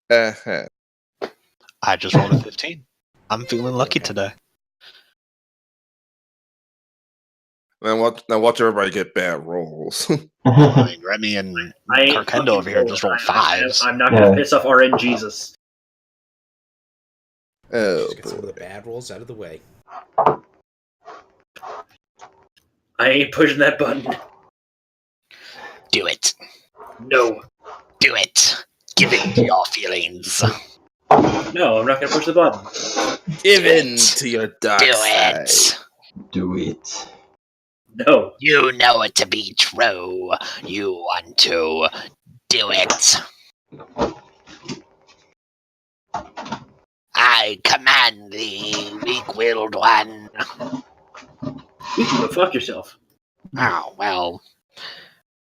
Uh-huh. I just rolled a 15. I'm feeling lucky today. Now watch everybody get bad rolls. I mean, Remy and Carkendo over here just rolled 5s. I'm not going to piss off RNGesus. Oh, Just get some of the bad rolls out of the way. I ain't pushing that button. Do it. No. Do it. Give in to your feelings. No, I'm not going to push the button. give in to your dark Do side. it. Do it. No. You know it to be true. You want to do it. I command thee, weak-willed one. You can go fuck yourself. Oh, well.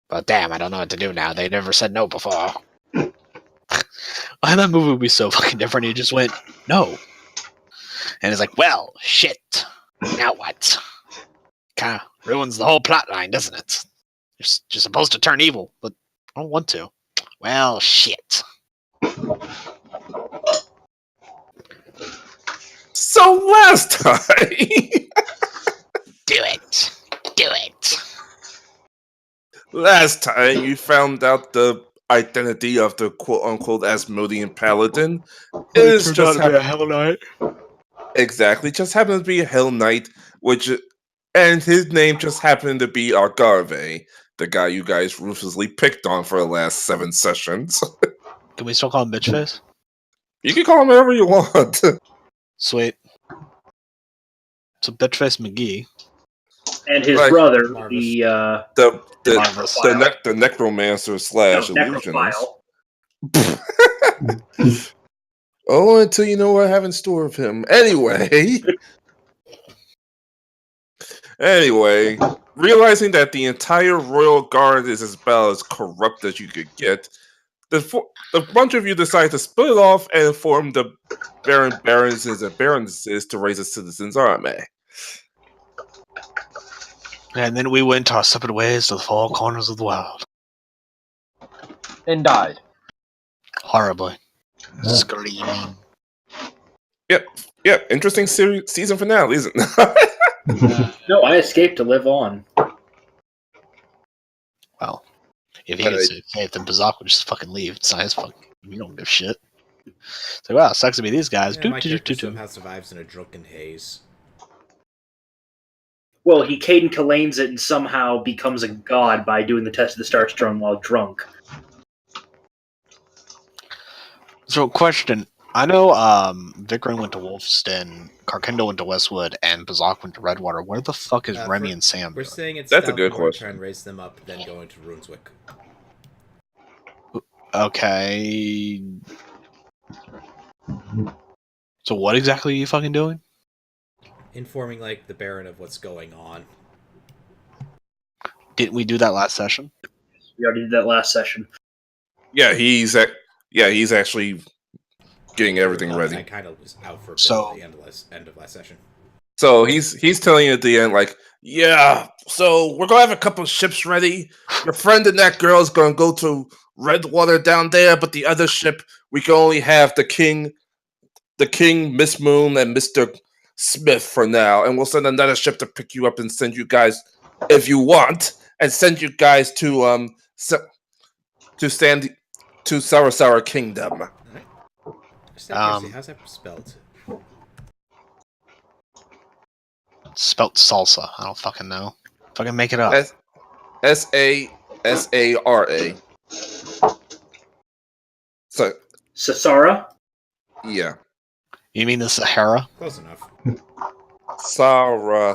But damn, I don't know what to do now. They never said no before. Why that movie would be so fucking different? He just went, no. And it's like, well, shit. Now what? Kind of ruins the whole plot line, doesn't it? You're supposed to turn evil, but I don't want to. Well, shit. So last time, Do it. Do it. last time you found out the identity of the quote-unquote Asmodean paladin. It is just a Hell Knight. exactly just happened to be a Hell Knight, and his name just happened to be Argarve, the guy you guys ruthlessly picked on for the last 7 sessions. Can we still call him Bitchface? You can call him whatever you want. Sweet. So Bitchface McGee. And his Right. brother, the Necrophile. the necromancer slash illusionist. Necrophile. Oh, until you know what I have in store of him. Anyway, realizing that the entire royal guard is as about as corrupt as you could get, the bunch of you decide to split off and form the barons and baronesses to raise a citizens' army. And then we went our separate ways to the 4 corners of the world. And died. Horribly. Screaming. Yep. Interesting season finale, isn't it? No, I escaped to live on. Well, if he gets saved, then Bazak would just fucking leave. It's not his fucking. You don't give shit. So, wow, sucks to be these guys. Yeah, my character somehow survives in a drunken haze. Well, he Caden Kalanes it and somehow becomes a god by doing the test of the Starstone while drunk. So, question. I know Vikram went to Wolfston, Carkendo went to Westwood, and Bazak went to Redwater. Where the fuck is Remy and Sam? We're saying it's That's a good to question. try and raise them up, then go into Runeswick. Okay. So what exactly are you fucking doing? Informing, like, the Baron of what's going on. Didn't we do that last session? We already did that last session. Yeah, he's actually getting everything ready. I kind of was out for a bit So- at the end of last session. So he's telling you at the end, like, yeah, so we're gonna have a couple of ships ready. Your friend and that girl is gonna go to Redwater down there, but the other ship we can only have the King, Miss Moon, and Mr. Smith for now, and we'll send another ship to pick you up and send you guys, if you want, and send you guys to Sour Kingdom. Just out of curiosity, how's that spelled? Spelt salsa. I don't fucking know. Fucking make it up. Sara. So Sasara? yeah, You mean the Sahara? Close enough. Sara.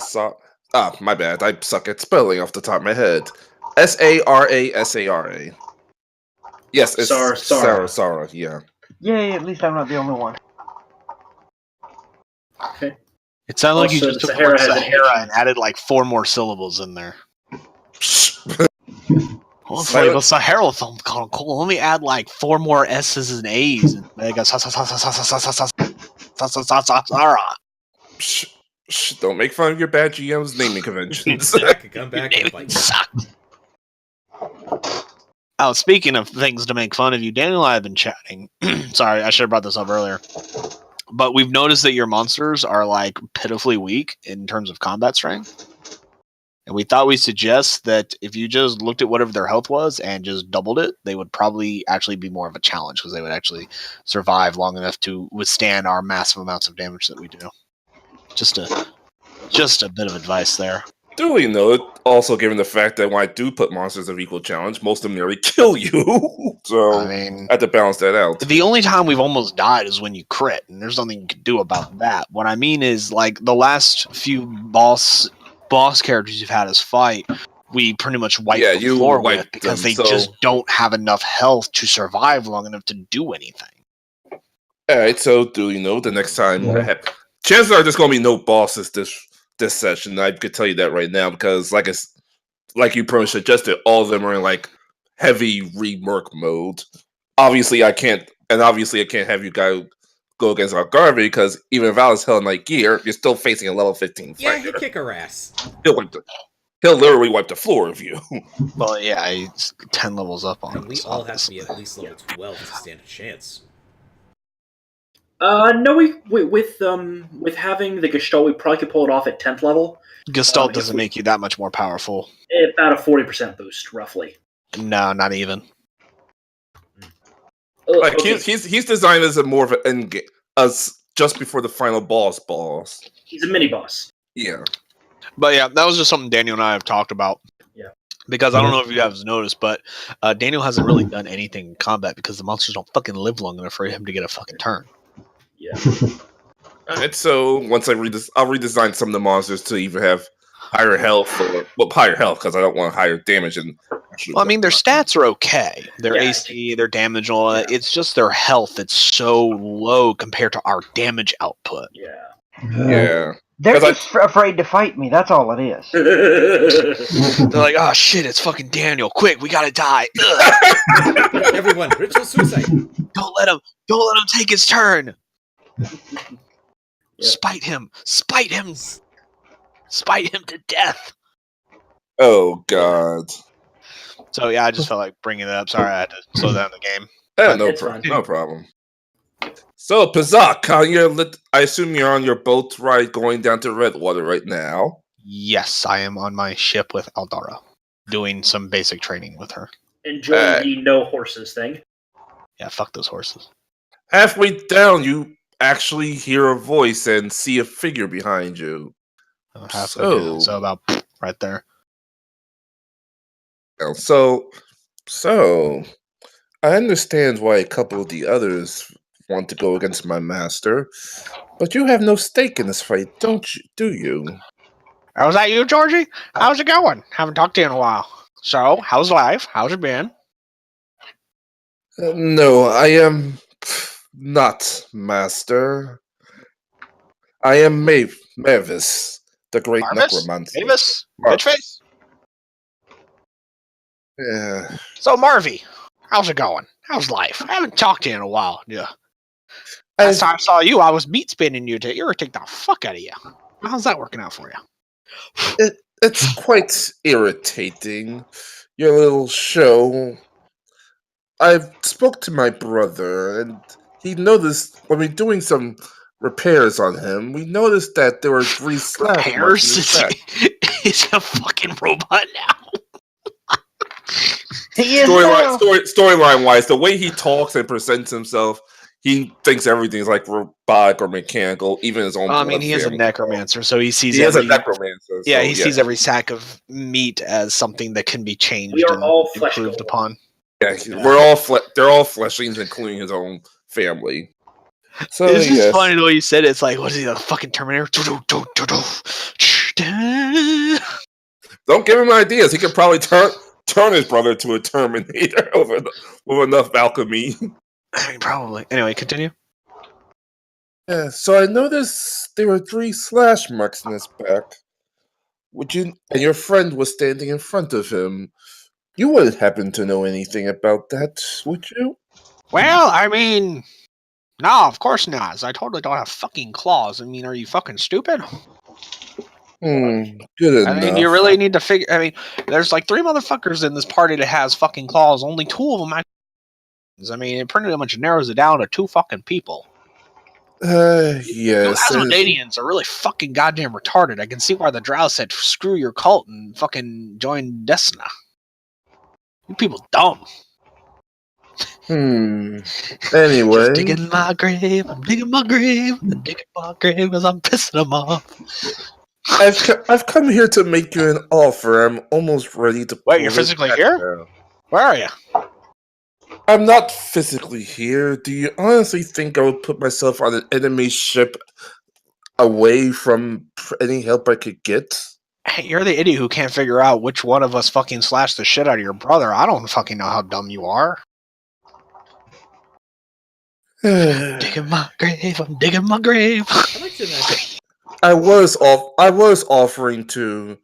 My bad. I suck at spelling off the top of my head. Sara. Yes, it's Sara. Sara. Yeah. Yay, at least I'm not the only one. Okay. It sounded like you Also, just the took the word Sahara has an Sahara and added like 4 more syllables in there. Well, it's like, well, Sahara sounds kind of cool. Let me add like 4 more S's and A's. And I go, Sahara. Shh, don't make fun of your bad GM's naming conventions. I could come back and bite you. Suck. Oh, speaking of things to make fun of you, Daniel and I have been chatting. Sorry, I should have brought this up earlier. But we've noticed that your monsters are like pitifully weak in terms of combat strength. And we thought we'd suggest that if you just looked at whatever their health was and just doubled it, they would probably actually be more of a challenge because they would actually survive long enough to withstand our massive amounts of damage that we do. Just a bit of advice there. Duly noted. Also, given the fact that when I do put monsters of equal challenge, most of them nearly kill you. So I mean, I have to balance that out. the only time we've almost died is when you crit, and there's nothing you can do about that. What I mean is, like, the last few boss characters you've had us fight, we pretty much wiped the floor with because they just don't have enough health to survive long enough to do anything. Alright, so duly noted. The next time I have... Chances are there's going to be no bosses this session. I could tell you that right now because, like you pretty much suggested, all of them are in like heavy rework mode. Obviously, I can't have you guys go against our Garvey because even if I was Hell Knight gear, you're still facing a level 15 fighter. Yeah, he'd kick her ass. He'll literally wipe the floor of you. Well, yeah, he's 10 levels up on And we all have to be at least level 12 to stand a chance. No, with having the Gestalt, we probably could pull it off at 10th level. Gestalt doesn't make you that much more powerful. About a 40% boost, roughly. No, not even. Like Okay. he's designed as a more of an end game, as just before the final boss. He's a mini boss. Yeah. But yeah, that was just something Daniel and I have talked about. Yeah. Because I don't know if you guys noticed, but Daniel hasn't really done anything in combat because the monsters don't fucking live long enough for him to get a fucking turn. Yeah. Alright, so once I'll redesign some of the monsters to either have higher health higher health because I don't want higher damage and. Well, I mean, their stats are okay. Their AC, their damage, all that. It's just their health that's so low compared to our damage output. Yeah. Yeah. They're just afraid to fight me. That's all it is. They're like, oh shit, it's fucking Daniel. Quick, we gotta die. Everyone, ritual suicide. Don't let him take his turn. Yeah. Spite him to death. Oh God. So yeah, I just felt like bringing it up. Sorry, I had to slow down the game. No problem. So Pazak, I assume you're on your boat ride going down to Redwater right now. Yes, I am on my ship with Aldara, doing some basic training with her. Enjoying the no horses thing. Yeah, fuck those horses. Halfway down, you actually hear a voice and see a figure behind you. Halfway down, so about right there. So, I understand why a couple of the others want to go against my master, but you have no stake in this fight, do you? Oh, was that you, Georgie? How's it going? Haven't talked to you in a while. So, how's life? How's it been? No, I am not master. I am Mavis, the great necromancer. Mavis? Bitch face? Yeah. So, Marvy, how's it going? How's life? I haven't talked to you in a while. Yeah. Last time I saw you, I was meat spinning you to irritate the fuck out of you. How's that working out for you? It's quite irritating. Your little show. I spoke to my brother, and he noticed when we were doing some repairs on him, we noticed that there were 3 slash marks in his back. He's a fucking robot now. Storyline wise, the way he talks and presents himself, he thinks everything's like robotic or mechanical, even his own. I mean, he is a necromancer, so he sees. He is a necromancer. Yeah, he sees every sack of meat as something that can be changed. We are and all improved upon. Yeah, they're all fleshlings, including his own family. So it's just funny the way you said it. It's like, what is he, the fucking Terminator? Don't give him ideas. He could probably turn his brother to a Terminator with enough alchemy. I mean, probably. Anyway, continue. Yeah, so I noticed there were 3 slash marks in his back. And your friend was standing in front of him. You wouldn't happen to know anything about that, would you? Well, I mean, no, of course not. I totally don't have fucking claws. I mean, are you fucking stupid? Good I mean, enough. you really need to figure. I mean, there's like 3 motherfuckers in this party that has fucking claws. Only 2 of them. I mean, it pretty much narrows it down to 2 fucking people. You Yes. Asmodeans are really fucking goddamn retarded. I can see why the Drow said screw your cult and fucking join Desna. You people dumb. Anyway, Just digging my grave. I'm digging my grave. I'm digging my grave as I'm pissing them off. I've come here to make you an offer. I'm almost ready to. Wait, you're physically here? Now. Where are you? I'm not physically here. Do you honestly think I would put myself on an enemy ship away from any help I could get? Hey, you're the idiot who can't figure out which one of us fucking slashed the shit out of your brother. I don't fucking know how dumb you are. Digging my grave, I'm digging my grave. I'd like to imagine. I was offering to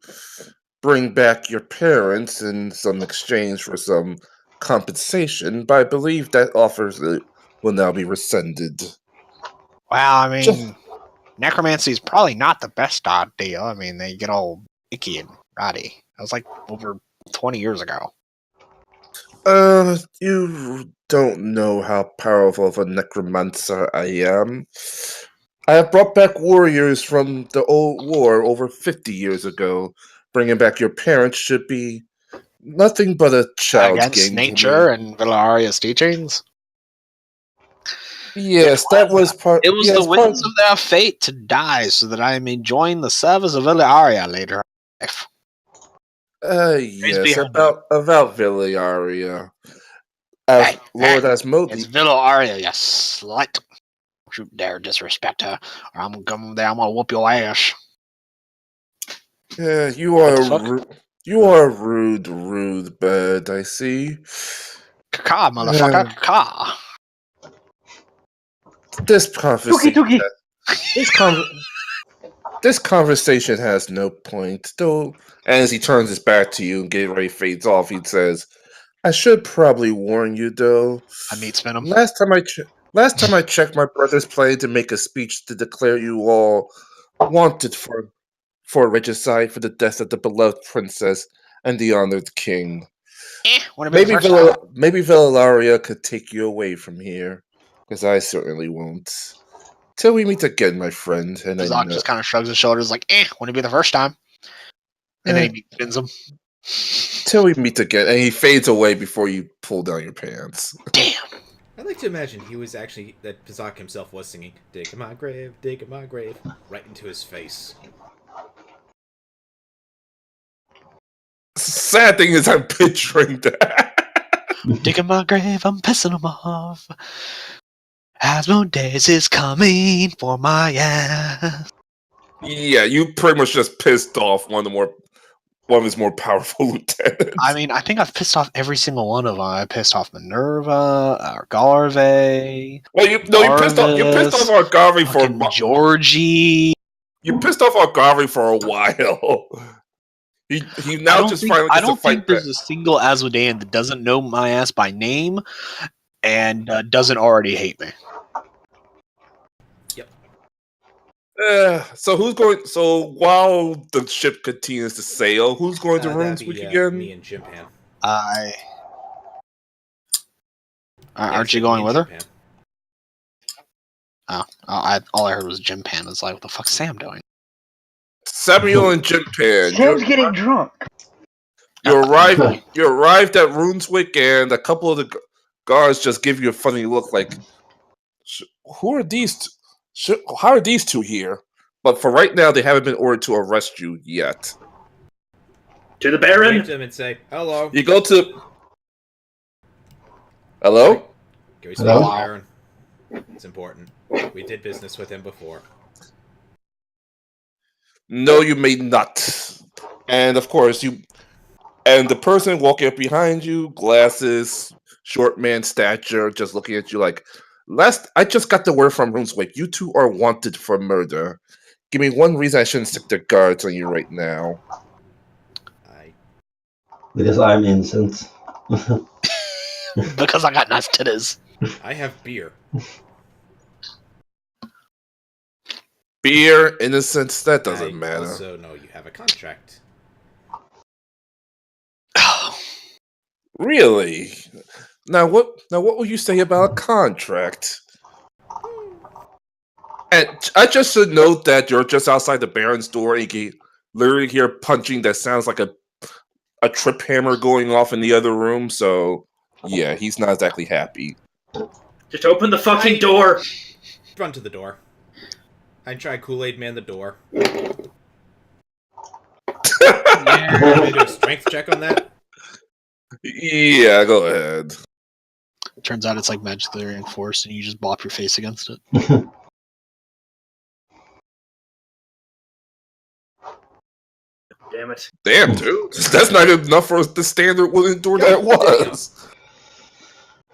bring back your parents in some exchange for some compensation, but I believe that offer will now be rescinded. Well, I mean, necromancy is probably not the best idea. I mean, they get all icky and ratty. That was like over 20 years ago. You don't know how powerful of a necromancer I am. I have brought back warriors from the old war over 50 years ago. Bringing back your parents should be nothing but a child's Against game. nature and Villaria's teachings. Yes, that was part. It was the winds of their fate to die so that I may join the service of Villaria later in life. Yes, about Villaria. As Hey, Lord hey, Asmodi. It's Villaria, you slut. Don't you dare disrespect her, or I'm gonna come there, I'm gonna whoop your ass. Yeah, you What the are fuck? you are a rude bird, I see. Caw, motherfucker, caw. This conversation Tuki. this conversation has no point, though. As he turns his back to you and get ready fades off, he says, I should probably warn you, though. I meat spin him. Last time I checked, my brother's planning to make a speech to declare you all wanted for regicide for the death of the beloved princess and the honored king. Maybe Villaria could take you away from here, because I certainly won't. Till we meet again, my friend. And Zach just kind of shrugs his shoulders like, wouldn't it be the first time? And then he spins him. Till we meet again. And he fades away before you pull down your pants. Damn. I'd like to imagine he was actually, that Pazak himself was singing, dig in my grave, right into his face. Sad thing is I'm picturing that. Digging my grave, I'm pissing him off. Asmodeus is coming for my ass. Yeah, you pretty much just pissed off one of his more powerful lieutenants. I mean, I think I've pissed off every single one of them. I pissed off Minerva, Garve. Well, you pissed off Argavi for Georgie. You pissed off Argavi for a while. He now just finally gets to fight back. I don't think there's a single Asmodean that doesn't know my ass by name and doesn't already hate me. Yep. So while the ship continues to sail, who's going to Runespeak again? Me and Jim Pan. Aren't you going with her? Oh, all I heard was Jim Pan. It's like, what the fuck's Sam doing? Samuel and Jim Pan. Sam's getting drunk. You arrived at Runeswick, and a couple of the guards just give you a funny look, like, "Who are these? How are these two here?" But for right now, they haven't been ordered to arrest you yet. To the Baron. Wave to him and say hello. You go to. Hello. Can we speak to the Baron? It's important. We did business with him before. No, you may not. And of course, and the person walking up behind you, glasses, short man stature, just looking at you like, I just got the word from Runeswick. You two are wanted for murder. Give me one reason I shouldn't stick the guards on you right now. Because I'm innocent. Because I got nice titties. I have beer. Beer, innocence, that doesn't I matter. also know you have a contract. Really? Now what will you say about a contract? And I just should note that you're just outside the Baron's door and you can literally hear punching that sounds like a trip hammer going off in the other room, so yeah, he's not exactly happy. Just open the fucking door. Run to the door. I try Kool-Aid Man the door. Yeah. Can I do a strength check on that? Yeah, go ahead. Turns out it's like magically reinforced, and you just bop your face against it. Damn it. Damn, dude. That's not enough for the standard wooden door that was.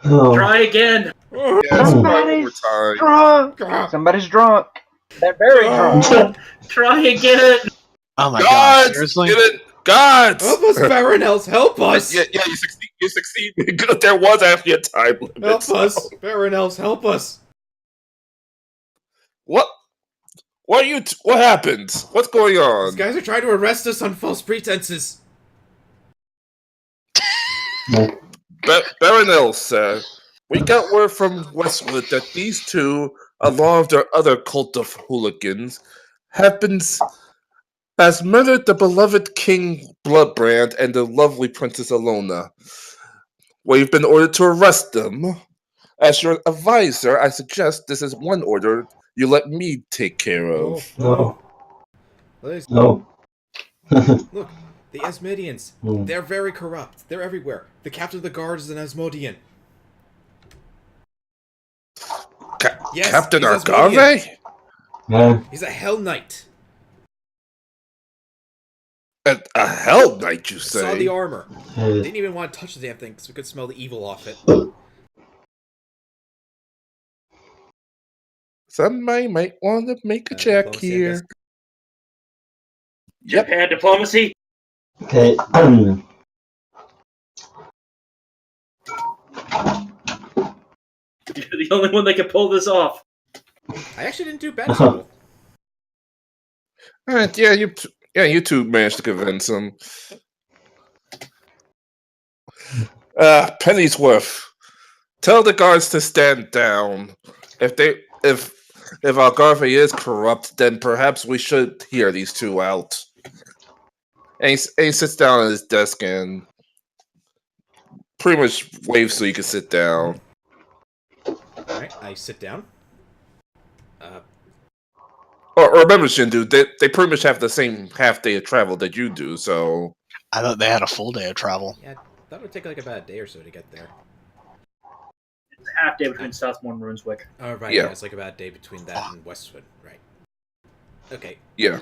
Oh. Try again. Yeah, it's probably Somebody's overtime. drunk. Somebody's drunk. They're very drunk. Try again. Oh my god, Gods! seriously? Get it? Gods! Help us, Baronels! Help us! Yeah, you succeed. You succeed. There was actually a time limit. Help so- us! Baronels, help us! What? What are you? What happened? What's going These on? guys are trying to arrest us on false pretenses. Baronel, sir, we got word from Westwood that these two, along with their other cult of hooligans, has murdered the beloved King Bloodbrand and the lovely Princess Alona. We've been ordered to arrest them. As your advisor, I suggest this is one order you let me take care of. No. There's- No. Look, the Asmodeans. Hmm. They're very corrupt. They're everywhere. The captain of the guard is an Asmodean. Yes, Captain he's Argave? Yeah. He's a Hell Knight. A Hell Knight, you I saw the say? armor. Hey. Didn't even want to touch the damn thing because we could smell the evil off it. Somebody might want to make a check diplomacy, I here. guess. Yep. Japan diplomacy. Okay. You're the only one that can pull this off. I actually didn't do bad at school. Alright, yeah, you two managed to convince him. Pennyworth, tell the guards to stand down. If Algarve is corrupt, then perhaps we should hear these two out. And he sits down at his desk and pretty much waves so you can sit down. Alright, I sit down. Or remember, Shindu, they pretty much have the same half day of travel that you do, so... I thought they had a full day of travel. Yeah, thought it would take like about a day or so to get there. It's a half day between Southmore and Runeswick. Oh, right, Yeah. yeah, it's like about a day between that and Westwood, right. Okay. Yeah.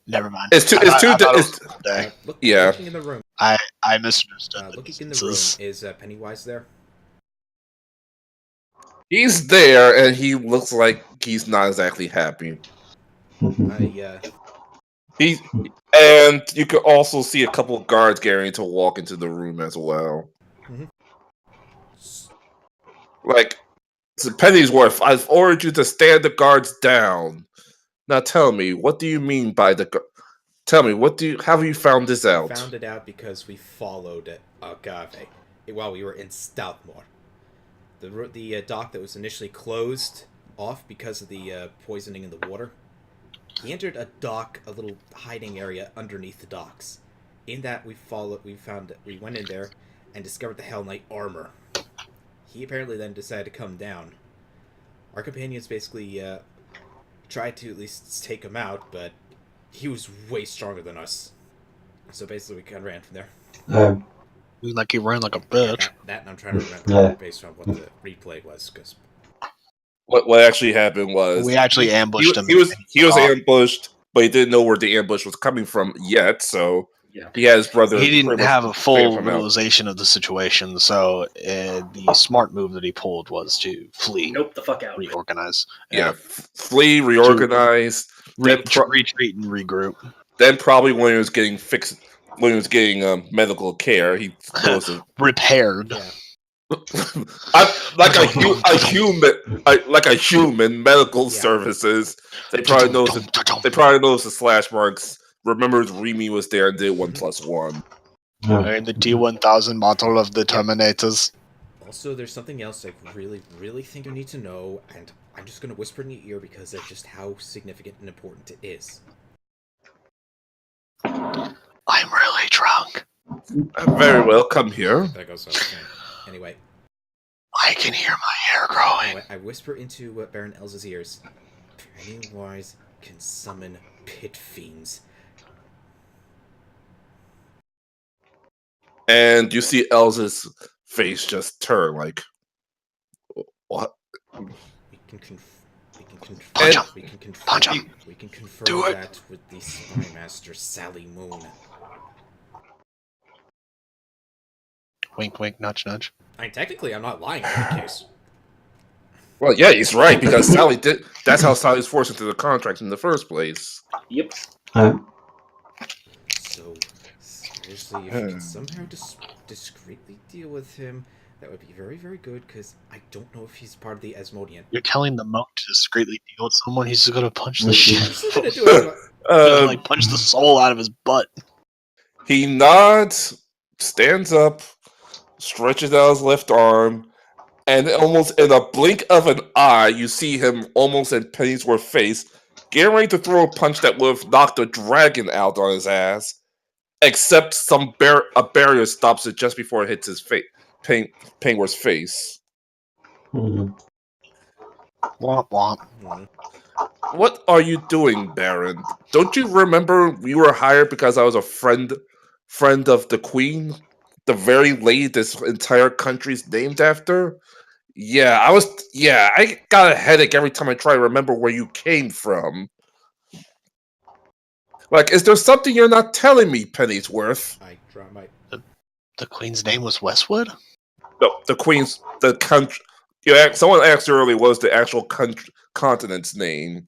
Never mind. It's two I thought it days. was a full day. Yeah. Looking in the room. I misunderstood. the Looking in the room, distances. is Pennywise there? He's there, and he looks like he's not exactly happy. And you could also see a couple of guards getting to walk into the room as well. Mhm. Like, so Pennyworth, I've ordered you to stand the guards down. Now tell me, what do you mean by tell me, how have you found this out? Found it out because we followed Agave while we were in Stoutmore. The dock that was initially closed off because of the poisoning in the water. He entered a dock, a little hiding area underneath the docks. In that, we went in there and discovered the Hell Knight armor. He apparently then decided to come down. Our companions basically tried to at least take him out, but he was way stronger than us. So basically, we kind of ran from there. Like he ran like a bitch. That and I'm trying to remember Yeah. based on what the replay was, because What actually happened was We actually ambushed him. He was ambushed, but he didn't know where the ambush was coming from yet. So Yeah. he had his brother. He didn't pretty much have a figure full him out. realization of the situation, so the smart move that he pulled was to flee, Nope, the fuck out. reorganize, Yeah, flee, reorganize, retreat, and regroup. then probably when he was getting medical care, he goes to Repaired. yeah. like a human medical services. They probably knows the slash marks. Remembers Remy was there and did 1+1. And the T-1000 model of the Terminators. Also, there's something else I really, really think you need to know, and I'm just going to whisper in your ear because of just how significant and important it is. I'm really drunk. Very well, come here. That goes without saying. Anyway. I can hear my hair growing. Anyway, I whisper into Baron Elsa's ears. Pennywise can summon pit fiends. And you see Elsa's face just turn like, what? We can Punch him. We can confirm Do it. that with the Spy Master Sally Moon. Wink, wink, nudge, nudge. Technically, I'm not lying in that case. Well, yeah, he's right because Sally did. That's how Sally's forced into the contract in the first place. Yep. So, seriously, if you can somehow discreetly deal with him, that would be very, very good, because I don't know if he's part of the Asmodean. You're telling the monk to discreetly deal with someone. He's just gonna punch the shit. He's still gonna do it. Like punch the soul out of his butt. He nods, stands up, stretches out his left arm, and almost in a blink of an eye, you see him almost in Pennyworth's face, getting ready to throw a punch that would have knocked a dragon out on his ass, except a barrier stops it just before it hits his face. Penguin's face. Womp womp. What are you doing, Baron? Don't you remember we were hired because I was a friend of the Queen? The very lady this entire country's named after? Yeah, I got a headache every time I try to remember where you came from. Like, is there something you're not telling me, Pennyworth? I draw my... The Queen's name was Westwood? No, the country. Someone asked earlier what was the actual continent's name.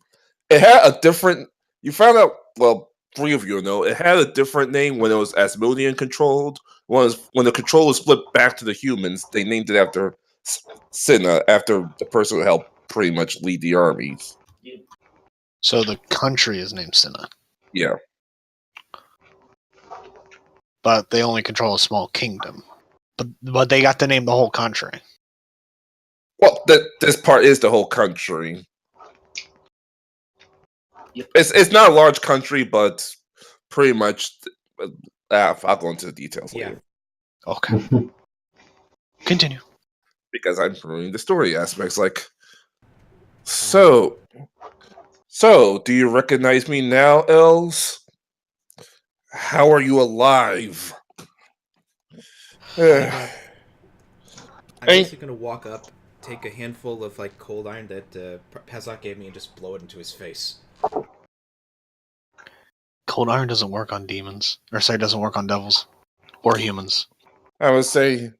It had a different. You found out. Well, 3 of you know it had a different name when it was Asmodean controlled. When the control was split back to the humans, they named it after Cinna, after the person who helped pretty much lead the armies. So the country is named Cinna. Yeah. But they only control a small kingdom. But they got to name the whole country. Well, this part is the whole country. Yep. It's not a large country, but pretty much. I'll go into the details later. Okay. Continue. Because I'm ruining the story aspects. Like, so, do you recognize me now, Els? How are you alive? I'm basically gonna walk up, take a handful of cold iron that Pazak gave me, and just blow it into his face. Cold iron doesn't work on demons. Doesn't work on devils. Or humans. I would say,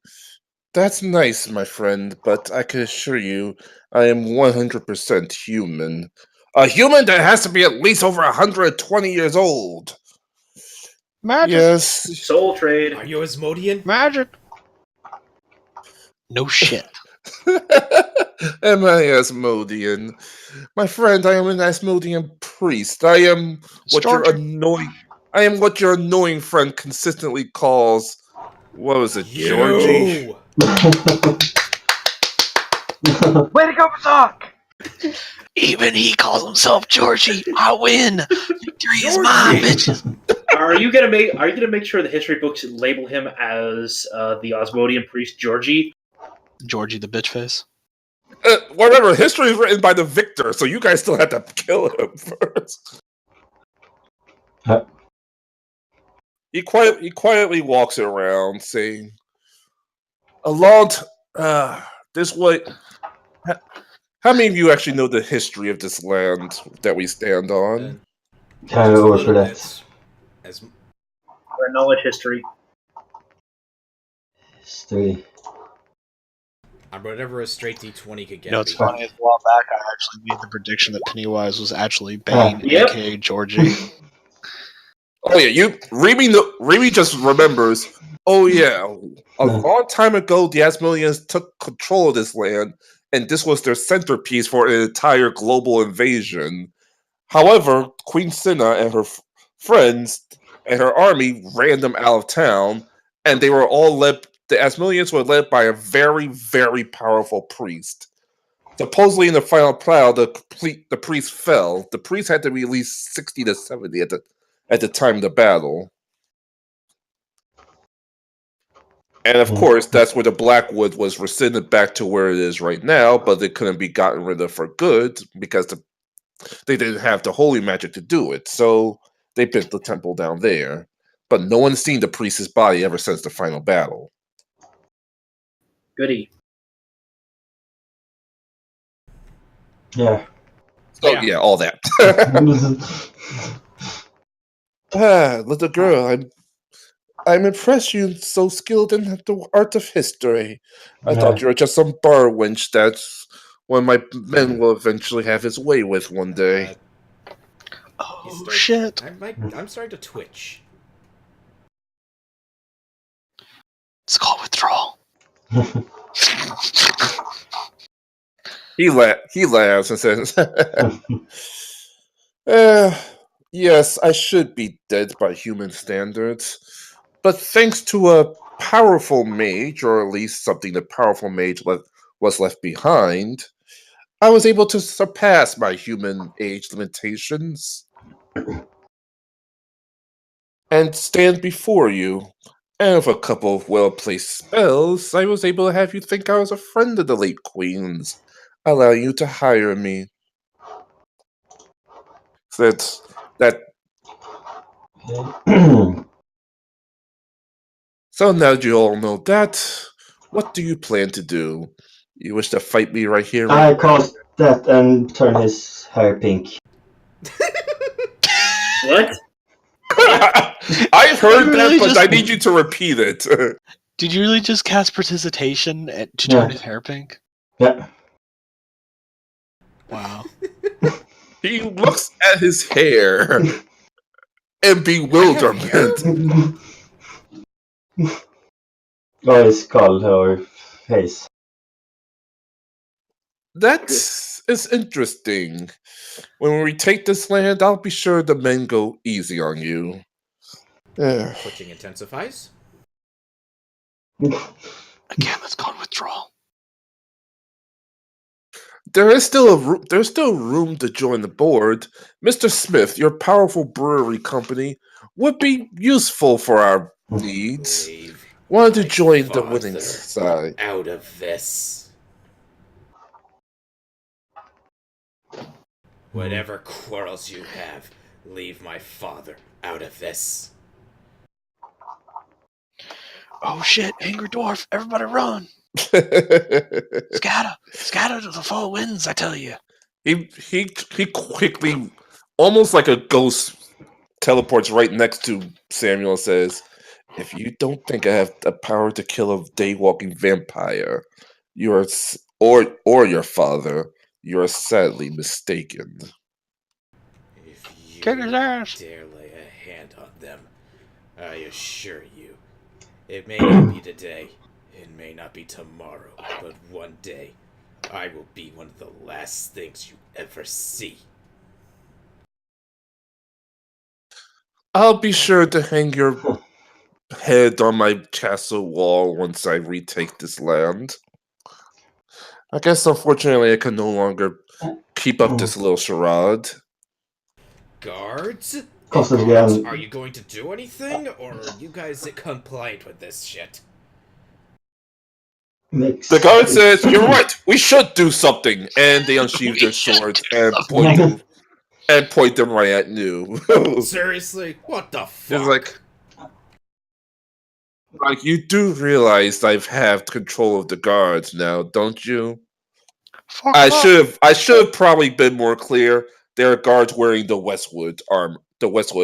that's nice, my friend, but I can assure you, I am 100% human. A human that has to be at least over 120 years old. Magic. Yes. Soul trade. Are you Asmodean? Magic. No shit. Am I Asmodean? My friend, I am an Asmodean priest. I am what your annoying friend consistently calls. What was it, Georgie? Way to go, Bazak! Even he calls himself Georgie. I win. Victory is mine, bitches. Are you gonna make sure the history books label him as the Osmodian priest Georgie? Georgie the bitch face. Whatever. History is written by the victor, so you guys still have to kill him first. He quietly walks around, saying, this way. How many of you actually know the history of this land that we stand on? Over that. Or knowledge history. History. I'm whatever a straight D20 could get. You know, it's me. funny, a while back I actually made the prediction that Pennywise was actually Bane, Yep. aka Georgie. Oh yeah, Remy just remembers. Oh yeah, a long time ago, the Asmodeans took control of this land, and this was their centerpiece for an entire global invasion. However, Queen Cinna and her friends and her army ran them out of town, and they were all led. The Asmodeans were led by a very, very powerful priest. Supposedly, in the final battle, the priest fell. The priest had to be at least 60 to 70 at the time of the battle. And of course, that's where the Blackwood was rescinded back to where it is right now, but it couldn't be gotten rid of for good because they didn't have the holy magic to do it. So they built the temple down there. But no one's seen the priest's body ever since the final battle. Goody. Yeah. So Yeah. yeah, all that. Little girl, I'm impressed you're so skilled in the art of history. I thought you were just some bar wench that's one of my men will eventually have his way with one day. Oh shit! I'm starting to twitch. It's called withdrawal. He laughs and says, yes, I should be dead by human standards. But thanks to a powerful mage, or at least something the powerful mage was left behind, I was able to surpass my human age limitations and stand before you. And with a couple of well-placed spells, I was able to have you think I was a friend of the late Queen's, allowing you to hire me. So that. So now that you all know that, what do you plan to do? You wish to fight me right here? I cast that and turn his hair pink. What? I heard that, but I need you to repeat it. Did you really just cast precipitation to turn his hair pink? Yeah. Wow. He looks at his hair in bewilderment. Or his skull or face. That is interesting. When we take this land, I'll be sure the men go easy on you. Twitching intensifies. Again, that's called withdrawal. There's still room to join the board. Mr. Smith, your powerful brewery company would be useful for our needs. Wanted to join the winning side. Out of this. Whatever quarrels you have, leave my father out of this. Oh shit, angry dwarf, everybody run! Scatter to the four winds, I tell you. He quickly, almost like a ghost, teleports right next to Samuel and says, if you don't think I have the power to kill a day-walking vampire, you are, or your father, you are sadly mistaken. If you Kick his ass. dare lay a hand on them, I assure you, it may not be today, it may not be tomorrow, but one day, I will be one of the last things you ever see. I'll be sure to hang your head on my castle wall once I retake this land. I guess, unfortunately, I can no longer keep up this little charade. Guards? Cost us Guards, again. are you going to do anything, or are you guys compliant with this shit? The guard says, "You're right. We should do something." And they unsheathe their swords and point them right at you. Seriously? What the fuck? It's like you do realize I have control of the guards now, don't you? I should have probably been more clear. There are guards wearing the Westwood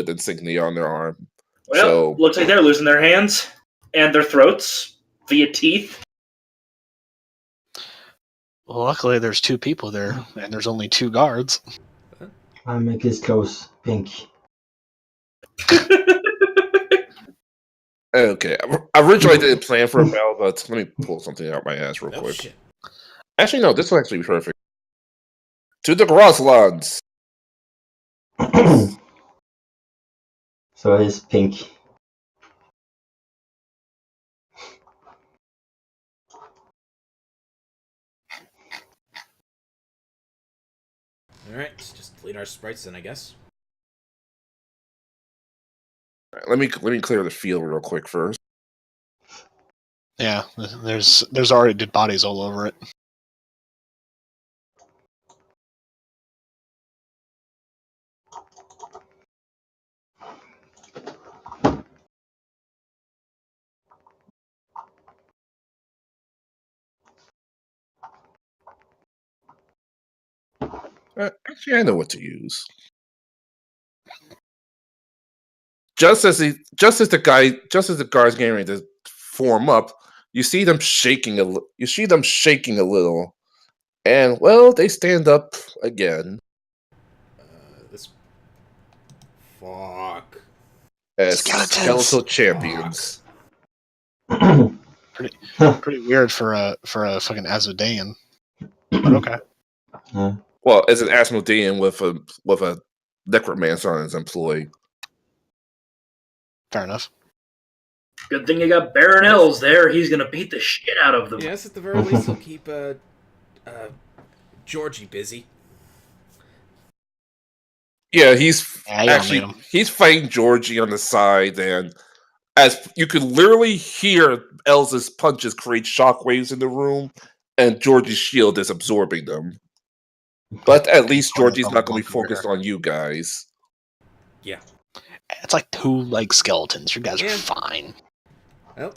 insignia on their arm. Well, So looks like they're losing their hands and their throats via teeth. Well, luckily there's two people there, and there's only two guards. I make his clothes pink. Okay. Originally, I didn't plan for a bell, but let me pull something out my ass real Oh, quick. shit. Actually, no, this will actually be perfect. To the Groslands! So he's pink. Alright, let's just delete our sprites then, I guess. Alright, let me clear the field real quick first. Yeah, there's already dead bodies all over it. Actually, I know what to use. Just as the guards getting ready to form up, you see them shaking a little, and well, they stand up again This... Fuck. as Skeletons! skeletal champions. Pretty weird for a fucking Asmodean. But okay. Well, as an Asmodean with a necromancer on his employee. Fair enough. Good thing you got Baron Els there. He's gonna beat the shit out of them. Yes, at the very least, he'll keep Georgie busy. Yeah, he's Yeah, you don't need him. he's fighting Georgie on the side, and as you could literally hear Elsa's punches create shockwaves in the room, and Georgie's shield is absorbing them. But at least Georgie's not going to be focused on you guys. Yeah. It's like two skeletons. You guys are Yeah. fine. Well,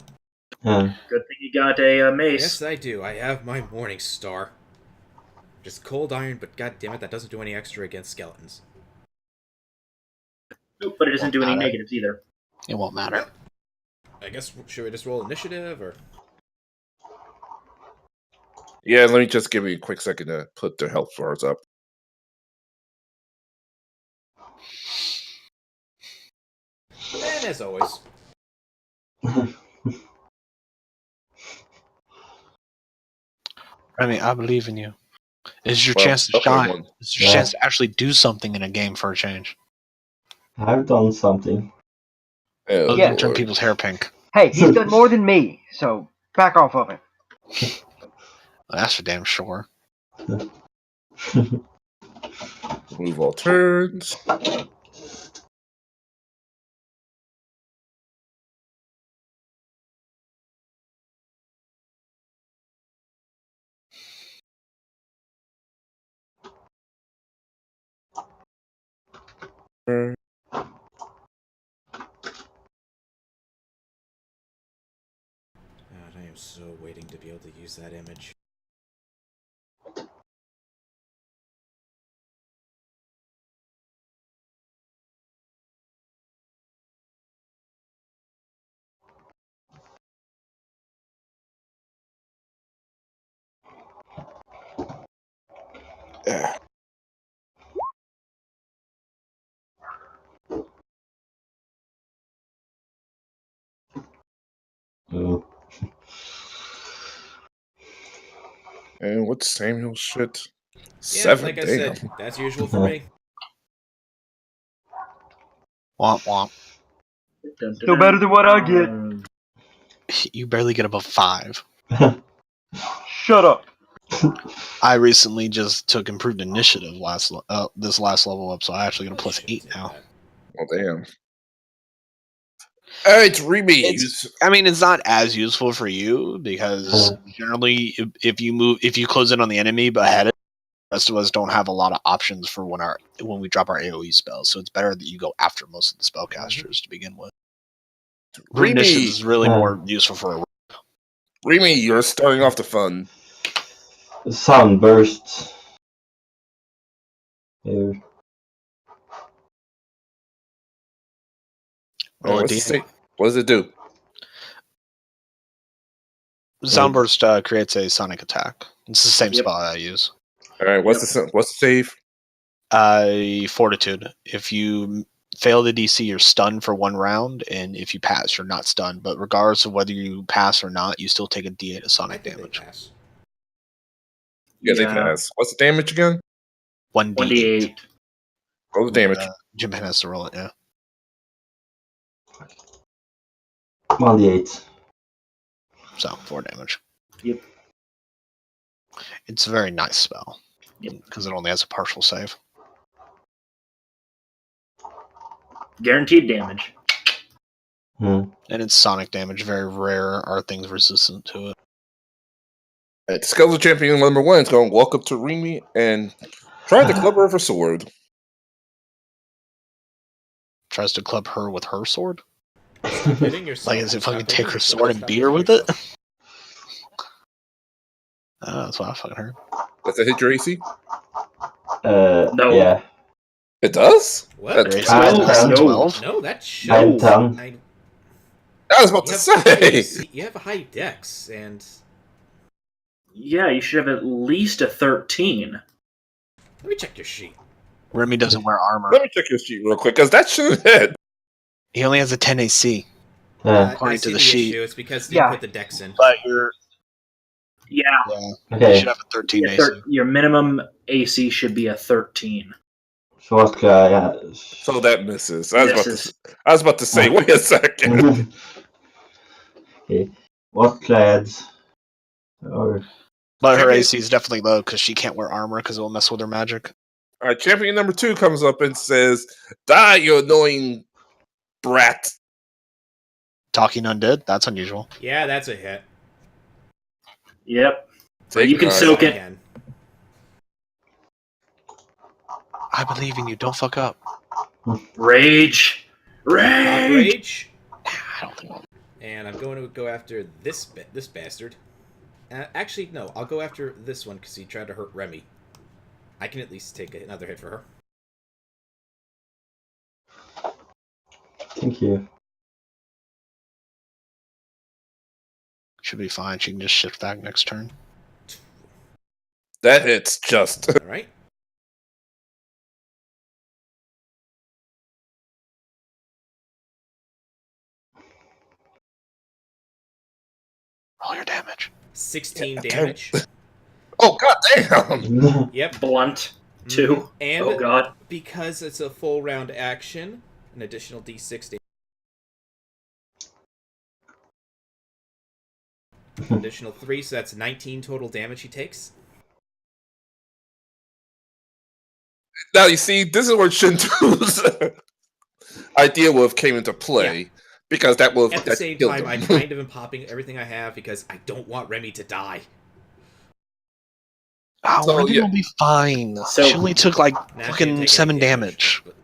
Yeah. Good thing you got a mace. yes, I do. I have my Morning Star. Just cold iron, but goddammit, that doesn't do any extra against skeletons. Nope, but it doesn't do any Won't matter. negatives either. It won't matter. I guess, should we just roll initiative, or? Yeah, let me just give me a quick second to put their health bars up. And as always. I mean, I believe in you. This is your Well, chance to okay, shine. one. This is your chance to actually do something in a game for a change. I've done something. Oh, Other Yeah. than turn Lord. people's hair pink. Hey, he's done more than me, so back off of him. That's for damn sure. Move all turns. God, I am so waiting to be able to use that image. Yeah. Oh. And what's Samuel's shit? Yeah, 7, like I damn. said, that's usual for me. Womp womp. Still better than what I get. You barely get above 5. Shut up. I recently just took improved initiative this last level up, so I actually get a I plus should 8 take now. that. Well, damn. Alright, Remy. I mean, it's not as useful for you because generally, if you close in on the enemy but ahead, the rest of us don't have a lot of options for when we drop our AOE spells. So it's better that you go after most of the spellcasters to begin with. Initiative is really more useful for a Remy, you're starting off the fun. Sunburst. Here. roll a What's it D8. say? What does it do? Soundburst creates a sonic attack. It's the same Yep. spell I use. Alright, what's the save? Fortitude. If you fail the DC, you're stunned for 1 round, and if you pass, you're not stunned. But regardless of whether you pass or not, you still take a D8 of I sonic think they damage. pass. Yeah, they pass. What's the damage again? 1d8. 1d8. Roll the damage. Jim has to roll it, yeah. 1d8. So, 4 damage. Yep. It's a very nice spell. Yep. Because it only has a partial save. Guaranteed damage. And it's sonic damage. Very rare are things resistant to it. Right, Skeleton Champion number 1 is going to walk up to Remy and try to club her with a sword. Tries to club her with her sword? Stop hitting yourself. Like, is it Stop fucking hitting take her yourself. sword and Stop beat her hitting with it? yourself. That's what I fucking heard. Does that hit your AC? No. Yeah. It does? What? That's Your AC Well, is less than no. 12? No, that I'm shows. done. I was about to say. You have a high dex, and Yeah, you should have at least a 13. let me check your sheet. Remy doesn't wear armor. Let me check your sheet real quick, because that should hit. He only has a 10 AC. Yeah. According I to see the the sheet. issue. It's because you Yeah. put the dex in. But you're... Yeah, Yeah, you Okay. should have a 13 your, AC. your minimum AC should be a 13. So what could I... So that misses. I Misses. was about to say, wait a second. Okay. What could I add? Or... But her Champion- AC is definitely low because she can't wear armor because it will mess with her magic. All right, Champion number 2 comes up and says, "Die, you annoying brat." Talking undead? That's unusual. Yeah, that's a hit. Yep. Take You can nine. soak it. Again. I believe in you. Don't fuck up. Rage. Rock Rage. rage. I don't think. And I'm going to go after this bastard. Actually, no. I'll go after this one because he tried to hurt Remy. I can at least take another hit for her. Thank you. Should be fine. She can just shift back next turn. That hits just. All right. Roll your damage. 16 Okay. damage. Oh, goddamn. Yep. Blunt. 2. And Oh, God. because it's a full round action, an additional d6 damage. Additional 3, so that's 19 total damage he takes. Now, you see, this is where Shintu's idea would have came into play. Yeah. Because that would At the same time, I kind of am popping everything I have because I don't want Remy to die. Oh, So, Remy yeah. will be fine. So- She only took like Nah, she didn't fucking take 7 any damage. but-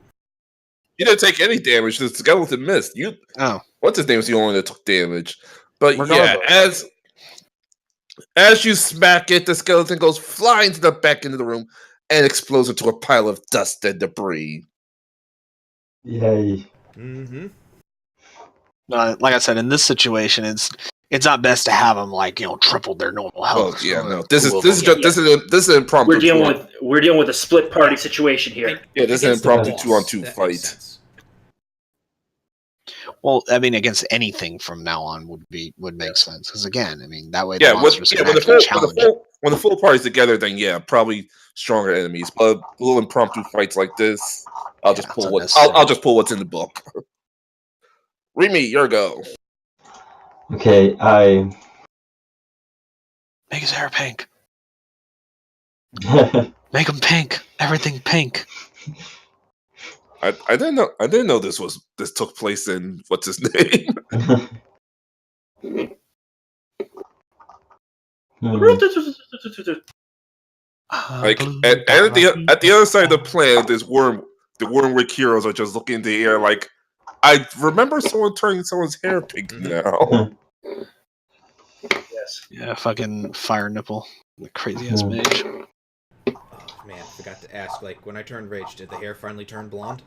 You didn't take any damage. The skeleton missed. Oh, What's his name is the only one that took damage. But Regardless. yeah, as you smack it, the skeleton goes flying to the back end of the room and explodes into a pile of dust and debris. Yay. Mm-hmm. like I said, in this situation, it's not best to have them like triple their normal Oh health. yeah, So no. This is two of this is them. just this is an impromptu. We're dealing with a split party situation here. Yeah, this is an Against the impromptu boss, 2-on-2 that makes fight. sense. Well, I mean, against anything from now on would make sense because again, I mean, that way Yeah, the monsters can actually challenge it. when the full party's together, then yeah, probably stronger enemies. But little impromptu fights like this, I'll Yeah, just it's pull unnecessary. I'll just pull what's in the book. Remy, your go. Okay, I... Make his hair pink. Make him pink. Everything pink. I didn't know this took place in what's his name. Like at the other side of the planet, the Wormwick heroes are just looking in the air like, I remember someone turning someone's hair pink now. Yes. Yeah, fucking fire nipple. The crazy ass Mhm. mage. Oh man, forgot to ask. Like when I turned rage, did the hair finally turn blonde,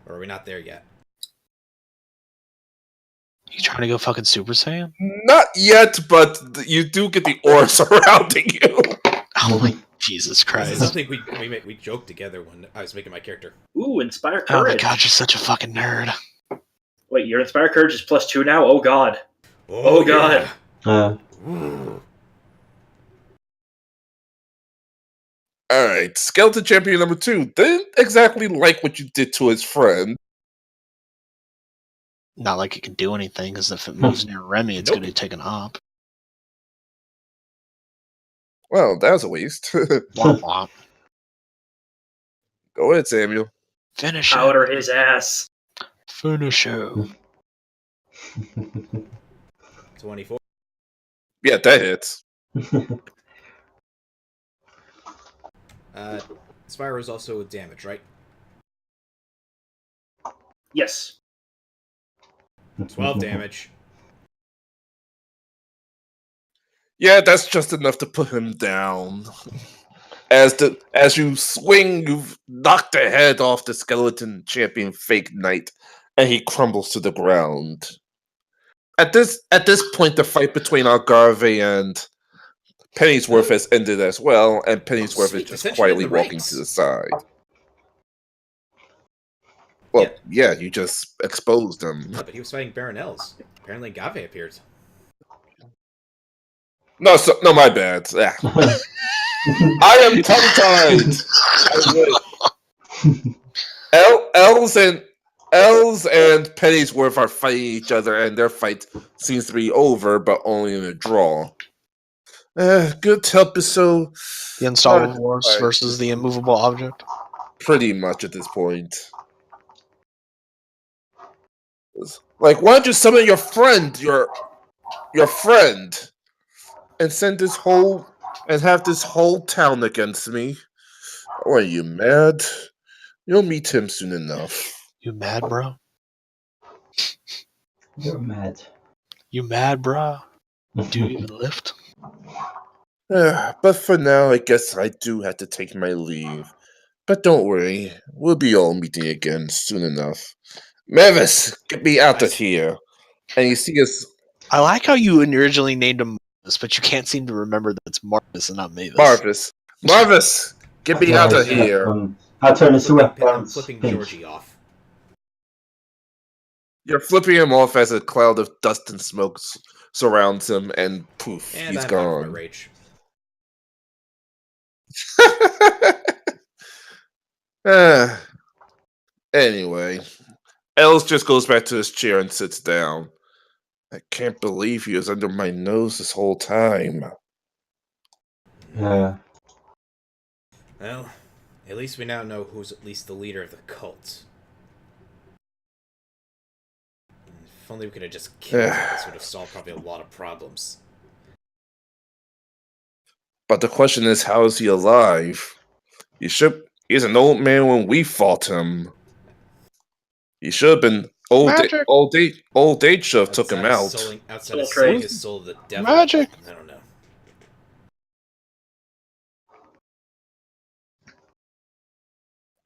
or are we not there yet? You trying to go fucking Super Saiyan? Not yet, but you do get the aura surrounding you. Oh my Jesus This is Christ. something we joked together when I was making my character. Ooh, Inspire Oh my Courage. god, you're such a fucking nerd. Wait, your Inspire Courage is +2 now? Oh god. Oh, God. Uh, Ooh. All right, Skeleton Champion number 2 didn't exactly like what you did to his friend. Not like it can do anything, because if it moves near Remy, it's Nope. going to take an op. Well, that was a waste. Womp womp. Go ahead, Samuel. Finish it. Powder his ass. Finish it. 24. Yeah, that hits. Spyro is also damage, right? Yes. 12 damage. Yeah, that's just enough to put him down. As you swing, you've knocked the head off the Skeleton Champion Fake Knight, and he crumbles to the ground. At this point, the fight between Agave and Pennyworth has ended as well, and Pennyworth Sweet, is just ascension quietly in the walking ranks. to the side. Well, yeah, you just exposed him. Yeah, but he was fighting Baron Els. Apparently Agave appeared. No, my bad. Ah. I am tongue-tied. Els and Pennyworth are fighting each other, and their fight seems to be over, but only in a draw. Good episode. The Unstoppable Force versus the Immovable Object. Pretty much at this point. Like, why don't you summon your friend, your friend, and have this whole town against me? Oh, are you mad? You'll meet him soon enough. You mad, bro? You're mad. You mad, bro? Do you even lift? But for now, I guess I do have to take my leave. But don't worry, we'll be all meeting again soon enough. Mavis, get me out of here. And you see us, I like how you originally named him Marvis, but you can't seem to remember that it's Marvis and not Mavis. Marvis, get me out of here. I turn his I'm weapons flipping pink. Georgie off. You're flipping him off as a cloud of dust and smoke surrounds him, and poof, And he's I'm out of my gone. rage. Anyway, Els just goes back to his chair and sits down. I can't believe he was under my nose this whole time. Yeah. Well, at least we now know who's at least the leader of the cult. If only we could have just killed him, this would have solved probably a lot of problems. But the question is, how is he alive? He's an old man when we fought him. He should have been old age should have took him out. Outside of Soul selling trade. his soul to the devil. Magic. I don't know.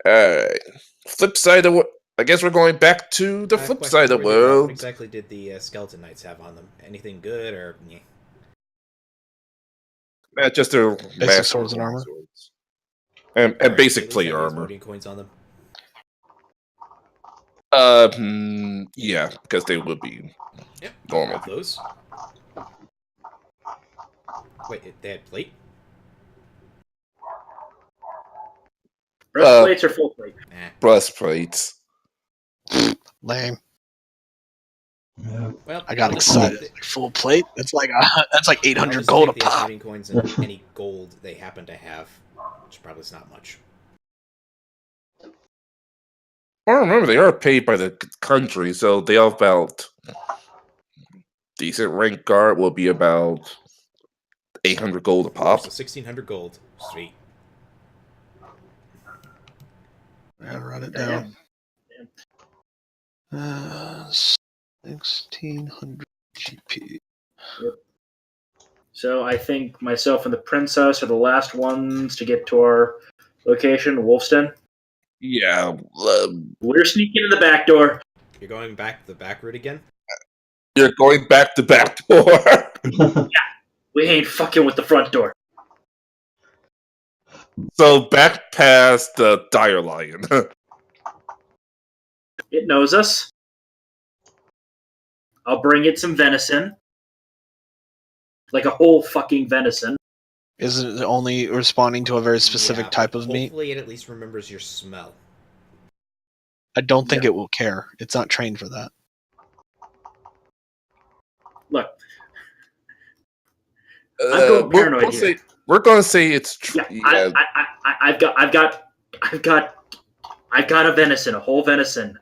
Alright. Flip side of I guess we're going back to the flip Question side of the for you, What world. exactly did the Skeleton Knights have on them? Anything good or... Yeah. Just their massive swords and armor. swords. And Alright, basic at least plate have those armor. Asmodean coins on them. Yeah, because they would be Yep. normal. Grab those. Wait, they had plate? Breastplates or full plate? Nah. Breastplates. Lame. Yeah. Well, I got I'll just excited. take the- Full plate? That's like I'll 800 just gold a take the pop. Asmodean coins and any gold they happen to have, which probably is not much. Well, remember, they are paid by the country, so they have about decent rank guard will be about 800 gold a pop. So 1,600 gold. Sweet. Yeah, run it Damn. down. 1,600 GP. So I think myself and the princess are the last ones to get to our location, Wolfston. Yeah, We're sneaking in the back door. You're going back the back route again? you're going back to back door. We ain't fucking with the front door. So back past the dire lion. It knows us. I'll bring it some venison. Like a whole fucking venison. Isn't it only responding to a very specific Yeah, type but of meat? Hopefully, it at least remembers your smell. I don't think it will care. It's not trained for that. Look. I'm going paranoid here. We're going to say it's true. Yeah, I've got a venison, a whole venison.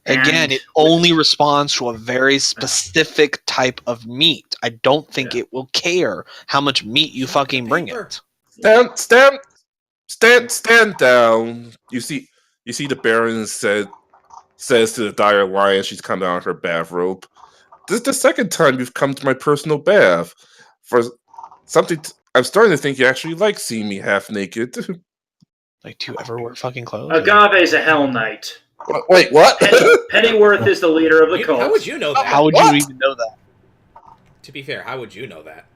Again, it only responds to a very specific type of meat. I don't think it will care how much meat you fucking bring it. Stand down. You see the Baron says to the dire lion she's coming out of her bathrobe. This is the second time you've come to my personal bath. For something, I'm starting to think you actually like seeing me half naked. Like, do you ever wear fucking clothes? Agave's a Hell Knight. Wait, what? Pennyworth is the leader of the cult. How would you know that? How would you even know that? To be fair, how would you know that?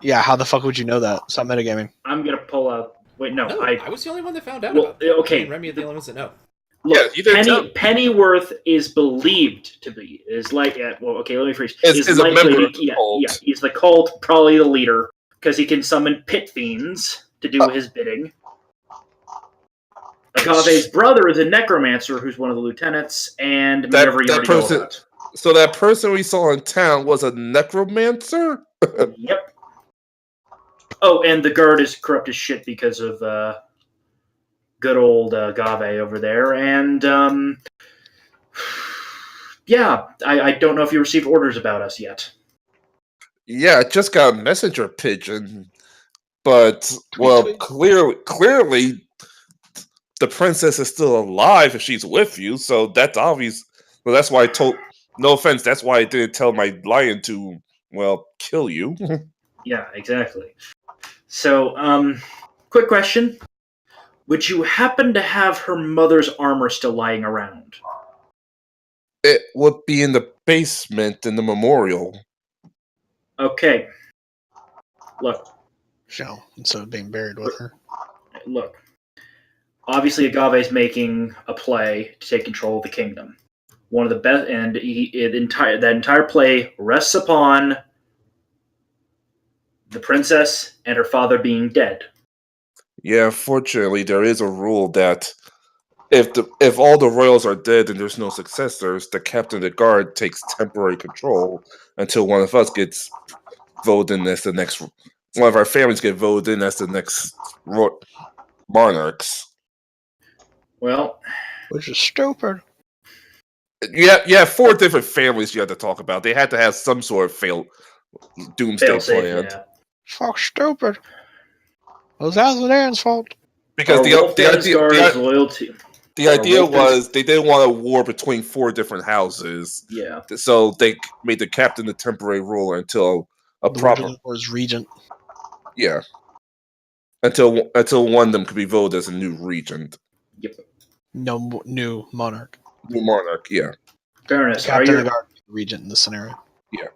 Yeah, how the fuck would you know that? Stop metagaming. I'm gonna pull out. Wait, no, I was the only one that found out about that. Okay, Me and Remy are the only ones that know. Look, Pennyworth is believed to be like. Well, okay, let me rephrase. Is a member of the cult. Yeah, he's the cult, probably the leader, because he can summon pit fiends to do his bidding. Agave's brother is a necromancer who's one of the lieutenants, and that person. So that person we saw in town was a necromancer? Yep. Oh, and the guard is corrupt as shit because of good old Agave over there. And yeah, I don't know if you received orders about us yet. Yeah, I just got a messenger pigeon. But, well, clearly the princess is still alive if she's with you, so that's obvious. Well, that's why I told. No offense, that's why I didn't tell my lion to, well, kill you. Yeah, exactly. So, quick question. Would you happen to have her mother's armor still lying around? It would be in the basement in the memorial. Okay. Look. So, instead of being buried with her. Look. Obviously, Agave's making a play to take control of the kingdom. One of the best, and that entire play rests upon the princess and her father being dead. Yeah, fortunately, there is a rule that if all the royals are dead and there's no successors, the captain of the guard takes temporary control until one of us gets voted in as the next. One of our families get voted in as the next monarchs. Well, which is stupid. Yeah, 4 different families you had to talk about. They had to have some sort of doomsday plan. Yeah. Fuck, stupid. It was Asmodean's fault. Because the idea was they didn't want a war between 4 different houses. Yeah. So they made the captain the temporary ruler until a proper regent. Yeah. Until one of them could be voted as a new regent. Yep. No new monarch. New monarch, yeah. Baroness, captain of the guard regent in this scenario. Yeah.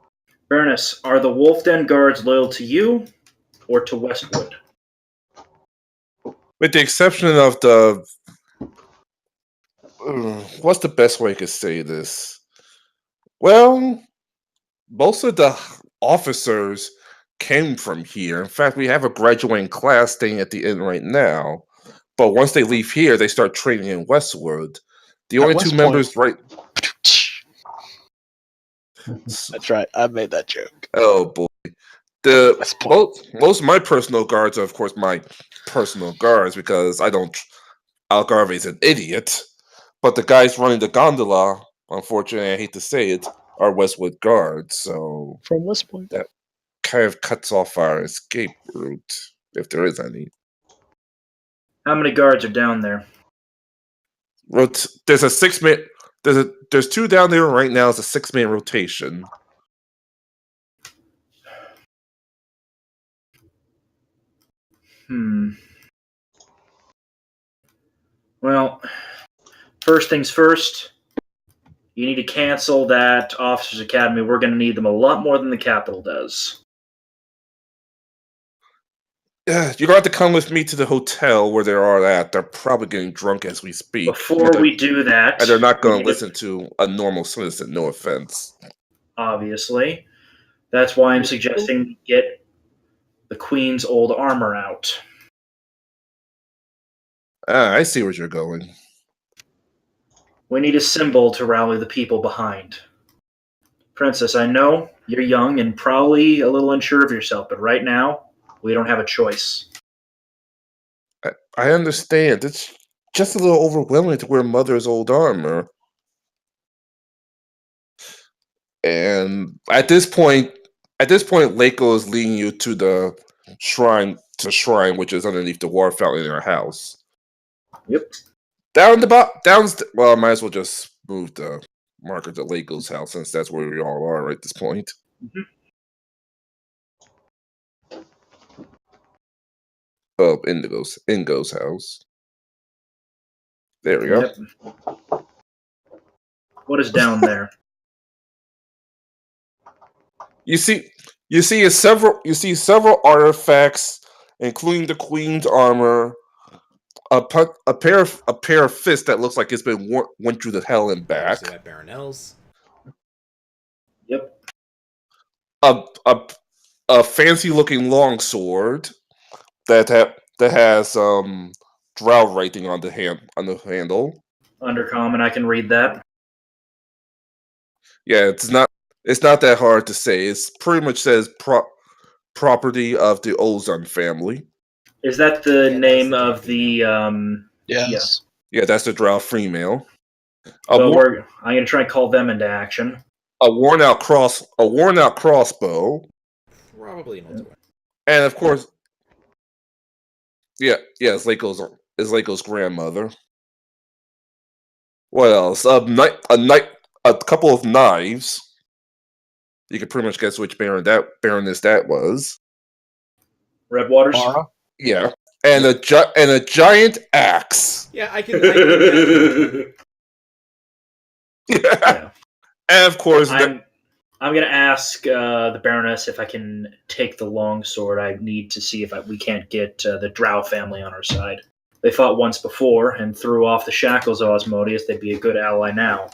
Baroness, are the Wolf Den guards loyal to you or to Westwood? With the exception of the what's the best way I could say this? Well, most of the officers came from here. In fact, we have a graduating class staying at the inn right now. But once they leave here, they start training in Westwood. The only 2 members, right? That's right. I made that joke. Oh boy. Most of my personal guards are, of course, my personal guards because Algarve's an idiot. But the guys running the gondola, unfortunately, I hate to say it, are Westwood guards. So from West Point, that kind of cuts off our escape route, if there is any. How many guards are down there? There's a 6-man. There's 2 down there right now. It's a 6-man rotation. Well, first things first. You need to cancel that Officers Academy. We're going to need them a lot more than the Capitol does. You're going to have to come with me to the hotel where they are at. They're probably getting drunk as we speak. Before we do that, And they're not we going need to listen to a normal citizen, no offense. obviously. That's why I'm suggesting we get the Queen's old armor out. I see where you're going. We need a symbol to rally the people behind. Princess, I know you're young and probably a little unsure of yourself, but right now, we don't have a choice. I understand. It's just a little overwhelming to wear Mother's old armor. And at this point, Leiko is leading you to the shrine, which is underneath the water fountain in our house. Yep. Well, I might as well just move the marker to Leiko's house since that's where we all are right at this point. Mhm. Of Ingo's house. There we go. Yep. What is down there? You see several artifacts, including the Queen's armor, a pair of fists that looks like it's been went through the hell and back. Obviously that Baronel's. Yep. A fancy looking longsword that has drow writing on the handle. Undercommon, I can read that. Yeah, it's not that hard to say. It's pretty much says property of the Ozon family. Is that the Yeah, name that's the of the Yes. Yeah, that's the drow female. I'm gonna try and call them into action. A worn out crossbow. Probably an older one. And of course, it's Leiko's grandmother. What else? A couple of knives. You can pretty much guess which baroness that was. Red Waters. Mara? Yeah, and a giant axe. Yeah, I can Yeah. And of course, I'm gonna ask the Baroness if I can take the long sword. I need to see if we can't get the Drow family on our side. They fought once before and threw off the shackles of Osmodius. They'd be a good ally now.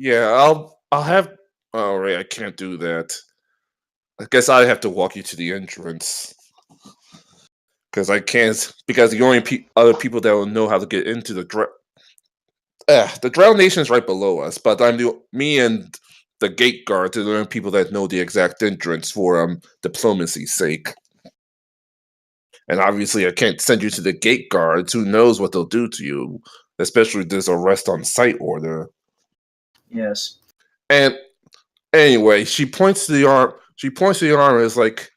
yeah, I'll have. Oh, right, I can't do that. I guess I have to walk you to the entrance because I can't. Because the only other people that will know how to get into the Drow Nation is right below us, but me and the gate guards are the only people that know the exact entrance for diplomacy's sake. And obviously, I can't send you to the gate guards. Who knows what they'll do to you, especially if there's arrest on site order. Yes. And anyway, she points to the arm. And is like,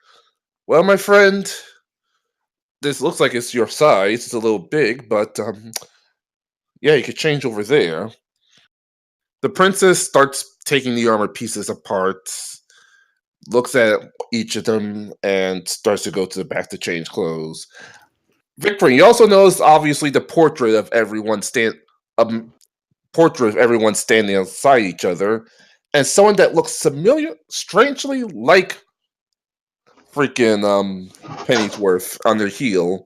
"Well, my friend, this looks like it's your size. It's a little big, but yeah, you could change over there." The princess starts taking the armor pieces apart, looks at each of them, and starts to go to the back to change clothes. Victor, you also notice obviously the portrait of everyone standing outside each other, and someone that looks strangely like freaking Pennyworth on their heel.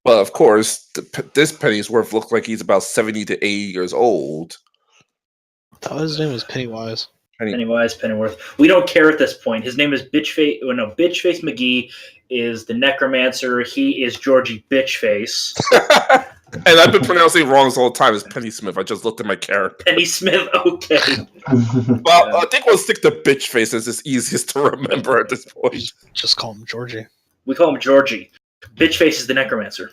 But of course, this Pennyworth looks like he's about 70 to 80 years old. I thought his name was Pennywise. Pennyworth. We don't care at this point. His name is Bitchface. Oh, no, Bitchface McGee is the necromancer. He is Georgie Bitchface. And I've been pronouncing it wrong this whole time as Penny Smith. I just looked at my character. Penny Smith, okay. Well, I think we'll stick to Bitchface as it's easiest to remember at this point. Just call him Georgie. We call him Georgie. Bitchface is the necromancer.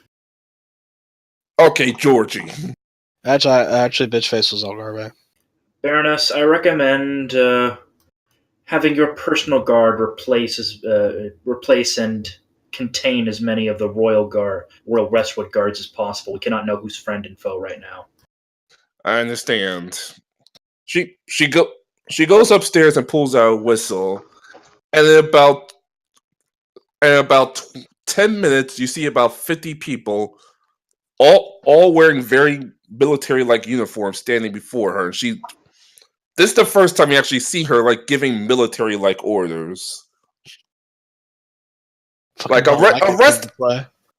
Okay, Georgie. Actually, Bitchface was Algarve. Baroness, I recommend having your personal guard replace and contain as many of the Royal Westwood guards as possible. We cannot know who's friend and foe right now. I understand. She goes upstairs and pulls out a whistle, and in about 10 minutes, you see about 50 people, all wearing very military-like uniforms, standing before her. And This is the first time you actually see her like giving military-like orders. Like arrest.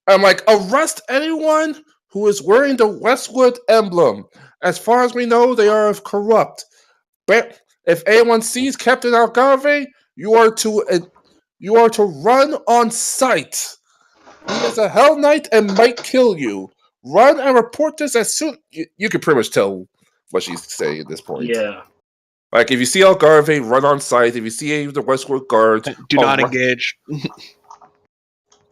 I'm like, arrest anyone who is wearing the Westwood emblem. As far as we know, they are corrupt. But if anyone sees Captain Algarve, you are to run on sight. He is a Hell Knight and might kill you. Run and report this as soon. You can pretty much tell what she's saying at this point. Yeah. Like if you see Algarve, run on sight. If you see any of the Westwood guards, do not engage.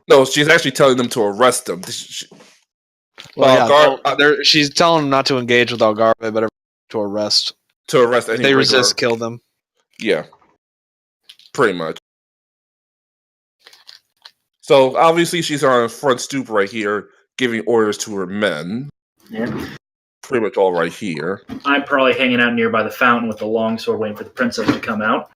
No, she's actually telling them to arrest them. She's telling them not to engage with Algarve, but to arrest. To arrest any. If they resist, kill them. Yeah, pretty much. So obviously she's on the front stoop right here, giving orders to her men. Yeah. Pretty much all right here. I'm probably hanging out nearby the fountain with the longsword, waiting for the princess to come out.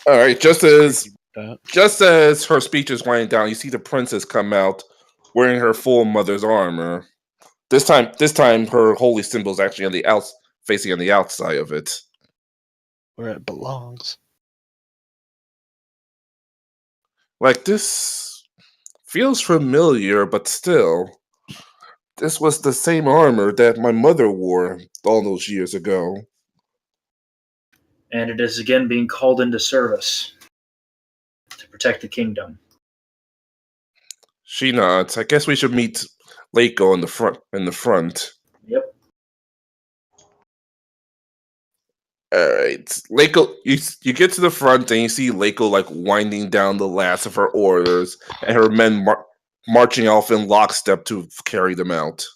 All right, just as her speech is winding down, you see the princess come out wearing her full mother's armor. This time, her holy symbol is actually facing on the outside of it, where it belongs. Like this feels familiar, but still, this was the same armor that my mother wore all those years ago. And it is again being called into service to protect the kingdom. She nods. I guess we should meet Leiko in the front. Yep. Alright. Leiko, you get to the front and you see Leiko like winding down the last of her orders and her men marching off in lockstep to carry them out.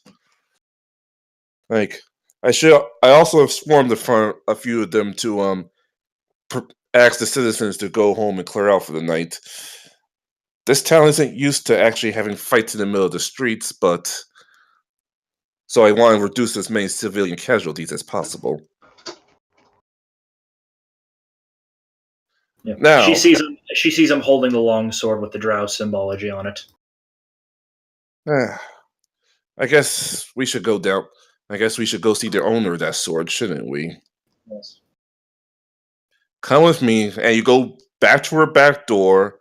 Like, I also have swarmed a few of them to ask the citizens to go home and clear out for the night. This town isn't used to actually having fights in the middle of the streets, but so I want to reduce as many civilian casualties as possible. Yeah. Now she sees him holding the long sword with the drow symbology on it. I guess we should go down. I guess we should go see the owner of that sword, shouldn't we? Yes. Come with me, and you go back to her back door.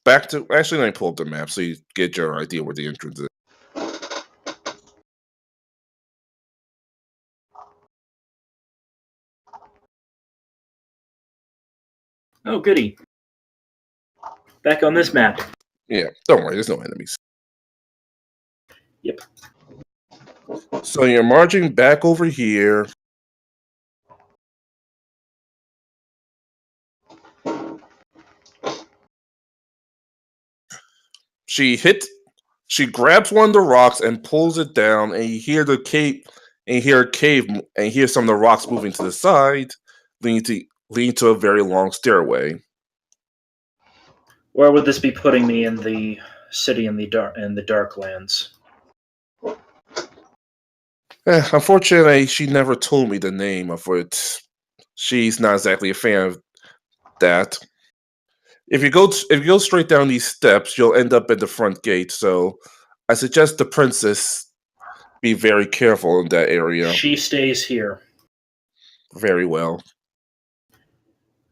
Actually, let me pull up the map so you get your idea where the entrance is. Oh, goody. Back on this map. Yeah, don't worry, there's no enemies. Yep. So you're marching back over here. She grabs one of the rocks and pulls it down, and you hear the cave, and you hear some of the rocks moving to the side, leading to a very long stairway. Where would this be putting me in the city in the Darklands? Unfortunately, she never told me the name of it. She's not exactly a fan of that. If you go straight down these steps, you'll end up at the front gate. So, I suggest the princess be very careful in that area. She stays here. Very well.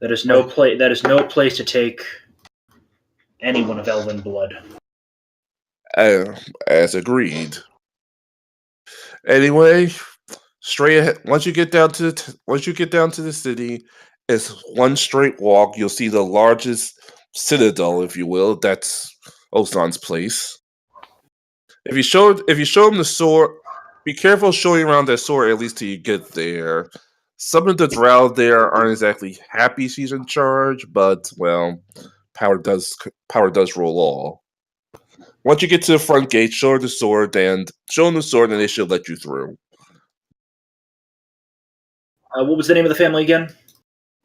That is no place. That is no place to take anyone of elven blood. As agreed. Anyway, straight ahead. Once you get down to the city, it's one straight walk. You'll see the largest citadel, if you will. That's Ozan's place. If you show him the sword, be careful showing around that sword at least till you get there. Some of the drow there aren't exactly happy she's in charge, but well, power does rule all. Once you get to the front gate, show them the sword, and they should let you through. What was the name of the family again?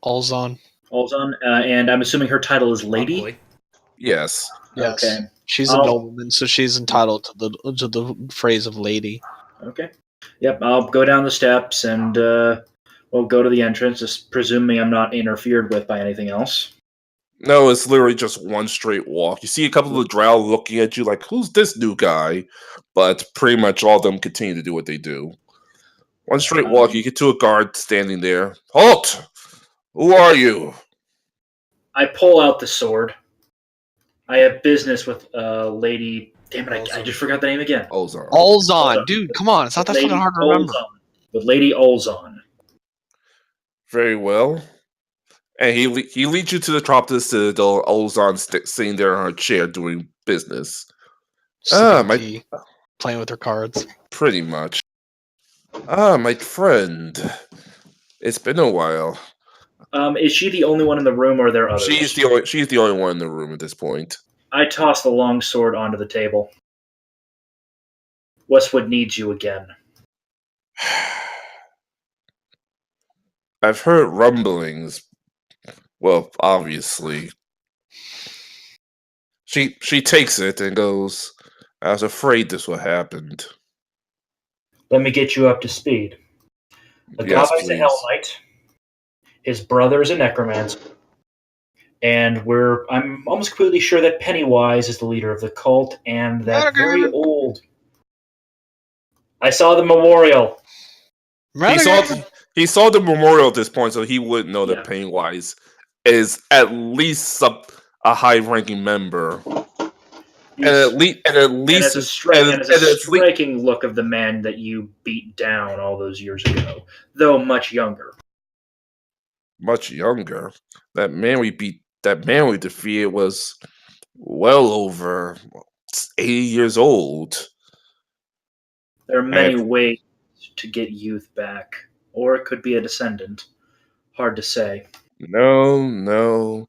Alzon. Alzon, and I'm assuming her title is Lady. Probably. Yes. Yes. Okay. She's a nobleman, so she's entitled to the phrase of lady. Okay. Yep. I'll go down the steps and we'll go to the entrance. Just presuming I'm not interfered with by anything else. No, it's literally just one straight walk. You see a couple of the drow looking at you like, who's this new guy? But pretty much all of them continue to do what they do. One straight walk, you get to a guard standing there. Halt! Who are you? I pull out the sword. I have business with Lady. Damn it! I just forgot the name again. Ozar. Olzon, dude, come on, it's not that Lady fucking hard to remember. Olzon. With Lady Olzon. Very well. And he leads you to the top of the citadel. Ozon sitting there on a chair doing business. Sipping tea, playing with her cards. Pretty much. My friend. It's been a while. Is she the only one in the room, or are there others? She's the only one in the room at this point. I toss the long sword onto the table. Westwood needs you again. I've heard rumblings. Well, obviously. She takes it and goes, I was afraid this would happen. Let me get you up to speed. Yes, Agave's a please. Hell Knight. His brother is a necromancer. And I'm almost completely sure that Pennywise is the leader of the cult, and that very old... I saw the memorial. He saw the memorial at this point, so he would know that Yeah. Pennywise is at least a high-ranking member. And at least And has a striking look of the man that you beat down all those years ago, though much younger. Much younger. That man we defeated was well over 80 years old. There are many ways to get youth back, or it could be a descendant. Hard to say. No.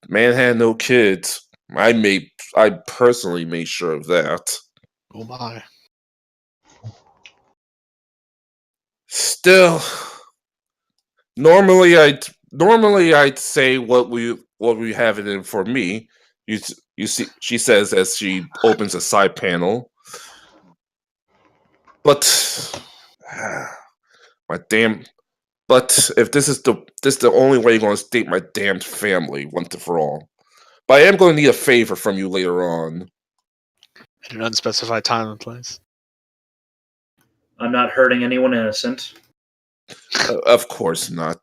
Man had no kids. I personally made sure of that. Oh my. Still, normally I'd say what we have it in for me. You see, she says as she opens a side panel. But But if this is the only way you're going to state my damned family once and for all. But I am going to need a favor from you later on. At an unspecified time and place. I'm not hurting anyone innocent. Of course not.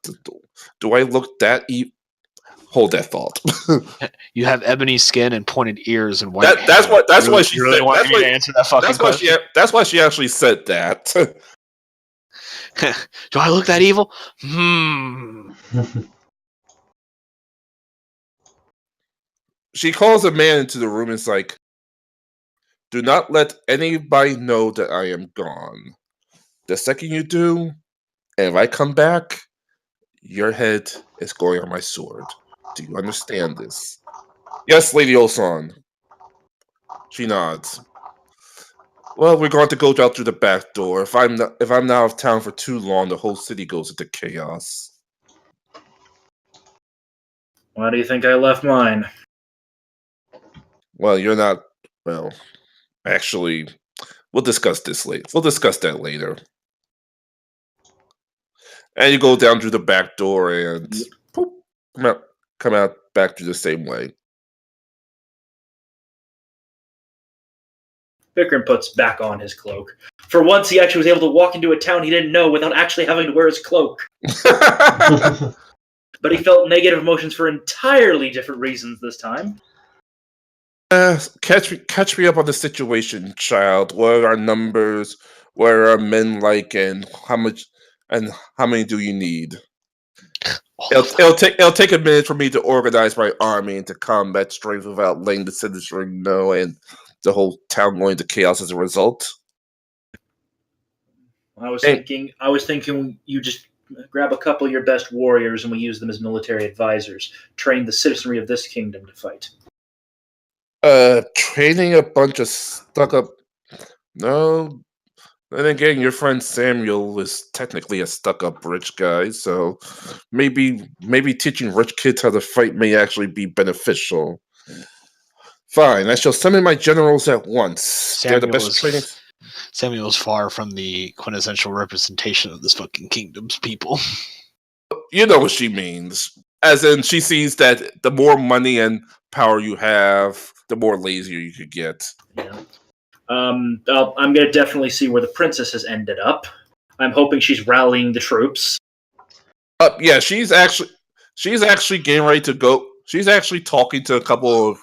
Do I look that Hold that thought. You have ebony skin and pointed ears and white. That's why she really said. want me to answer that fucking question. That's why she actually said that. Do I look that evil? She calls a man into the room and is like, do not let anybody know that I am gone. The second you do, and if I come back, your head is going on my sword. Do you understand this? Yes, Lady Olson. She nods. Well, we're going to go out through the back door. If I'm not out of town for too long, the whole city goes into chaos. Why do you think I left mine? Well, you're not. Well, actually, we'll discuss this later. We'll discuss that later. And you go down through the back door and poof, come out back through the same way. Vikram puts back on his cloak. For once, he actually was able to walk into a town he didn't know without actually having to wear his cloak. But he felt negative emotions for entirely different reasons this time. Catch me up on the situation, child. What are our numbers? What are our men like, and how many do you need? It'll take a minute for me to organize my army into combat strength without letting the citizenry know, and the whole town going into chaos as a result. I was thinking you just grab a couple of your best warriors and we use them as military advisors. Train the citizenry of this kingdom to fight. Training a bunch of stuck-up... No. Then again, your friend Samuel is technically a stuck-up rich guy, so maybe teaching rich kids how to fight may actually be beneficial. Fine, I shall summon my generals at once. They're the best training... Samuel's far from the quintessential representation of this fucking kingdom's people. You know what she means. As in, she sees that the more money and power you have, the more lazier you could get. Yeah. I'm going to definitely see where the princess has ended up. I'm hoping she's rallying the troops. Yeah, she's actually getting ready to go. She's actually talking to a couple of.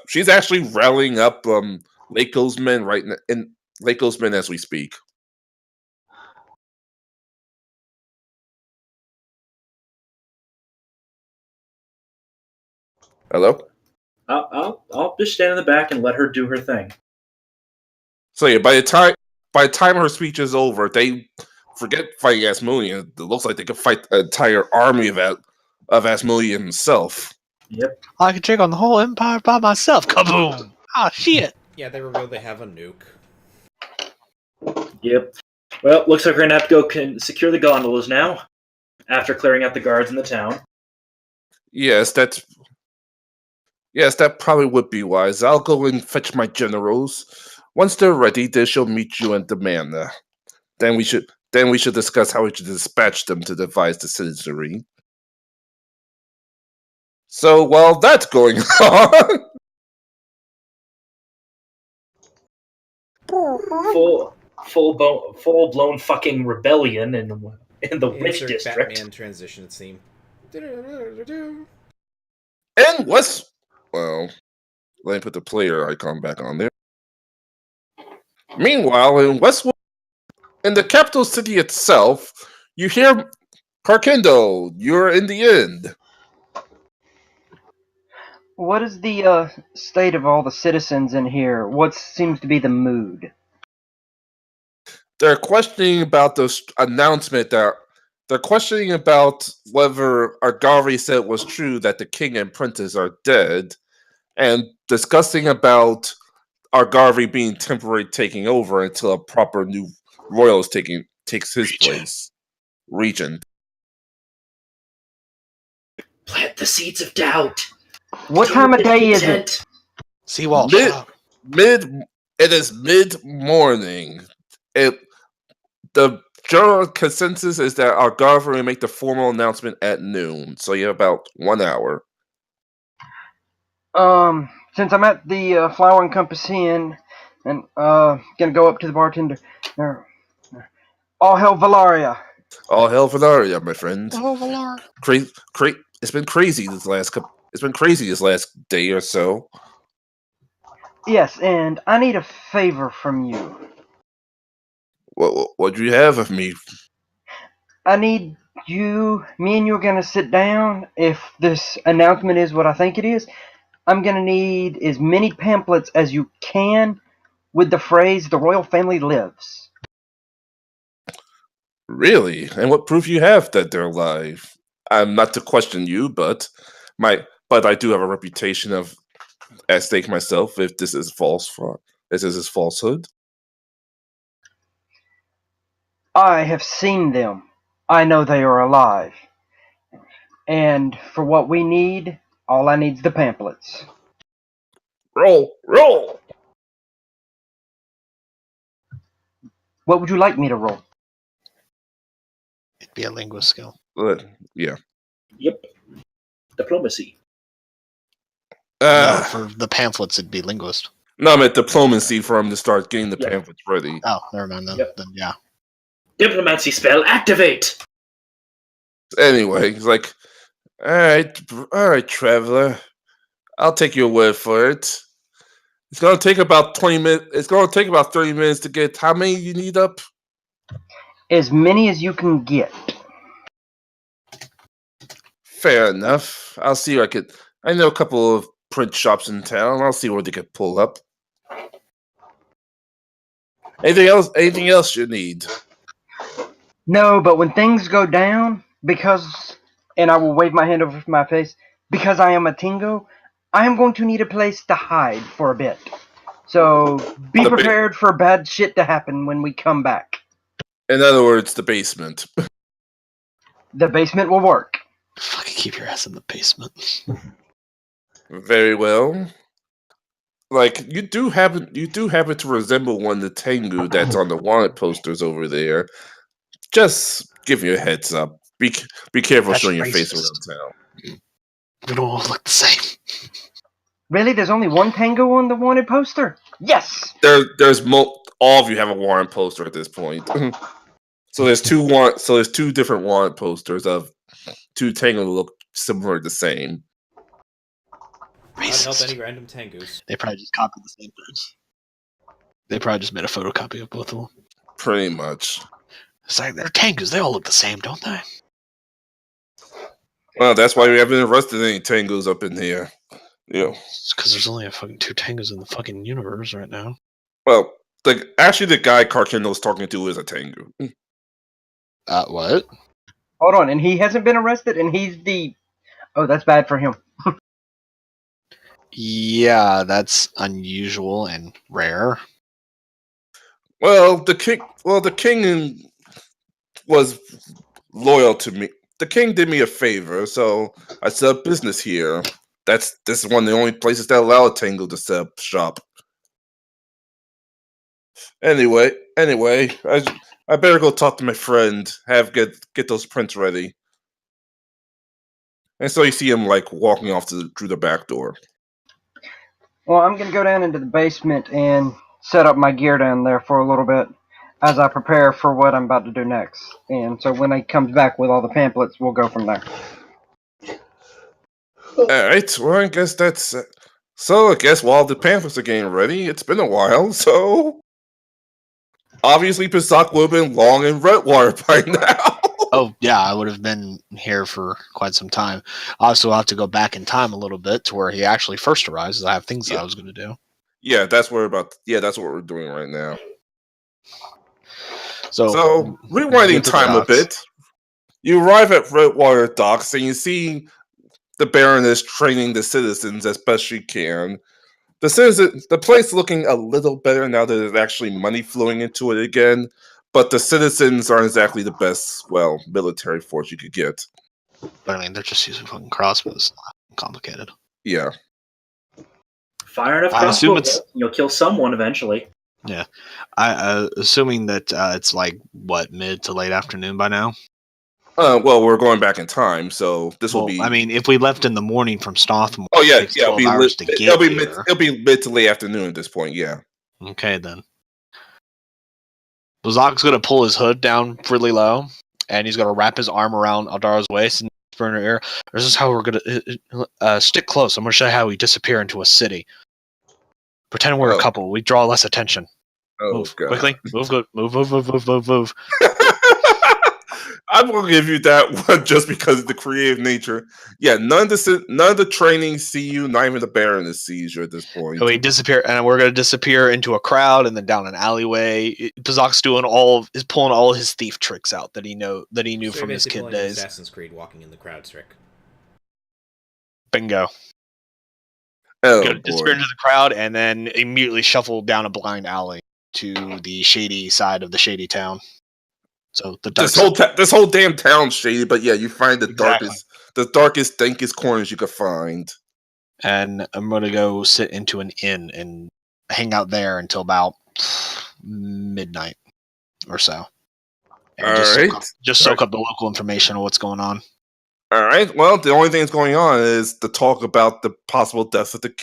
She's actually rallying up Lako's men in Lako's men as we speak. Hello. I'll just stand in the back and let her do her thing. So yeah, by the time her speech is over, they forget fighting Asmodean. It looks like they could fight an entire army of Asmodean himself. Yep. I could take on the whole empire by myself. Kaboom! Ah, shit! Yeah, they revealed they have a nuke. Yep. Well, looks like we're gonna have to go secure the gondolas now. After clearing out the guards in the town. Yes, that probably would be wise. I'll go and fetch my generals. Once they're ready, they shall meet you in the manor. Then we should discuss how we should dispatch them to devise the citizenry. So while that's going on, full blown fucking rebellion in the witch Insert district. Batman transition theme. and well, let me put the player icon back on there. Meanwhile, in Westwood, in the capital city itself, you hear Carkendo, you're in the end. What is the state of all the citizens in here? What seems to be the mood? They're questioning about the announcement that they're questioning about whether Argari said it was true that the king and princess are dead, and discussing about Argari being temporarily taking over until a proper new royal takes his place. Regent. Plant the seeds of doubt. What time of day is it? Seawall, shut up. It is mid-morning. The general consensus is that our governor will make the formal announcement at noon, so you have about 1 hour. Since I'm at the Flower and Compass Inn, and gonna go up to the bartender. All hail Valaria. All hail Valaria, my friend. Oh, Valar. It's been crazy this last day or so. Yes, and I need a favor from you. What do you have of me? I need me and you are gonna sit down. If this announcement is what I think it is, I'm gonna need as many pamphlets as you can with the phrase "the royal family lives." Really? And what proof you have that they're alive? I'm not to question you, but I do have a reputation of at stake myself if this is falsehood. I have seen them. I know they are alive. And for what we need, all I need is the pamphlets. Roll! What would you like me to roll? It'd be a linguist skill. Yeah. Yep. Diplomacy. No, for the pamphlets, it'd be linguist. No, I'm at diplomacy for him to start getting the pamphlets ready. Oh, never mind then. Yep. Then yeah. Diplomacy spell activate. Anyway, he's like, all right, traveler. I'll take your word for it. It's gonna take about 20 minutes. It's gonna take about 30 minutes to get how many you need up? As many as you can get. Fair enough. I'll see what I know a couple of print shops in town. I'll see where they can pull up. Anything else you need? No, but when things go down, and I will wave my hand over my face, because I am a Tingo, I am going to need a place to hide for a bit. So be prepared for bad shit to happen when we come back. In other words, the basement. The basement will work. Fucking keep your ass in the basement. Very well. Like you do happen to resemble one of the Tengu that's on the wanted posters over there. Just give you a heads up. Be careful That's showing your racist. face around town. We don't all look the same. Really? There's only one Tango on the wanted poster? Yes! All of you have a wanted poster at this point. So there's two different want posters of two Tango that look similar, the same. Not help Racist. any random Tengus. They probably just copied the same things. They probably just made a photocopy of both of them. Pretty much. It's like they're Tengus. They all look the same, don't they? Well, that's why we haven't arrested any Tangos up in here. It's because there's only a fucking 2 Tengus in the fucking universe right now. Well, the guy Karkindle's talking to is a Tango. What? Hold on, and he hasn't been arrested, and he's the. Oh, that's bad for him. Yeah, that's unusual and rare. Well, the king was loyal to me. The king did me a favor, so I set up business here. This is one of the only places that allow a Tango to set up shop. Anyway, I better go talk to my friend. Get those prints ready. And so you see him like walking off through the back door. Well, I'm gonna go down into the basement and set up my gear down there for a little bit as I prepare for what I'm about to do next. And so when he comes back with all the pamphlets, we'll go from there. Alright, well I guess that's so I guess while the pamphlets are getting ready, it's been a while, so obviously Pisak would have been long in Redwater by now. Oh, yeah, I would have been here for quite some time. I also have to go back in time a little bit to where he actually first arrives. I have things that I was going to do. Yeah, that's what we're doing right now. So rewinding time a bit, you arrive at Redwater Docks and you see the Baroness training the citizens as best she can. The place looking a little better now that there's actually money flowing into it again, but the citizens aren't exactly the best, military force you could get. But I mean, they're just using fucking crossbows. Not complicated. Yeah. Fire enough I assume crossbows, you'll kill someone eventually. Yeah. Assuming that it's like, mid to late afternoon by now? Well, we're going back in time, so this will be. I mean, if we left in the morning from Stothmore, oh yeah, it takes 12 hours to get here. It'll be mid to late afternoon at this point. Yeah. Okay then. Bazak's gonna pull his hood down really low, and he's gonna wrap his arm around Aldara's waist and whisper in her ear. This is how we're gonna stick close. I'm gonna show you how we disappear into a city. Pretend we're a couple. We draw less attention. Move God. quickly. Move good. Move. I'm gonna give you that one just because of the creative nature. Yeah, none of the training see you, not even the Baroness sees you at this point. So we disappear, and we're gonna disappear into a crowd, and then down an alleyway. Bazak's pulling all his thief tricks out that he knew from his kid days. Assassin's Creed walking in the crowd trick. Bingo. Disappear into the crowd, and then immediately shuffle down a blind alley to the shady side of the shady town. So this whole damn town's shady, but yeah, you find the darkest, dankest corners you could find. And I'm gonna go sit into an inn and hang out there until about midnight or so. And soak up the local information on what's going on. All right. Well, the only thing that's going on is the talk about the possible death of the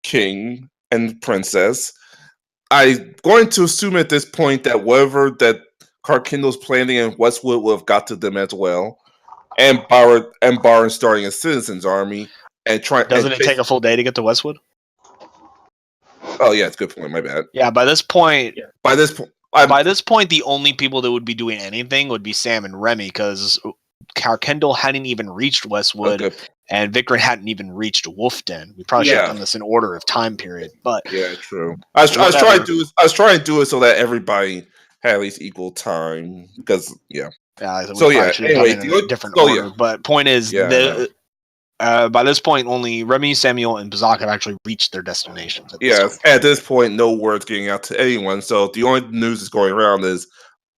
king and princess. I'm going to assume at this point that whatever that Karkindle's planning in Westwood will have got to them as well, and Baron starting a citizens' army and trying. Doesn't it take a full day to get to Westwood? Oh yeah, it's a good point. My bad. Yeah, by this point, the only people that would be doing anything would be Sam and Remy, because Karkindle hadn't even reached Westwood, and Vikrin hadn't even reached Wolfden. We probably should have done this in order of time period, but yeah, true. I was trying to do it so that everybody had at least equal time, because anyway, different order. But point is, by this point, only Remy, Samuel, and Bazak have actually reached their destinations. At this point, no word's getting out to anyone. So the only news that's going around is,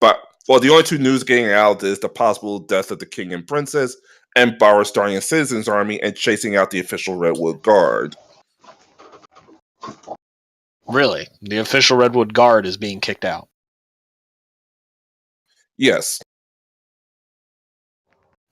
the only two news getting out is the possible death of the king and princess, and Bauer starting a citizens' army and chasing out the official Redwood Guard. Really, the official Redwood Guard is being kicked out. Yes.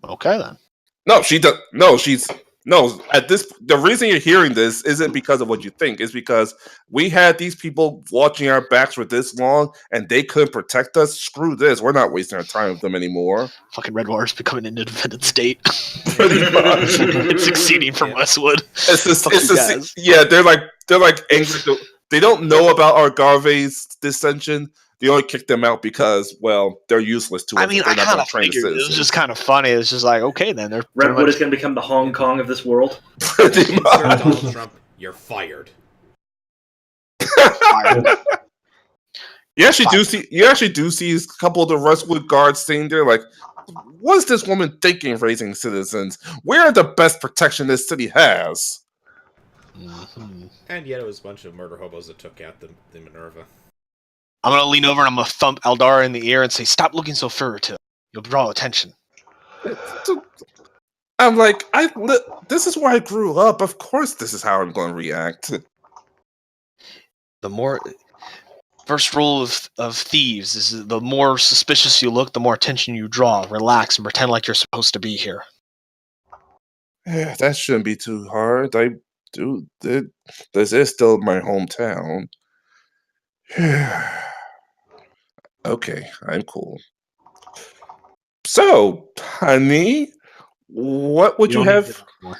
Okay then. No, she does. No, she's No, the reason you're hearing this isn't because of what you think. It's because we had these people watching our backs for this long, and they couldn't protect us. Screw this. We're not wasting our time with them anymore. Fucking Redwater's becoming an independent state. Pretty much. It's succeeding from Yeah. Westwood. They're like angry. They don't know about our Garvey's dissension. They only kicked them out because, well, they're useless to us. I mean, They're I not kind gonna of train the figured it was citizens. just kind of funny. It's just like, okay, then they're pretty Redwood much is going to become the Hong Kong of this world. Pretty Sir much. Donald Trump, you're fired. fired. You actually do see a couple of the Westwood guards sitting there like, what is this woman thinking raising citizens? We're the best protection this city has. Mhm. And yet it was a bunch of murder hobos that took out the Minerva. I'm gonna lean over and I'm gonna thump Aldara in the ear and say, "Stop looking so furtive. You'll draw attention." I'm like, this is where I grew up. Of course, this is how I'm going to react. The more first rule of thieves is the more suspicious you look, the more attention you draw. Relax and pretend like you're supposed to be here. That shouldn't be too hard. This is still my hometown. Okay, I'm cool. So, honey, what would you don't need have? to do that anymore.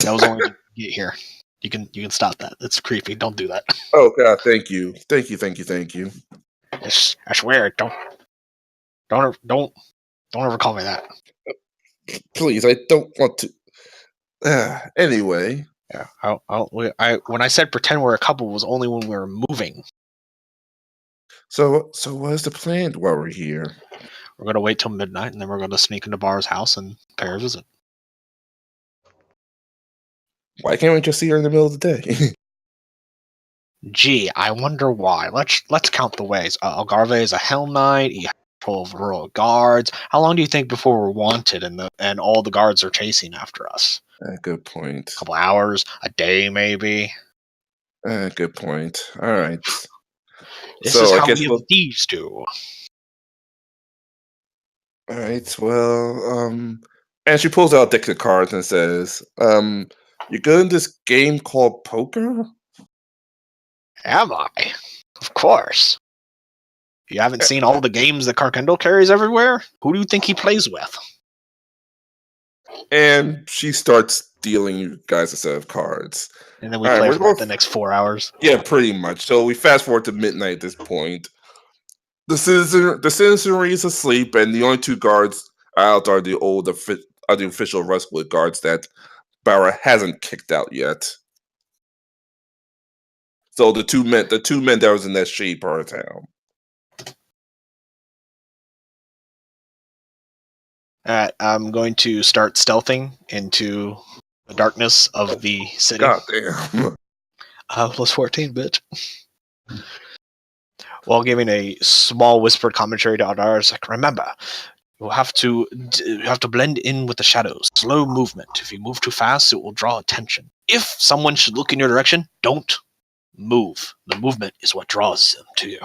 That was only to get here. You can stop that. It's creepy. Don't do that. Oh God, thank you. I swear, don't ever call me that. Please, I don't want to. Anyway, Yeah, when I said pretend we're a couple, it was only when we were moving. so what is the plan while we're here? We're gonna wait till midnight, and then we're gonna sneak into Bar's house and pay her a visit. Why can't we just see her in the middle of the day? Gee, I wonder why. Let's count the ways. Algarve is a Hell Knight. He has control of rural guards. How long do you think before we're wanted and all the guards are chasing after us? Good point. A couple hours, a day, maybe. Good point. All right. This So, is I how guess we we'll- thieves do. All right. Well, and she pulls out a deck of cards and says, "You good in this game called poker?" Am I? Of course. You haven't seen all the games that Carkendall carries everywhere? Who do you think he plays with? And she starts dealing you guys a set of cards. And then we All right, play we're for going- the next 4 hours. Yeah, pretty much. So we fast forward to midnight at this point. The citizenry is asleep, and the only two guards out are the official Westwood guards that Barra hasn't kicked out yet. So the two men that was in that shady part of town. Alright, I'm going to start stealthing into the darkness of the city. God damn. Plus 14, bitch. While giving a small whispered commentary to Aldara, like, remember, you have to blend in with the shadows. Slow movement. If you move too fast, it will draw attention. If someone should look in your direction, don't move. The movement is what draws them to you.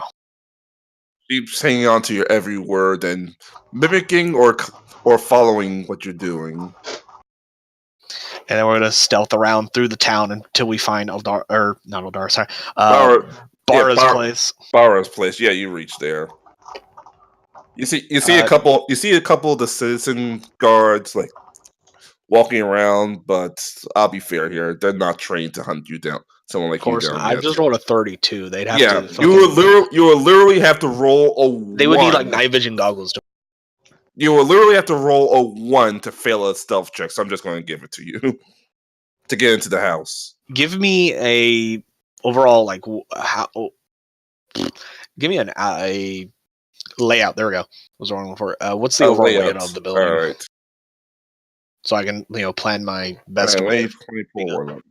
Keeps hanging on to your every word and mimicking or following what you're doing. And then we're gonna stealth around through the town until we find not Aldara, sorry. Barra's place. Barra's place. Yeah, you reach there. You see a couple of the citizen guards like walking around, but I'll be fair here. They're not trained to hunt you down. Someone like Of course you down. not. I yet. just rolled a 32. They'd have Yeah, to. you will literally have to roll a They would need 1. like night vision goggles. You will literally have to roll a 1 to fail a stealth check. So I'm just going to give it to you to get into the house. Give me a overall give me a layout. There we go. Was the wrong one for it. What's the overall layout of the building? All right. So I can plan my best All way. right, let me pull one up.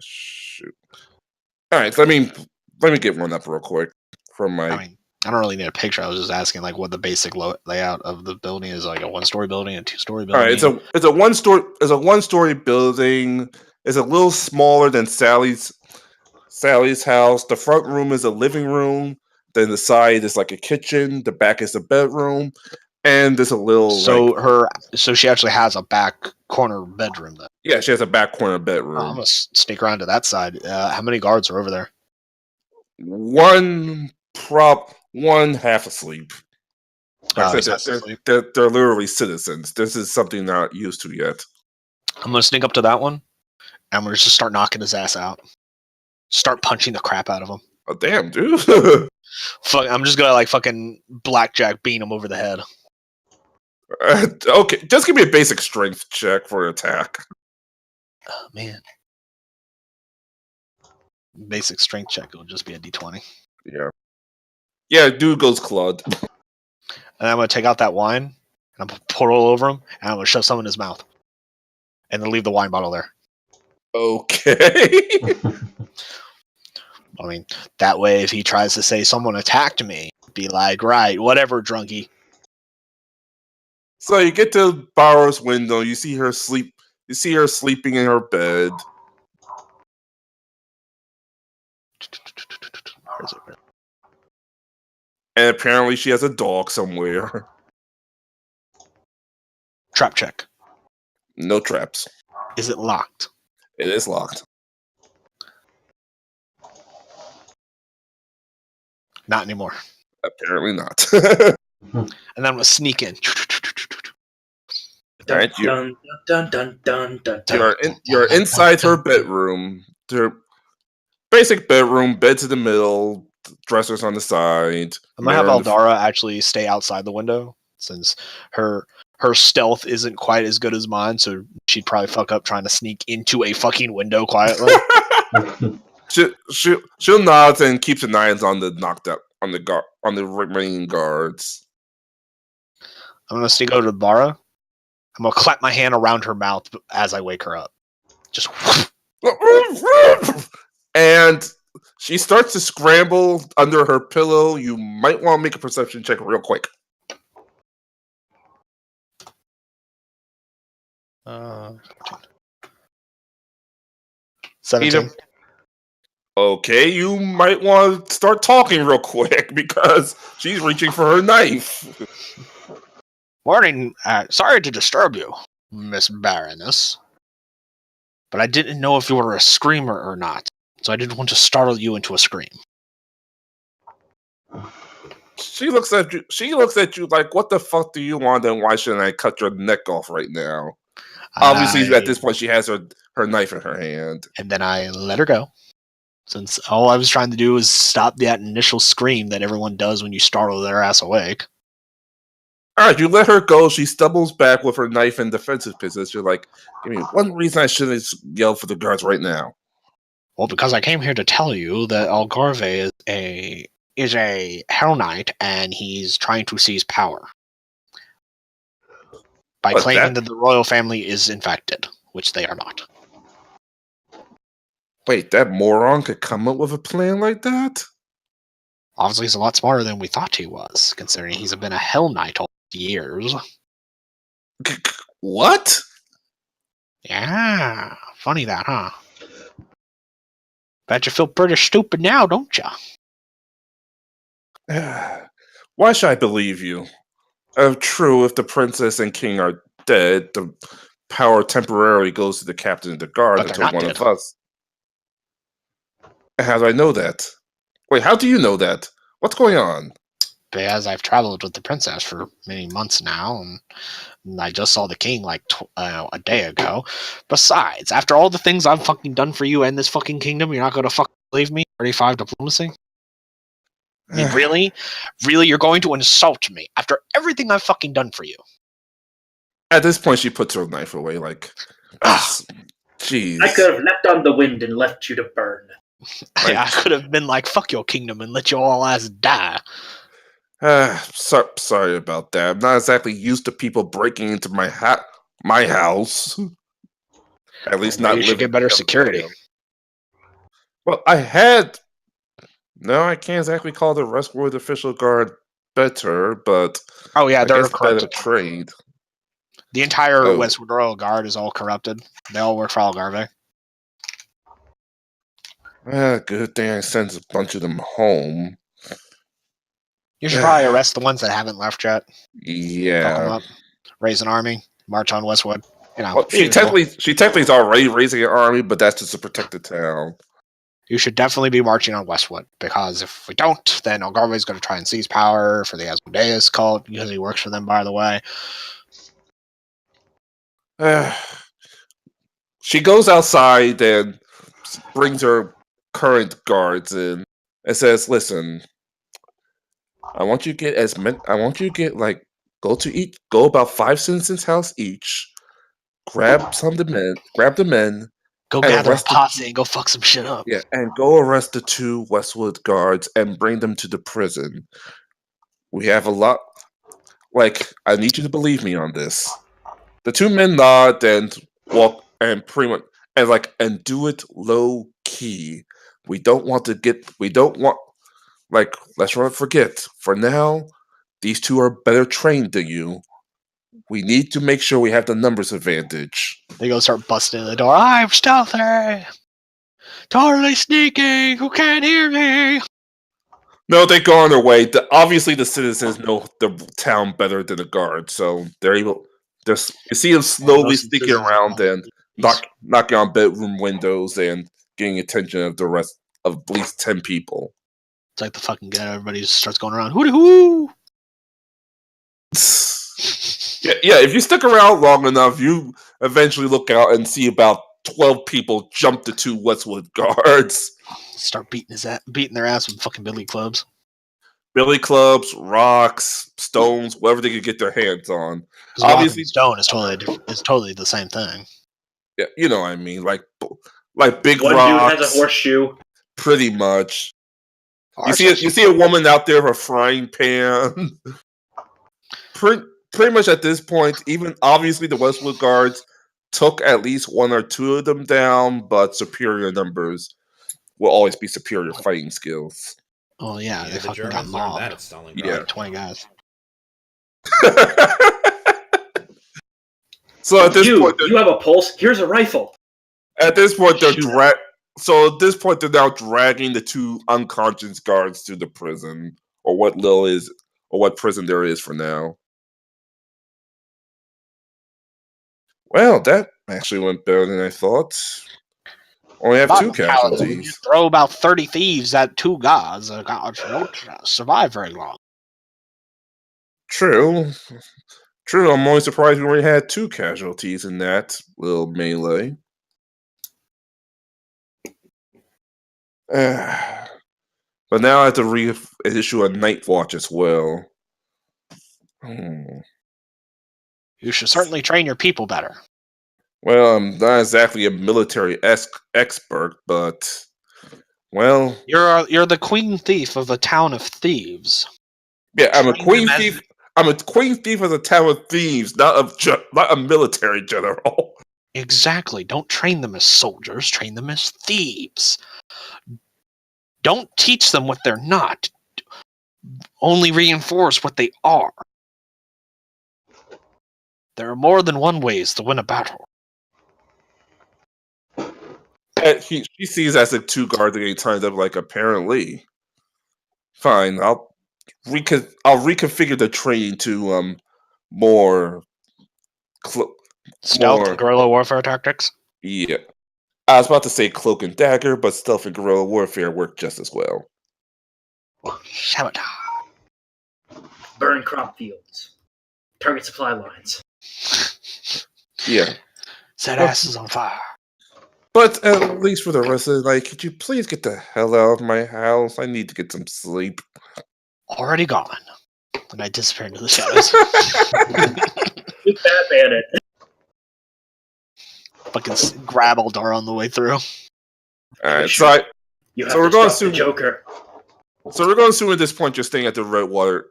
Shoot. All right, let me get one up real quick from my. I mean, I don't really need a picture. I was just asking what the basic layout of the building is. Like a 1-story building, a 2-story building. All right, it's a 1-story building. It's a little smaller than Sally's house. The front room is a living room. Then the side is like a kitchen. The back is a bedroom, and there's a little So she actually has a back corner bedroom then. yeah. She has a back corner I'm bedroom. gonna sneak around to that side. How many guards are over there? One half asleep. Like I said, they're literally citizens. This is something they're not used to yet. I'm gonna sneak up to that one, and I'm gonna just start knocking his ass out. Start punching the crap out of him. Oh damn, dude! Fuck, I'm just gonna like fucking blackjack beat him over the head. Okay, just give me a basic strength check for attack. Oh man. Basic strength check will just be a d20. Yeah, dude goes Claude. And I'm gonna take out that wine, and I'm gonna pour it all over him, and I'm gonna shove some in his mouth. And then leave the wine bottle there. Okay. I mean, that way if he tries to say someone attacked me, be like, right, whatever, drunkie. So you get to Barrow's window, you see her sleep. You see her sleeping in her bed. Where is it? And apparently she has a dog somewhere. Trap check. No traps. Is it locked? It is locked. Not anymore. Apparently not. And then I'm gonna sneak in. Right, Dun, dun, dun, dun, dun, dun. you're inside her bedroom. Her basic bedroom, beds in the middle, dressers on the side. I'm gonna have mirror in the Aldara actually stay outside the window since her stealth isn't quite as good as mine, so she'd probably fuck up trying to sneak into a fucking window quietly. She'll nod and keeps an eye on the knocked up on the remaining guards. I'm gonna sneak over to Bara. I'm gonna clap my hand around her mouth as I wake her up. Just and she starts to scramble under her pillow. You might want to make a perception check real quick. 17. Okay, you might want to start talking real quick because she's reaching for her knife. Morning. Sorry to disturb you, Miss Baroness. But I didn't know if you were a screamer or not, so I didn't want to startle you into a scream. She looks at you. She looks at you like, "What the fuck do you want? And why shouldn't I cut your neck off right now?" Obviously, at this point, she has her knife in her hand. And then I let her go, since all I was trying to do was stop that initial scream that everyone does when you startle their ass awake. All right, you let her go. She stumbles back with her knife in defensive position. You're like, "Give me one reason I shouldn't yell for the guards right now." Well, because I came here to tell you that Algarve is a Hell Knight, and he's trying to seize power by claiming that the royal family is infected, which they are not. Wait, that moron could come up with a plan like that? Obviously, he's a lot smarter than we thought he was, considering he's been a Hell Knight all these years. What? Yeah, funny that, huh? Bet you feel pretty stupid now, don't ya? Why should I believe you? True, if the princess and king are dead, the power temporarily goes to the captain of the guard But they're until not one dead. of us. How do I know that? Wait, how do you know that? What's going on? Because I've traveled with the princess for many months now, and I just saw the king like a day ago. Besides, after all the things I've fucking done for you and this fucking kingdom, you're not going to fucking believe me? 35 diplomacy? I mean, really? Really, you're going to insult me after everything I've fucking done for you? At this point, she puts her knife away like, jeez. I could have leapt on the wind and left you to burn. I could have been like, fuck your kingdom and let you all ass die. Sorry about that. I'm not exactly used to people breaking into my house. At least not. You should get better security. Well, I had. No, I can't exactly call the Westwood official guard better, but oh yeah, they're corrupted. Trade. The entire Westwood Royal Guard is all corrupted. They all work for Algarve. Good thing I sent a bunch of them home. You should probably arrest the ones that haven't left yet. Fuck them Yeah. up. Raise an army. March on Westwood. You know, Well, the usual. she technically is already raising an army, but that's just to protect the town. You should definitely be marching on Westwood, because if we don't, then Algarve's going to try and seize power for the Asmodeus cult, because he works for them, by the way. She goes outside and brings her current guards in and says, "Listen, I want you to get like go about 5 citizens' house each, grab the men, Go and gather a arrest the posse and go fuck some shit up. yeah, and go arrest the 2 Westwood guards and bring them to the prison. We have a lot. Like, I need you to believe me on this." The 2 men nod and walk and pretty much and do it low key. We don't want, let's not forget, for now, these 2 are better trained than you. We need to make sure we have the numbers advantage. They go start busting in the door. I'm stealthy! Totally sneaking! Who can't hear me? No, they go on their way. Obviously, the citizens know the town better than the guards, so they're able. You see them slowly sneaking around and knocking on bedroom windows and getting attention of the rest of at least 10 people. It's like the fucking ghetto. Everybody just starts going around. Hooty hoo! Yeah, if you stick around long enough, you eventually look out and see about 12 people jump the 2 Westwood guards. Start beating their ass with fucking billy clubs. Billy clubs, rocks, stones, whatever they could get their hands on. Obviously, stone is totally the same thing. Yeah, you know what I mean, like big One rocks. dude has a horseshoe. Pretty much. You see a woman out there with a frying pan. Pretty much at this point, even obviously the Westwood guards took at least 1 or 2 of them down, but superior numbers will always be superior fighting skills. Oh yeah, they the fucking got Germans learned mobbed. that at Stalingrad. Yeah. 20 guys. So at this point, You have a pulse. Here's a rifle. at this point they're Shoot. So at this point they're now dragging the 2 unconscious guards to the prison, or what prison there is for now. Well, that actually went better than I thought. Only have 2 casualties. You throw about 30 thieves at 2 guards. The guards don't survive very long. True. I'm only surprised we only had 2 casualties in that little melee. But now I have to reissue a night watch as well. You should certainly train your people better. Well, I'm not exactly a military expert, but well, You're the queen thief of a town of thieves. yeah, I'm a Train queen them as- thief. I'm a queen thief of the town of thieves, not a military general. Exactly. Don't train them as soldiers. Train them as thieves. Don't teach them what they're not. Only reinforce what they are. There are more than one ways to win a battle. She sees as like 2 guards getting timed up. Like, apparently, fine. I'll reconfigure the training to more Stealth more. and guerrilla warfare tactics. Yeah, I was about to say cloak and dagger, but stealth and guerrilla warfare work just as well. Sabotage. Burn crop fields. Target supply lines. Yeah, Set asses on fire. but at least for the rest of it, like, could you please get the hell out of my house? I need to get some sleep. Already gone. And I disappear into the shadows. With Batman it. Fucking grab Eldar on the way through. All right, so You have So we're to going stop the to- Joker. we're going to assume at this point you're staying at the Redwater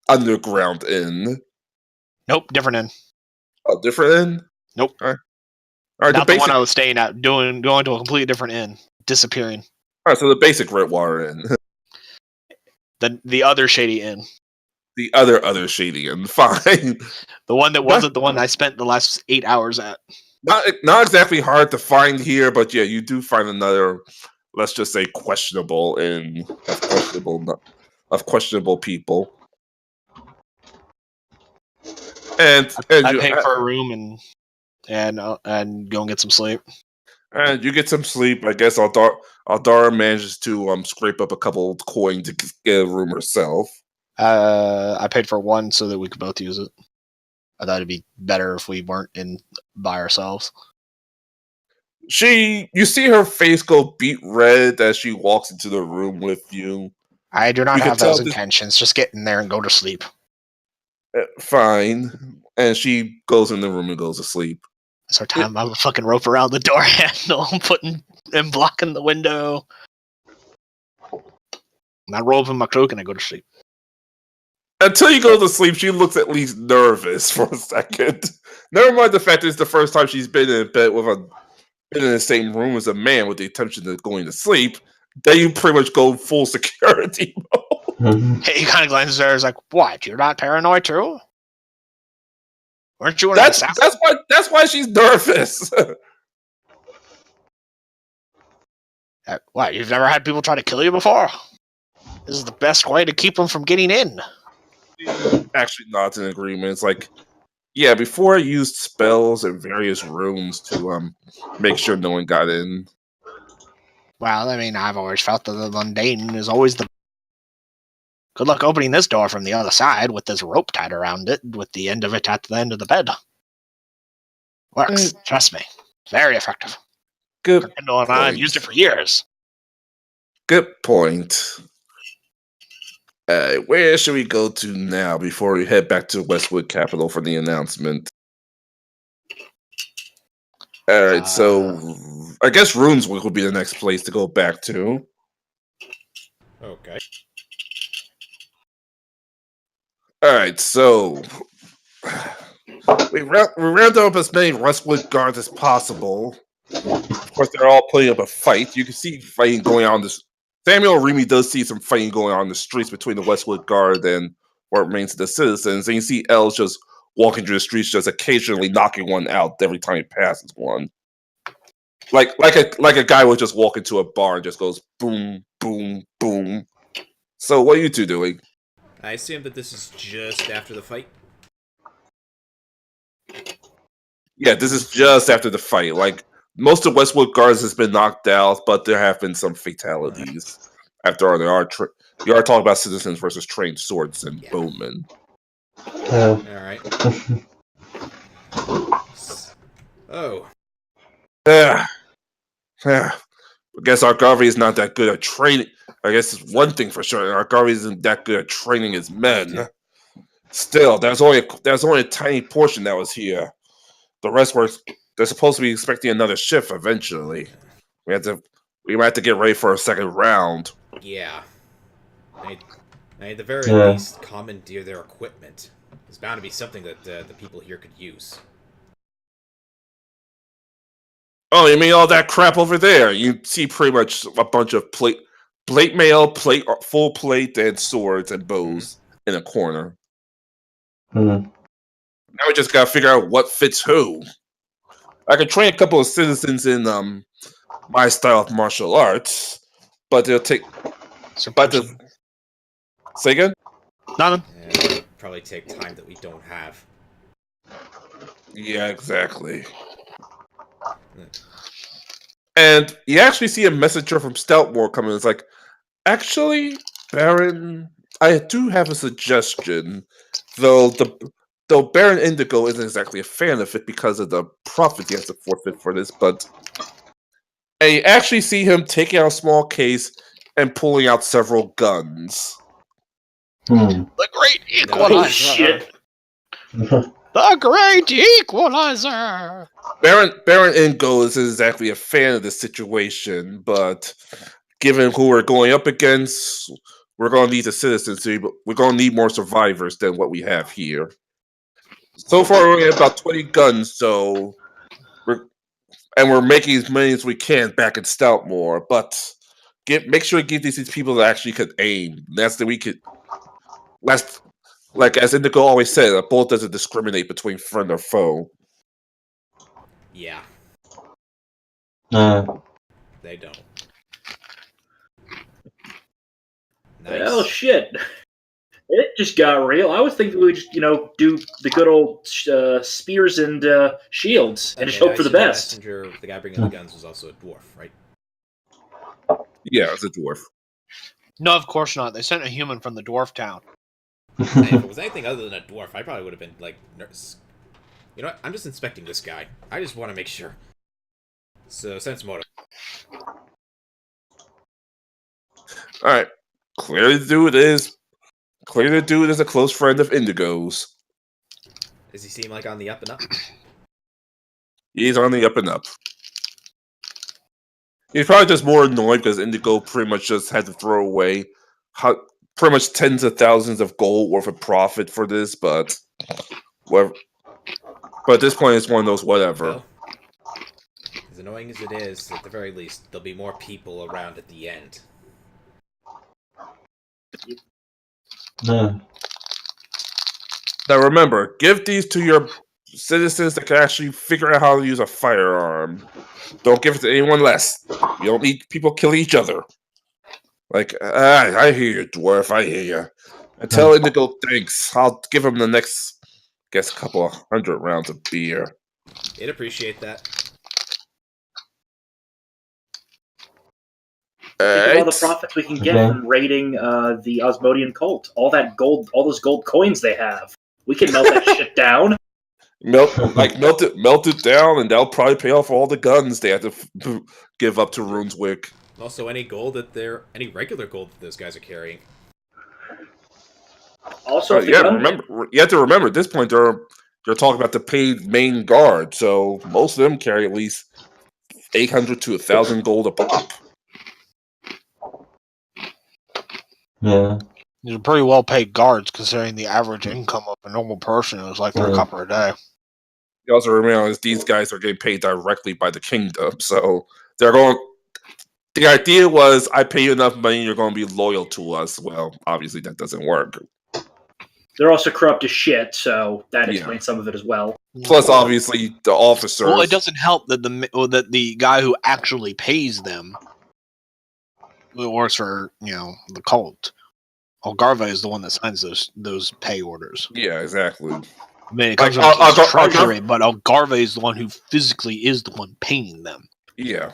Underground Inn. Nope, different inn. Oh, different inn. Nope. All right, Not the the one basic. I was staying at. Going to a completely different inn. Disappearing. All right, so the basic Redwater Inn. The other shady inn. The other shady inn. Fine. The one that wasn't the one I spent the last 8 hours at. Not exactly hard to find here, but yeah, you do find another, let's just say, questionable inn. of questionable people. And I you pay for a room and go and get some sleep. and you get some sleep. I guess Aldara manages to scrape up a couple of coin to get a room herself. I paid for one so that we could both use it. I thought it'd be better if we weren't in by ourselves. You see her face go beet red as she walks into the room with you. I do not You can have those tell this- intentions. Just get in there and go to sleep. Fine. And she goes in the room and goes to sleep. So time I'm a fucking rope around the door handle, putting and blocking the window. And I roll up in my cloak and I go to sleep. Until you go to sleep, she looks at least nervous for a second. Never mind the fact that it's the first time she's been in bed been in the same room as a man with the intention of going to sleep. Then you pretty much go full security mode. He kind of glances at her and is like, what, you're not paranoid too? Weren't you in That's the that's why she's nervous. What, you've never had people try to kill you before? This is the best way to keep them from getting in. Actually nods in agreement. It's like, yeah, before I used spells in various rooms to make sure no one got in. Well, I mean, I've always felt that the mundane is always the... Good luck opening this door from the other side with this rope tied around it, with the end of it at the end of the bed. Works. Trust me. Very effective. Good Kendall and I have used it for years. Good point. Where should we go to now before we head back to Westwood Capital for the announcement? Alright, so I guess Runeswick would be the next place to go back to. Okay. Alright, so we round up as many Westwood guards as possible. Of course, they're all putting up a fight. You can see fighting going on this. Samuel Remy does see some fighting going on in the streets between the Westwood Guard and what remains of the citizens. And you see Els just walking through the streets, just occasionally knocking one out every time he passes one. Like a guy would just walk into a bar and just goes boom, boom, boom. So what are you two doing? I assume that this is just after the fight. Yeah, this is just after the fight. Like, most of Westwood Guards has been knocked out, but there have been some fatalities. After all, you are talking about citizens versus trained swords and bowmen. Alright. Oh. I guess our Garvey is not that good at training. I guess it's one thing for sure. Our Garvey isn't that good at training his men. Still, there's only a tiny portion that was here. The rest they're supposed to be expecting another shift eventually. We might have to get ready for a second round. Yeah. I at the very least commandeer their equipment. There's bound to be something that the people here could use. Oh, you mean all that crap over there? You see pretty much a bunch of plate mail, full plate, and swords and bows in a corner. Now we just gotta figure out what fits who. I could train a couple of citizens in my style of martial arts, but they'll take. Say again? Nothing. It'll probably take time that we don't have. Yeah, exactly. And you actually see a messenger from Stoutmore coming. It's like, actually, Baron, I do have a suggestion, though Baron Indigo isn't exactly a fan of it because of the profit he has to forfeit for this, but I actually see him taking out a small case and pulling out several guns. The great equalizer. Oh shit! The great equalizer. Baron Indigo isn't exactly a fan of this situation, but given who we're going up against, we're going to need the citizens. We're going to need more survivors than what we have here. So far, we have about 20 guns, so we're making as many as we can back in Stoutmore. But make sure to give these people that actually could aim. Like as Indigo always said, a bullet doesn't discriminate between friend or foe. Yeah. They don't. Nice. Well, shit. It just got real. I was thinking we would just, do the good old spears and shields and just Okay, hope I for the assume best. messenger, the guy bringing the guns, was also a dwarf, right? Yeah, it's a dwarf. No, of course not. They sent a human from the dwarf town. Hey, if it was anything other than a dwarf, I probably would have been like, nurse. You know what? I'm just inspecting this guy. I just want to make sure. So, sense motive. Alright. Clearly the dude is a close friend of Indigo's. Does he seem like on the up and up? He's on the up and up. He's probably just more annoyed because Indigo pretty much just had to throw away pretty much tens of thousands of gold worth of profit for this, but whatever. But at this point, it's one of those whatever. Well, as annoying as it is, at the very least, there'll be more people around at the end. Yeah. Now remember, give these to your citizens that can actually figure out how to use a firearm. Don't give it to anyone less. You don't need people killing each other. Like, I hear you, dwarf. I hear you. And tell Indigo thanks. I'll give him the next, couple of 100 rounds of beer. He'd appreciate that. Think of all the profits we can get from raiding the Osmodian cult. All that gold, all those gold coins they have. We can melt that shit down. Melt it down, and that'll probably pay off all the guns they had to give up to Runeswick. Also, any regular gold that those guys are carrying. Also, you have to remember at this point they're talking about the paid main guard, so most of them carry at least 800 to 1,000 gold a pop. Yeah. These are pretty well paid guards considering the average income of a normal person is like for a couple a day. You also remember these guys are getting paid directly by the kingdom, so they're going. The idea was, I pay you enough money, you're going to be loyal to us. Well, obviously that doesn't work. They're also corrupt as shit, so that explains some of it as well. Plus, obviously, the officers. Well, it doesn't help that the guy who actually pays them, who works for the cult, Algarve is the one that signs those pay orders. Yeah, exactly. I mean, it comes from the treasury, but Algarve is the one who physically is the one paying them. Yeah.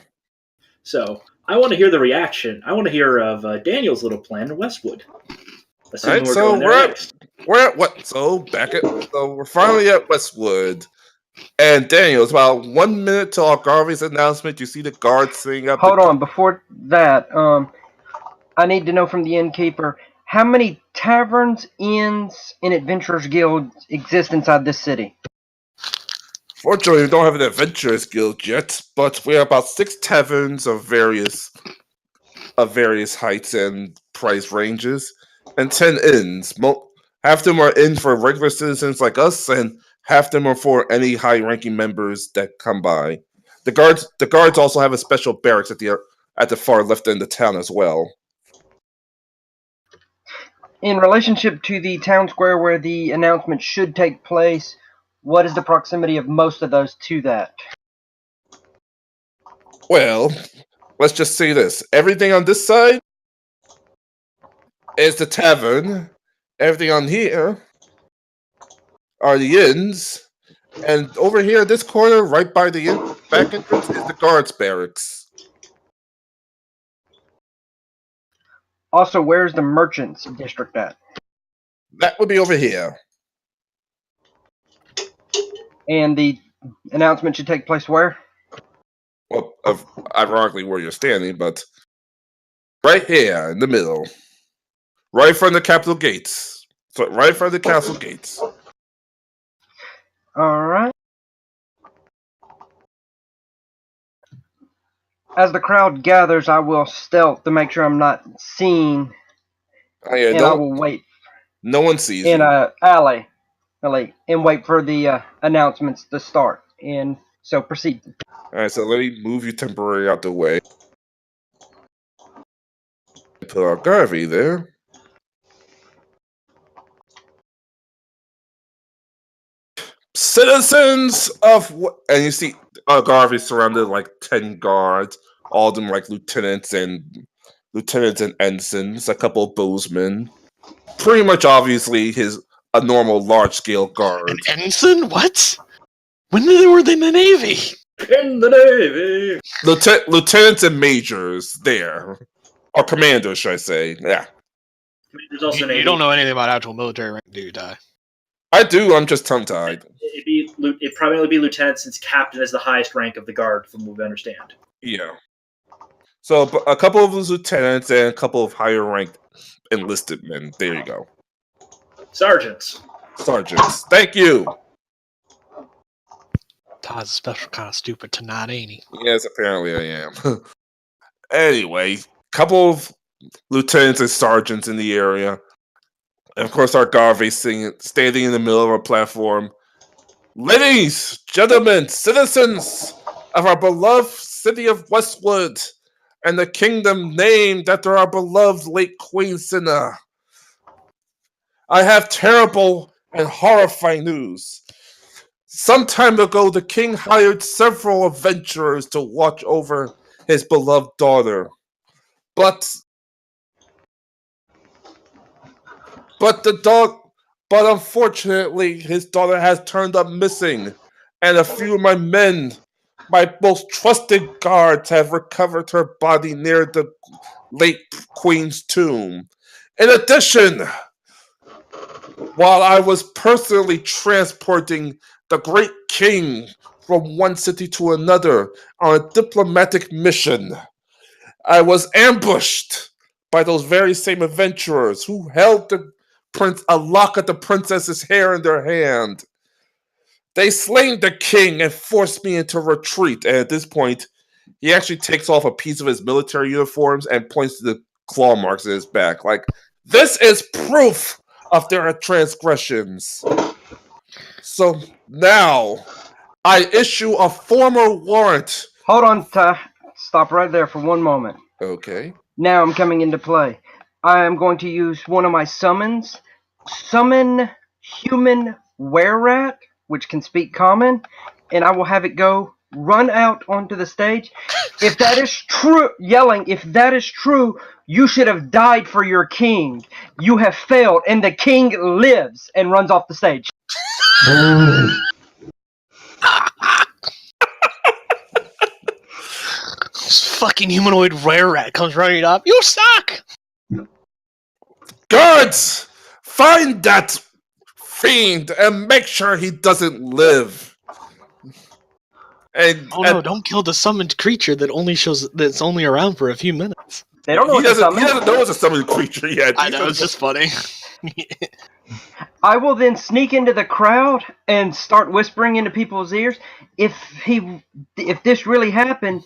So, I want to hear the reaction. I want to hear of Daniel's little plan in Westwood. Alright, so we're finally at Westwood. And Daniel, it's about 1 minute till Algarve's announcement. You see the guards sitting up. Hold on, before that, I need to know from the innkeeper, how many taverns, inns, and adventurers guilds exist inside this city? Fortunately, we don't have an adventurers guild yet, but we have about 6 taverns of various heights and price ranges, and 10 inns. Half of them are in for regular citizens like us, and half of them are for any high-ranking members that come by. The guards also have a special barracks at the far left end of town as well. In relationship to the town square where the announcement should take place, what is the proximity of most of those to that? Well, let's just say this. Everything on this side is the tavern. Everything on here are the inns. And over here, this corner, right by the back entrance, is the guards' barracks. Also, where's the merchants district at? That would be over here. And the announcement should take place where? Well, ironically, where you're standing, but right here in the middle, right in front of the capital gates. So right in front of the castle gates. All right. As the crowd gathers, I will stealth to make sure I'm not seen, and I will wait. No one sees in you. a alley, and wait for the announcements to start. And so proceed. All right, so let me move you temporarily out the way. Put our Garvey there. Citizens of and you see Garvey surrounded like 10 guards, all of them like lieutenants and lieutenants and ensigns, a couple of bowsmen. Pretty much, obviously, a normal large-scale guard. An ensign? What? When were they in the Navy? In the Navy! Lieutenants and majors there. Or commanders, should I say. Yeah. There's also Navy. You don't know anything about actual military rank, do you, Ty? I do, I'm just tongue-tied. It'd primarily be lieutenant, since captain is the highest rank of the guard, from what we understand. Yeah. So a couple of lieutenants and a couple of higher-ranked enlisted men. There you go. Sergeants. Thank you. Todd's a special kind of stupid tonight, ain't he? Yes, apparently I am. Anyway, couple of lieutenants and sergeants in the area. And of course, our Garvey standing in the middle of our platform. Ladies, gentlemen, citizens of our beloved city of Westwood and the kingdom named after our beloved late Queen Cinna, I have terrible and horrifying news. Some time ago, the king hired several adventurers to watch over his beloved daughter. But unfortunately, his daughter has turned up missing, and a few of my men, my most trusted guards, have recovered her body near the late queen's tomb. In addition, while I was personally transporting the great king from one city to another on a diplomatic mission, I was ambushed by those very same adventurers who held a lock of the princess's hair in their hand. They slain the king and forced me into retreat. And at this point, he actually takes off a piece of his military uniforms and points to the claw marks in his back. Like, this is proof of their transgressions. So now, I issue a formal warrant. Hold on, Ty. Stop right there for one moment. Okay. Now I'm coming into play. I am going to use one of my summons. Summon human were-rat, which can speak common, and I will have it go run out onto the stage. If that is true, yelling, if that is true, you should have died for your king. You have failed, and the king lives, and runs off the stage. This fucking humanoid rare rat comes running up. You suck! Guards! Find that fiend and make sure he doesn't live. No, don't kill the summoned creature that's only around for a few minutes. They don't know he doesn't know it's a summoned creature yet. I know, it's just funny. I will then sneak into the crowd and start whispering into people's ears. If this really happened,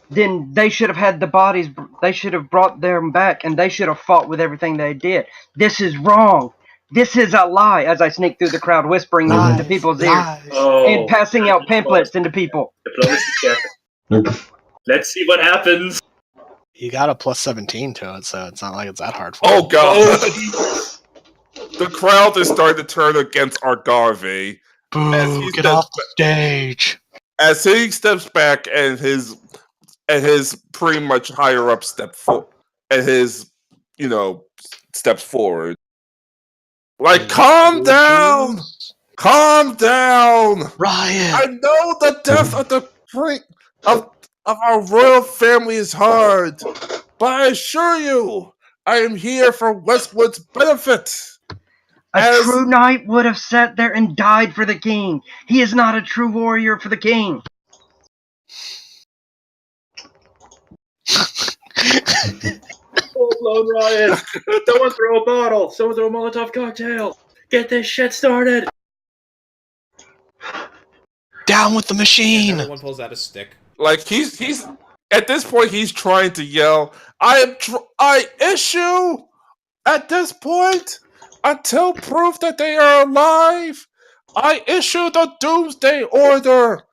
then they should have had the bodies. They should have brought them back, and they should have fought with everything they did. This is wrong. This is a lie. As I sneak through the crowd, whispering this into people's ears and passing out pamphlets into people. Diplomacy check. Let's see what happens. You got a plus 17 to it, so it's not like it's that hard for Oh god! The crowd is starting to turn against our Garvey. Boo! Get off the stage. As he steps back and his pretty much higher up steps forward. Like, calm down! Calm down! Riot! I know the death of our royal family is hard, but I assure you, I am here for Westwood's benefit. A true knight would have sat there and died for the king. He is not a true warrior for the king. Full-blown riot. Someone throw a bottle. Someone throw a Molotov cocktail. Get this shit started. Down with the machine. Everyone pulls out a stick. Like, he's at this point he's trying to yell, I issue at this point, until proof that they are alive, I issue the doomsday order.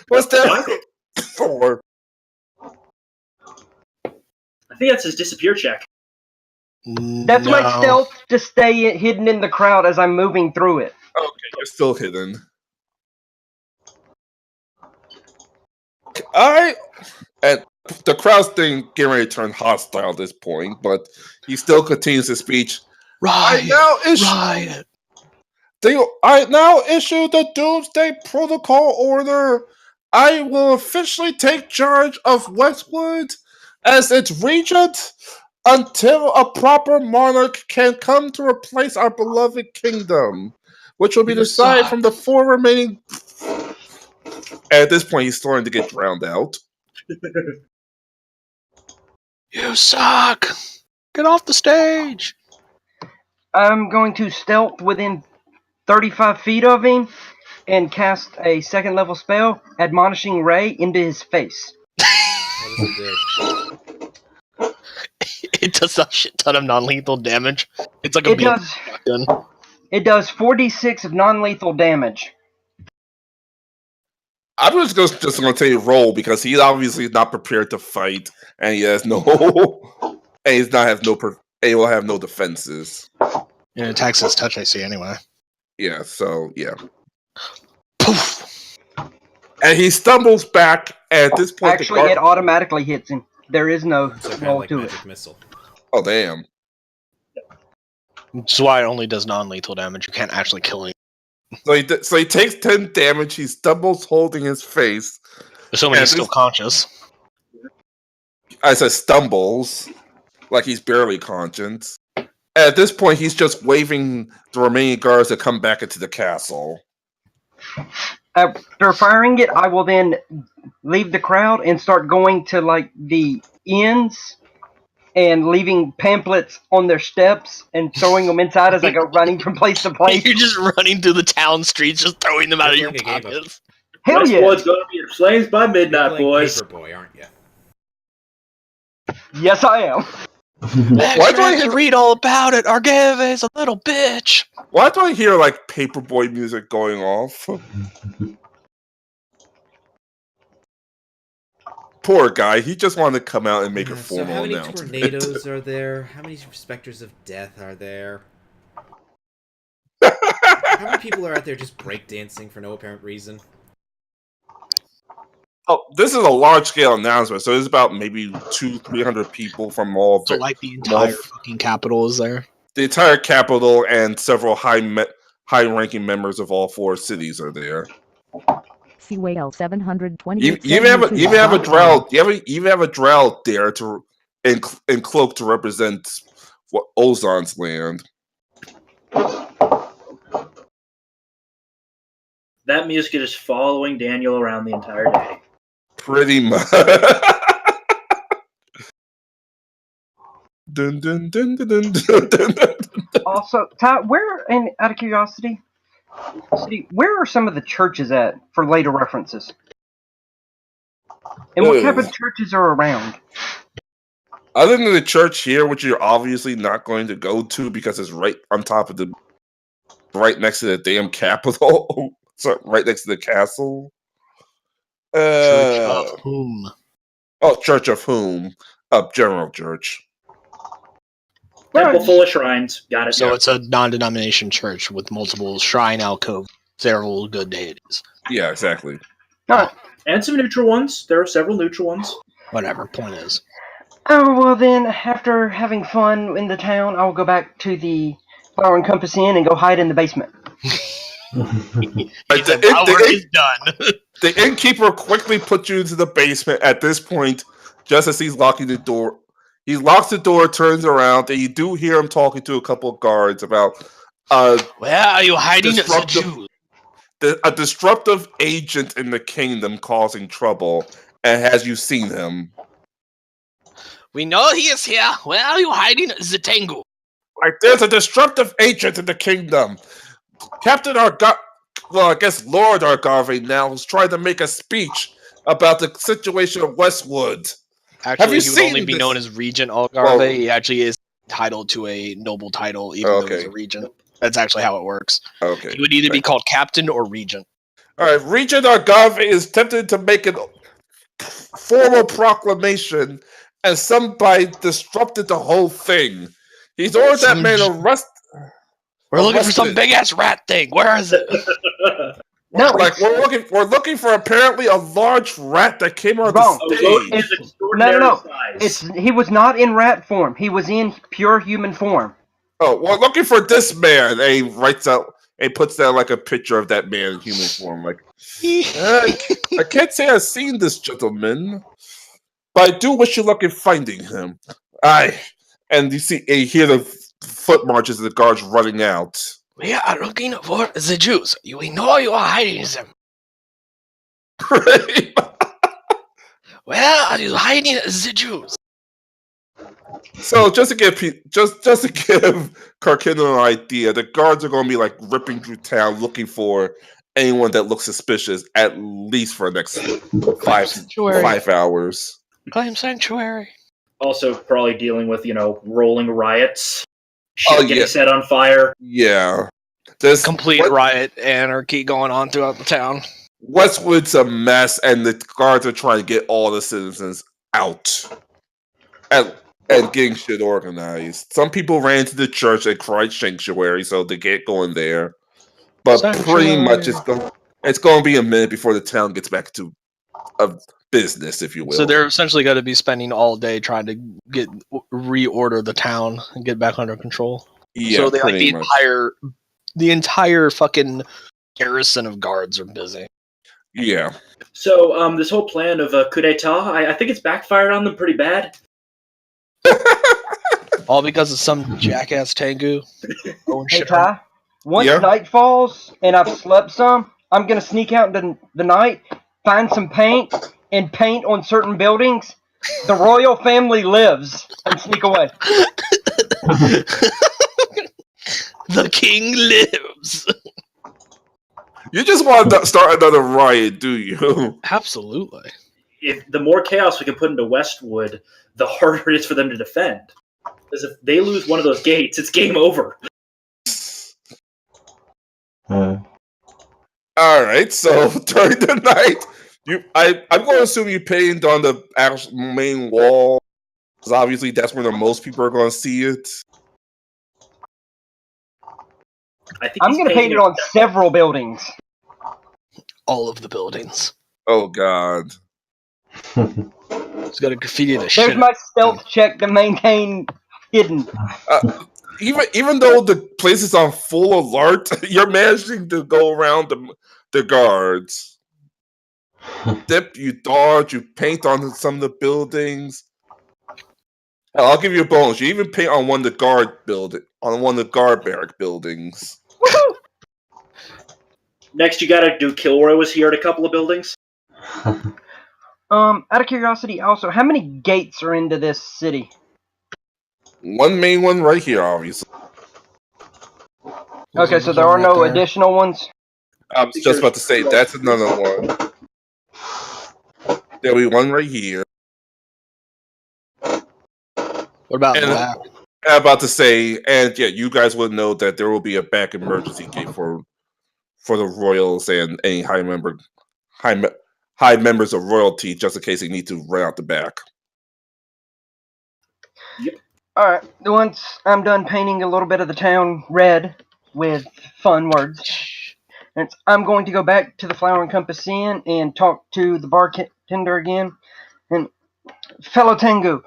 What's that for? I think that's his disappear check. That's my stealth to stay hidden in the crowd as I'm moving through it. Okay, you're still hidden. And the crowd's getting ready to turn hostile at this point, but he still continues his speech. Riot! I now issue the Doomsday Protocol order. I will officially take charge of Westwood as its regent until a proper monarch can come to replace our beloved kingdom, which will be decided from the 4 remaining. At this point, he's starting to get drowned out. You suck! Get off the stage! I'm going to stealth within 35 feet of him and cast a 2nd level spell, Admonishing Ray, into his face. What does it do? It does a shit ton of non-lethal damage. It's like a shotgun. It does 4d6 of non-lethal damage. I'm just going to tell you roll because he's obviously not prepared to fight, and he has no, and he's not have no, and he will have no defenses. And it attacks his touch AC anyway. Yeah. So yeah. Poof! And he stumbles back. And at this point, Actually, it automatically hits him. There is no roll like to magic it. missile. Oh damn! That's why it only does non-lethal damage. You can't actually kill him. So he takes 10 damage. He stumbles, holding his face. Assuming he's still conscious. I said stumbles, like he's barely conscious. At this point, he's just waving the remaining guards to come back into the castle. After firing it, I will then leave the crowd and start going to like the inns and leaving pamphlets on their steps and throwing them inside as I go running from place to place. You're just running through the town streets, just throwing them out of your Like a game of- pockets. Hell yeah! Westwood's gonna be in flames by midnight, You're boys. Paperboy, aren't you? Yes, I am. Why do I Max hear read all about it? Argeve is a little bitch. Why do I hear like Paperboy music going off? Poor guy. He just wanted to come out and make a So formal how many announcement. tornadoes are there? How many specters of death are there? How many people are out there just breakdancing for no apparent reason? Oh, this is a large-scale announcement, so there's about maybe 200-300 people from all So like the entire fucking capital is there. the entire capital and several high-ranking members of all 4 cities are there. CWL 720. You even have a drow. You even have a drow there to in cloak to represent what Ozon's land. That music is following Daniel around the entire day. Pretty much. Dun, dun, dun, dun, dun, dun, dun, dun. Also, Ty, where, and out of curiosity, where are some of the churches at for later references? And what type of churches are around? Other than the church here, which you're obviously not going to go to because it's right on top of right next to the damn capital. So right next to the castle. Church of whom? Oh, Church of whom? General Church. Temple full of shrines. Got it. So it's a non-denomination church with multiple shrine alcoves, several good deities. Yeah, exactly. And some neutral ones. There are several neutral ones. Whatever, point is. Oh, well then, after having fun in the town, I will go back to the Flower and Compass Inn and go hide in the basement. Our work is done. The innkeeper quickly puts you into the basement at this point, just as he's locking the door. He locks the door, turns around, and you do hear him talking to a couple of guards about Where are you hiding the Jews? a disruptive agent in the kingdom causing trouble. And has you seen him? We know he is here. Where are you hiding the Tengu? Like, there's a disruptive agent in the kingdom. Captain I guess Lord Argave now is trying to make a speech about the situation of Westwood. Actually, he would only be known as Regent Algarve. He actually is entitled to a noble title, even though he's a regent. That's actually how it works. Okay. He would either be called Captain or Regent. All right, Regent Argave is tempted to make a formal proclamation, and somebody disrupted the whole thing. He's ordered that man arrested. We're looking for some big ass rat thing. Where is it? No, Like we're looking for apparently a large rat that came out of Wrong. the A rodent stage. of extraordinary No. size. He was not in rat form. He was in pure human form. Oh, we're looking for this man. And he writes out and puts down like a picture of that man in human form. Like, I can't say I've seen this gentleman, but I do wish you luck in finding him. And you hear the foot marches of the guards running out. We are looking for the Jews. We know you are hiding them. Right? Where are you hiding the Jews? So just to give Karkin an idea, the guards are going to be like ripping through town looking for anyone that looks suspicious at least for the next Sanctuary. 5 hours. Claim sanctuary. Also, probably dealing with rolling riots, Oh, shit getting yeah. set on fire. Yeah, there's Complete riot anarchy going on throughout the town. Westwood's a mess, and the guards are trying to get all the citizens out and getting shit organized. Some people ran to the church and cried sanctuary, so they get going there. But pretty much it's going to be a minute before the town gets back to a business, if you will. So they're essentially going to be spending all day trying to reorder the town and get back under control. Yeah, so they pretty much. the entire fucking garrison of guards are busy. Yeah. So this whole plan of coup d'etat, I think it's backfired on them pretty bad. All because of some jackass Tengu. Hey Ty, once night falls and I've slept some, I'm gonna sneak out into the night, find some paint, and paint on certain buildings. The royal family lives, and sneak away. The king lives. You just want to start another riot, do you? Absolutely. If the more chaos we can put into Westwood, the harder it is for them to defend. Because if they lose one of those gates, it's game over. All right, so during the night, I'm going to assume you painted on the actual main wall, because obviously that's where the most people are going to see it. I'm going to paint it on several buildings. All of the buildings. Oh God. It's got to graffiti the shit. There's my stealth check to maintain hidden. Even though the place is on full alert, you're managing to go around the guards. Dip, you dodge, you paint on some of the buildings. Hell, I'll give you a bonus. You even paint on one of the guard barrack buildings. Woohoo! Next, you gotta do Kilroy was here at a couple of buildings. Out of curiosity, also, how many gates are into this city? One main one right here, obviously. Okay, so there are no additional ones? I was just about to say, that's another one. There'll be one right here. What about that? I'm about to say, and yeah, you guys would know that there will be a back emergency gate for the royals and any high members of royalty, just in case they need to run out the back. Yep. Alright, once I'm done painting a little bit of the town red with fun words, I'm going to go back to the Flower and Compass Inn and talk to the bartender again. And, fellow Tengu,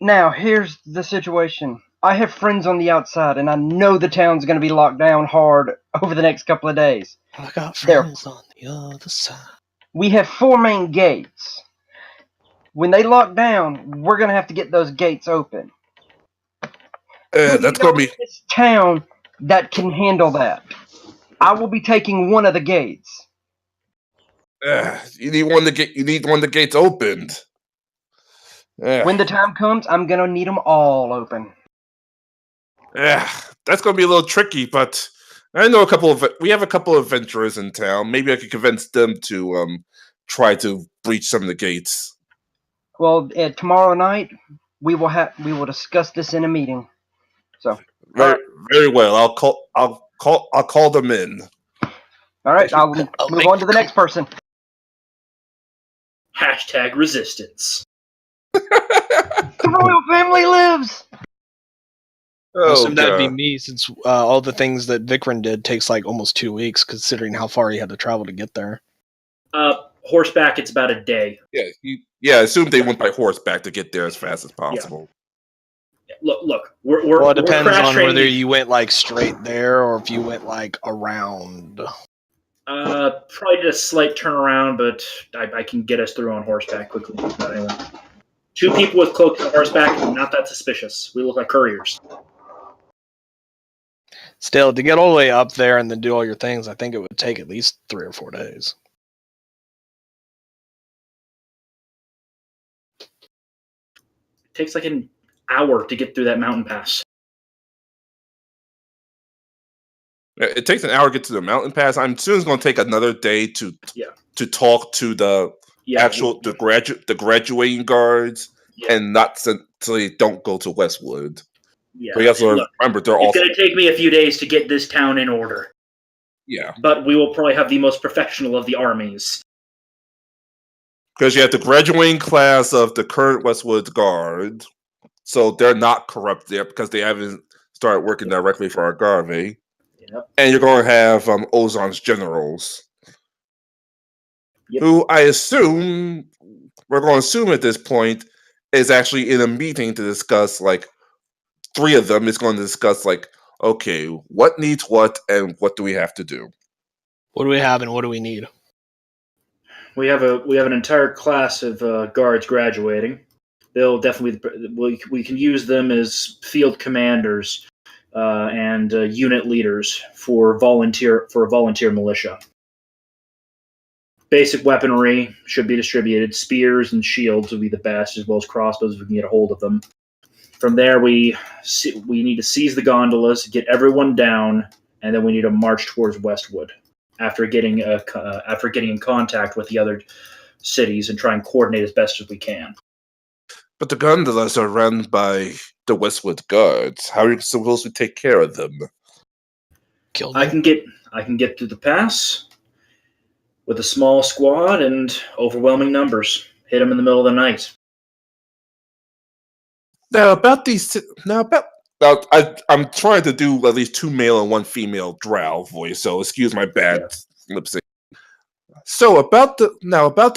now here's the situation. I have friends on the outside, and I know the town's going to be locked down hard over the next couple of days. I got friends on the other side. We have 4 main gates. When they lock down, we're going to have to get those gates open. That's going to be this town that can handle that. I will be taking one of the gates. You need one of the gates opened. When the time comes, I'm going to need them all open. That's going to be a little tricky, but I know we have a couple of adventurers in town. Maybe I could convince them to try to breach some of the gates. Well, tomorrow night we will discuss this in a meeting. So very well. I'll call them in. All right, I'll move on to the next person. #resistance. The royal family lives. I Oh assume that'd be god. me, since all the things that Vikran did takes like almost 2 weeks, considering how far he had to travel to get there. Horseback, it's about a day. Yeah, I assume they went by horseback to get there as fast as possible. Look, we're Well, it we're depends crash on training. whether you went like straight there or if you went like around. Probably did a slight turnaround, but I can get us through on horseback quickly. But anyway, 2 people with cloaks on horseback, not that suspicious. We look like couriers. Still, to get all the way up there and then do all your things, I think it would take at least 3 or 4 days. It takes like an hour to get through that mountain pass. It takes an hour to get to the mountain pass. I'm soon it's going to take another day to talk to the the graduating guards and not so they don't go to Westwood. Yeah. But you also Look, remember they're it's also going to take me a few days to get this town in order. yeah, But we will probably have the most professional of the armies. because you have the graduating class of the current Westwood Guard, so they're not corrupt yet because they haven't started working directly for our Garvey. Yep. And you're going to have Ozon's generals, who I assume we're going to assume at this point is actually in a meeting to discuss, like, 3 of them is going to discuss, like, okay, what needs what and what do we have to do? What do we have and what do we need? We have an entire class of guards graduating. They'll definitely we can use them as field commanders and unit leaders for volunteer militia. Basic weaponry should be distributed. Spears and shields would be the best, as well as crossbows if we can get a hold of them. From there, we need to seize the gondolas, get everyone down, and then we need to march towards Westwood after getting in contact with the other cities and try and coordinate as best as we can. But the gondolas are run by the Westwood Guards. How are you supposed to take care of them? Kill I them. can get through the pass with a small squad and overwhelming numbers. Hit them in the middle of the night. I'm trying to do at least 2 male and 1 female drow voice, so excuse my bad lip sync. So about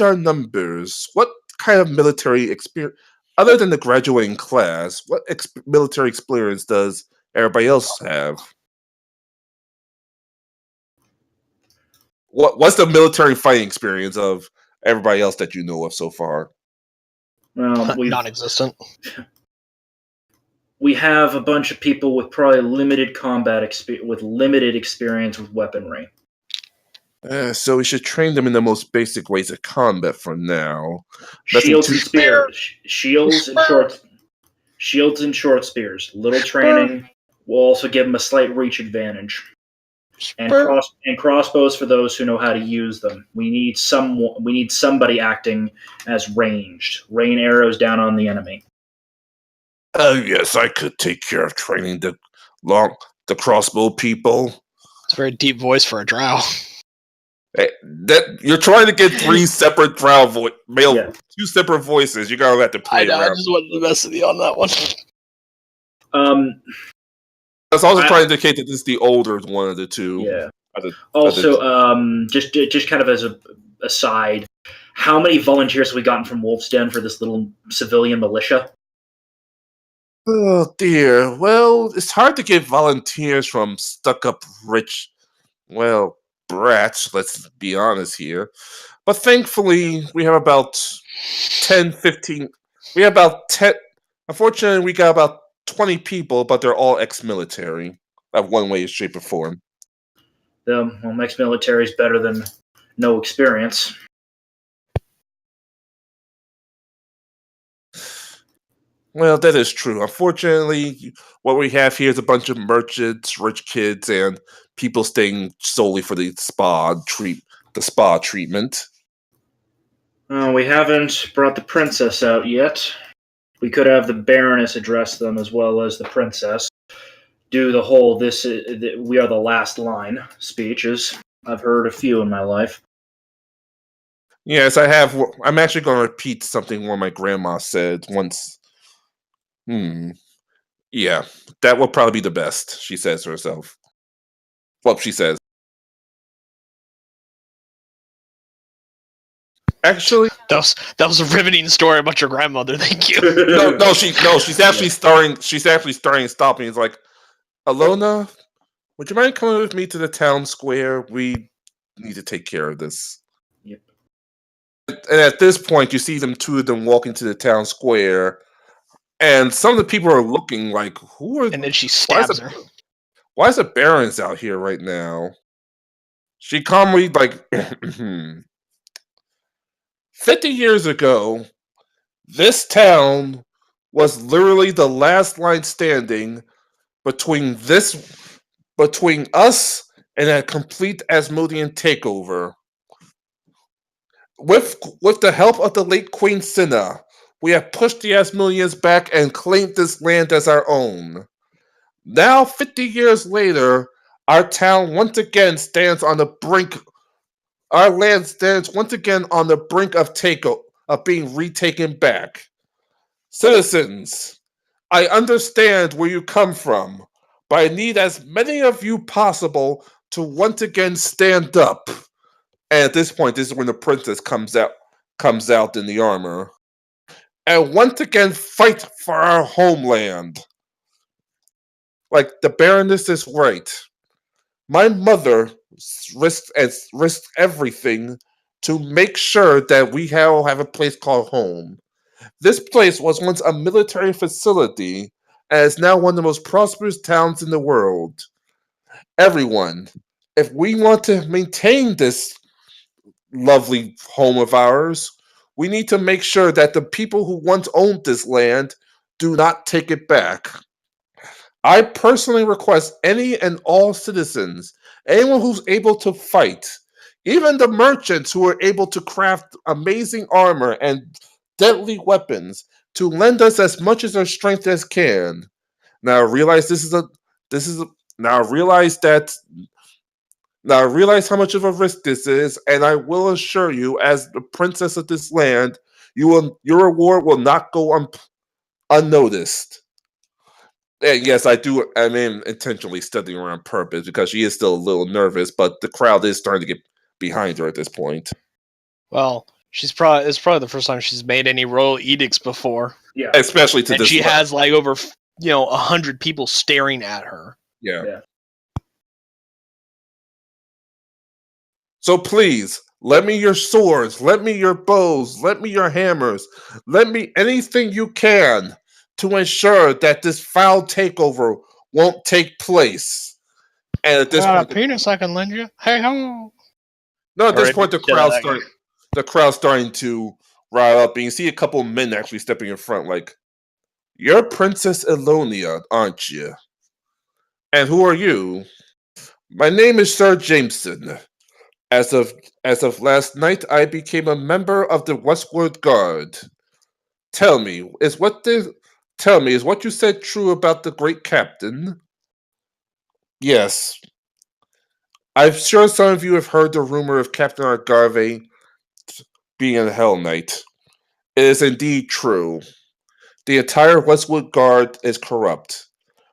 our numbers, what kind of military experience, other than the graduating class, what military experience does everybody else have? What's the military fighting experience of everybody else that you know of so far? Well, Non-existent. We have a bunch of people with probably limited combat with limited experience with weaponry. So we should train them in the most basic ways of combat for now. Shields and spears. Shields and short spears. Little training will also give them a slight reach advantage. And crossbows for those who know how to use them. We need somebody acting as ranged. Rain arrows down on the enemy. Oh yes, I could take care of training the crossbow people. It's a very deep voice for a drow. Hey, that you're trying to get 3 separate drow male 2 separate voices. You gotta have to play around. I just wanted to mess with you on that one. I was also trying to indicate that this is the older one of the 2. Yeah. Also, just kind of as a aside, how many volunteers have we gotten from Wolf's Den for this little civilian militia? Oh dear. Well, it's hard to get volunteers from stuck-up rich, brats, let's be honest here. But thankfully, we have about 10, 15... We have about 10... Unfortunately, we got about 20 people, but they're all ex-military. Of one way, shape, or form. Well, ex-military is better than no experience. Well, that is true. Unfortunately, what we have here is a bunch of merchants, rich kids, and people staying solely for the spa treatment. We haven't brought the princess out yet. We could have the Baroness address them as well as the princess. Do the whole we are the last line speeches. I've heard a few in my life. Yes, I have. I'm actually going to repeat something one of my grandma said once. Yeah, that will probably be the best, she says to herself. Well, she says. Actually, That was a riveting story about your grandmother. Thank you. she's actually starring. She's actually starting. Stopping. It's like, Alona, would you mind coming with me to the town square? We need to take care of this. Yep. And at this point, you see them, two of them, walking to the town square, and some of the people are looking like, "Who are?" And then she Why is stabs the her. Why is the Baron's out here right now? She calmly like, 50 years ago, this town was literally the last line standing between us and a complete Asmodean takeover. With the help of the late Queen Cinna, we have pushed the Asmodeans back and claimed this land as our own. Now, 50 years later, our town once again stands on the brink. Our land stands once again on the brink of being retaken back. Citizens, I understand where you come from, but I need as many of you possible to once again stand up. And at this point, this is when the princess comes out in the armor. And once again fight for our homeland. Like, the Baroness is right. My mother risked everything to make sure that we all have a place called home. This place was once a military facility and is now one of the most prosperous towns in the world. Everyone, if we want to maintain this lovely home of ours, we need to make sure that the people who once owned this land do not take it back. I personally request any and all citizens, anyone who's able to fight, even the merchants who are able to craft amazing armor and deadly weapons, to lend us as much of their strength as can. Now I realize now I realize that now I realize how much of a risk this is, and I will assure you, as the princess of this land, your reward will not go unnoticed. And yes, I do. I mean, intentionally studying her on purpose because she is still a little nervous, but the crowd is starting to get behind her at this point. Well, it's probably the first time she's made any royal edicts before. Yeah. Especially to And this she level. has like over 100 people staring at her. Yeah. Yeah. So please, let me your swords, let me your bows, let me your hammers, let me anything you can to ensure that this foul takeover won't take place. And at this Got a point, penis I can lend you. Hey ho! no, at this Alright, point, the crowd's starting to rile up, and you see a couple of men actually stepping in front, like, "You're Princess Elonia, aren't you? And who are you?" "My name is Sir Jameson. As of last night, I became a member of the Westwood Guard. Tell me, is what you said true about the great captain?" "Yes. I'm sure some of you have heard the rumor of Captain Argave being a Hell Knight. It is indeed true. The entire Westwood Guard is corrupt.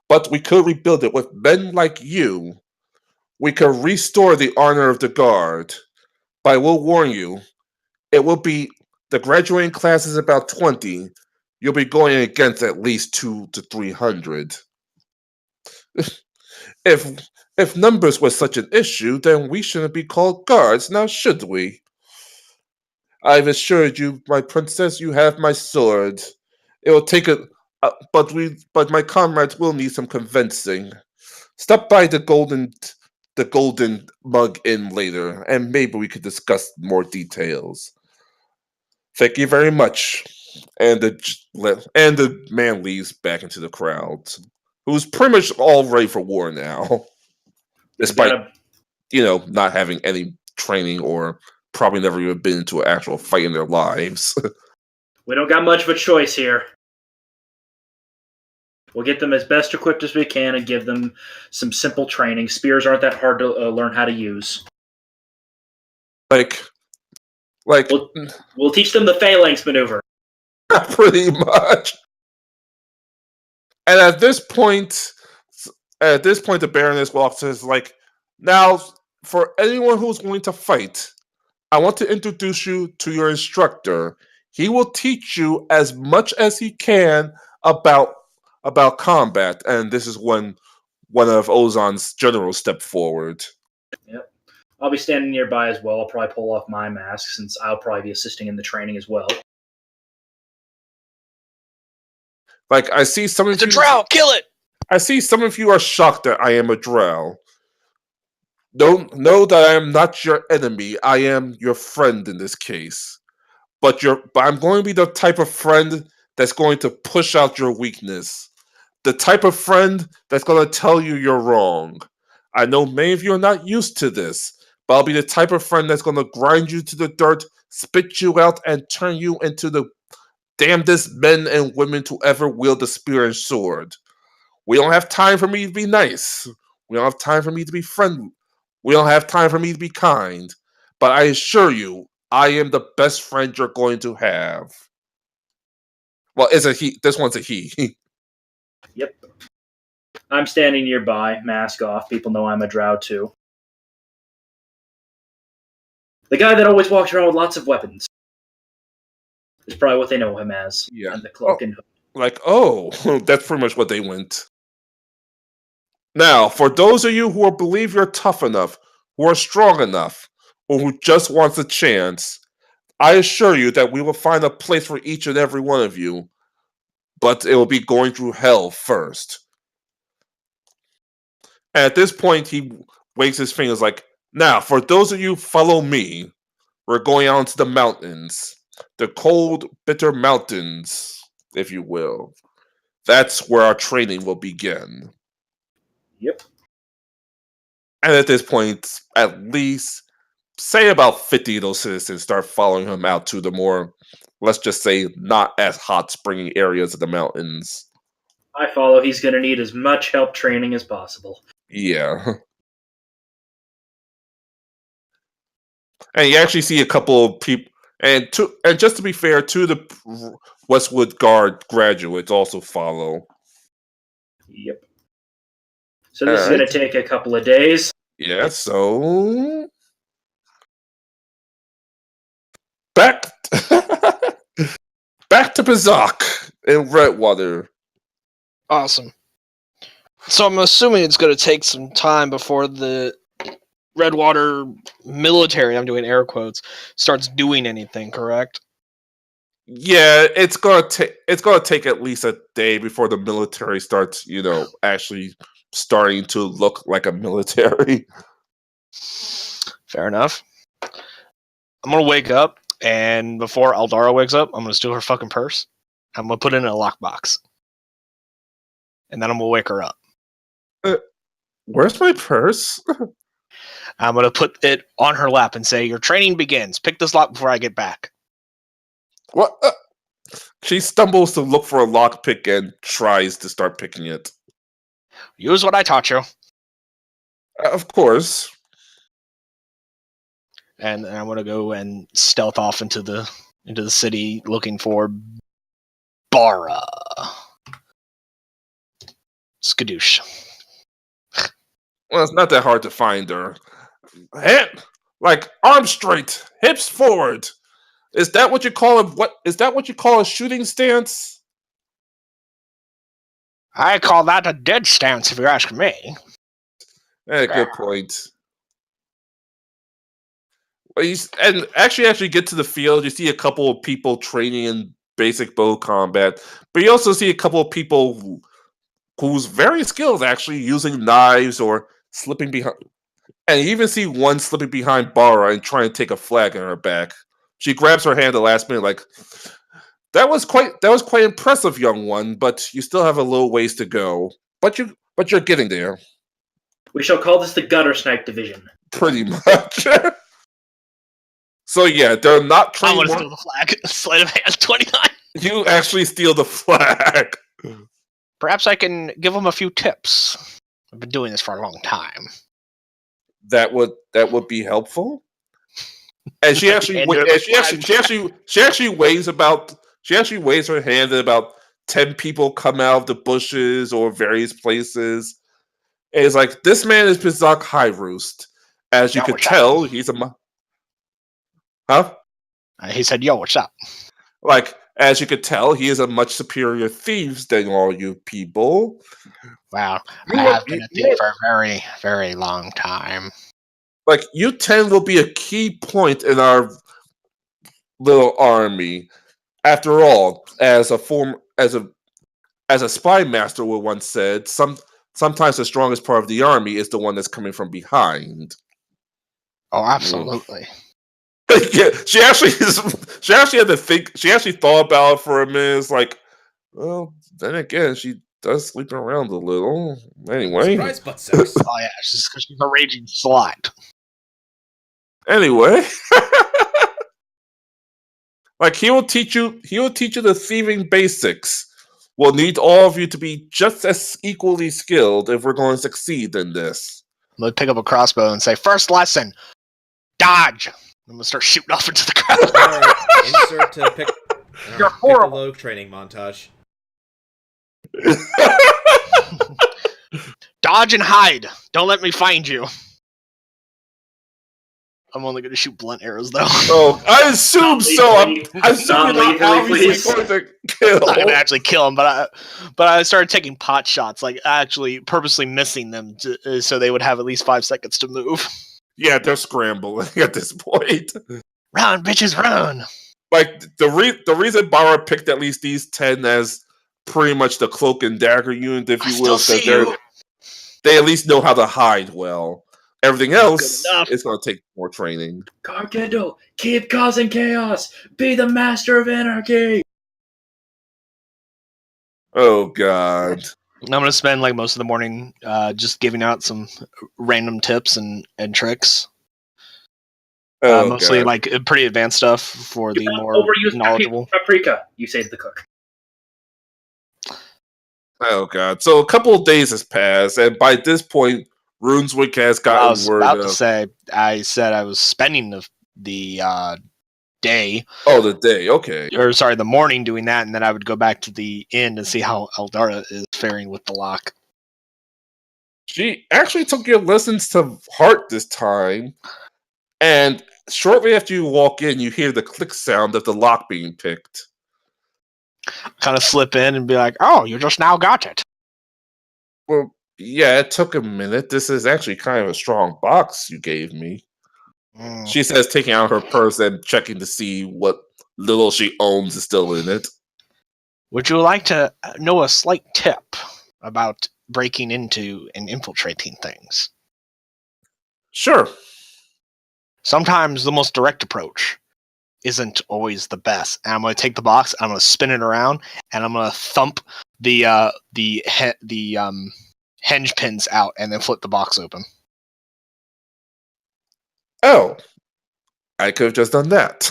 But we could rebuild it with men like you. We could restore the honor of the Guard. But I will warn you, it will be the graduating class is about 20. You'll be going against at least 200 to 300. If numbers was such an issue, then we shouldn't be called guards, now should we? I've assured you, my princess, you have my sword. It will take but my comrades will need some convincing. Stop by the Golden Mug Inn later, and maybe we could discuss more details. Thank you very much." And the man leaves back into the crowd, who's pretty much all ready for war now, despite not having any training or probably never even been into an actual fight in their lives. We don't got much of a choice here. We'll get them as best equipped as we can and give them some simple training. Spears aren't that hard to learn how to use. like We'll teach them the phalanx maneuver. pretty much. And at this point, the Baroness walks and is like, "Now, for anyone who's going to fight, I want to introduce you to your instructor. He will teach you as much as he can about combat." And this is when one of Ozon's generals step forward. Yep. I'll be standing nearby as well. I'll probably pull off my mask since I'll probably be assisting in the training as well. Like, I see some of It's a you. drow. Kill it. I see some of you are shocked that I am a drow. Don't know that I am not your enemy. I am your friend in this case. But I'm going to be the type of friend that's going to push out your weakness. The type of friend that's going to tell you you're wrong. I know many of you are not used to this, but I'll be the type of friend that's going to grind you to the dirt, spit you out, and turn you into the damnedest men and women to ever wield the spear and sword. We don't have time for me to be nice. We don't have time for me to be friendly. We don't have time for me to be kind. But I assure you, I am the best friend you're going to have. Well, it's a he. This one's a he. Yep. I'm standing nearby, mask off. People know I'm a drow too. The guy that always walks around with lots of weapons. Is probably what they know him as. Yeah. And the cloak and hood. Like, oh, that's pretty much what they went. Now, for those of you who believe you're tough enough, who are strong enough, or who just wants a chance, I assure you that we will find a place for each and every one of you, but it will be going through hell first. And at this point, he waves his fingers like, "Now, for those of you follow me, we're going out into the mountains. The cold, bitter mountains, if you will. That's where our training will begin." Yep. And at this point, at least, say about 50 of those citizens start following him out to the more, let's just say, not as hot springy areas of the mountains. I follow. He's going to need as much help training as possible. Yeah. And you actually see a couple of people, and just to be fair, two of the Westwood Guard graduates also follow. Yep. So this is going to take a couple of days. Yeah, so back back to Bazak in Redwater. Awesome. So I'm assuming it's going to take some time before the Redwater military, I'm doing air quotes, starts doing anything, correct? Yeah, it's gonna take at least a day before the military starts, actually starting to look like a military. Fair enough. I'm going to wake up, and before Aldara wakes up, I'm going to steal her fucking purse. I'm going to put it in a lockbox. And then I'm going to wake her up. Where's my purse? I'm going to put it on her lap and say, "Your training begins. Pick this lock before I get back." What? She stumbles to look for a lockpick and tries to start picking it. Use what I taught you. Of course. And I'm going to go and stealth off into the city looking for Bara. Skadoosh. Well, it's not that hard to find her. Arms straight, hips forward. Is that what you call a shooting stance? I call that a dead stance, if you ask me. Good point. And actually get to the field. You see a couple of people training in basic bow combat, but you also see a couple of people who's very skilled, actually using knives or slipping behind. And you even see one slipping behind Bara and trying to take a flag on her back. She grabs her hand at the last minute, like, that was quite impressive, young one. But you still have a little ways to go. But you're getting there. We shall call this the Gutter Snipe Division. Pretty much. So yeah, they're not I trained. want to steal the flag. Sleight of hand 29. You actually steal the flag. Perhaps I can give them a few tips. I've been doing this for a long time. That would be helpful. And she actually weighs her hand at about 10 people come out of the bushes or various places. And it's like, this man is Pizak High Roost. As you Yo, could what's up? tell, he's Huh? He said, "Yo, what's up?" Like, as you could tell, he is a much superior thief than all you people. Wow, You I are- have been a you thief are- for a very, very long time. Like, you 10 will be a key point in our little army. After all, as a spy master would once said, sometimes the strongest part of the army is the one that's coming from behind. Oh, absolutely. Yeah, she actually had to think. She actually thought about it for a minute. It's like, well, then again, she does sleep around a little. Anyway, Surprise butt sex. Oh yeah, it's just because she's a raging slut. anyway, like he will teach you. He will teach you the thieving basics. We'll need all of you to be just as equally skilled if we're going to succeed in this. I'm gonna pick up a crossbow and say, "First lesson, dodge." I'm gonna start shooting off into the crowd. Alright, insert You're horrible. Piccolo training montage. Dodge and hide. Don't let me find you. I'm only gonna shoot blunt arrows though. Oh, I assume so. I assume you're not Non-lethally, obviously please. going to kill. I'm not gonna actually kill him, but I started taking pot shots, like actually purposely missing them, so they would have at least 5 seconds to move. Yeah, they're scrambling at this point. Run, bitches, run! Like the reason Bauer picked at least these 10 as pretty much the cloak and dagger unit, if I you will, still because see you. they at least know how to hide well. Everything else Good enough. is going to take more training. Gargendo, keep causing chaos. Be the master of anarchy. Oh God! I'm gonna spend like most of the morning just giving out some random tips and tricks. Oh Mostly God! like pretty advanced stuff for the more Overuse knowledgeable. paprika. You saved the cook. Oh God! So a couple of days has passed, and by this point, Runeswick has I gotten was word about of. to say, I said I was spending the day, Oh, the day. Okay. or sorry, the morning doing that, and then I would go back to the inn and see how Eldara is faring with the lock. She actually took your lessons to heart this time, and shortly after you walk in, you hear the click sound of the lock being picked. Kind of slip in and be like, "Oh, you just now got it." Well, yeah, it took a minute. This is actually kind of a strong box you gave me. Mm. She says, taking out her purse and checking to see what little she owns is still in it. Would you like to know a slight tip about breaking into and infiltrating things? Sure. Sometimes the most direct approach isn't always the best. And I'm going to take the box, I'm going to spin it around, and I'm going to thump the hinge pins out, and then flip the box open. Oh, I could have just done that.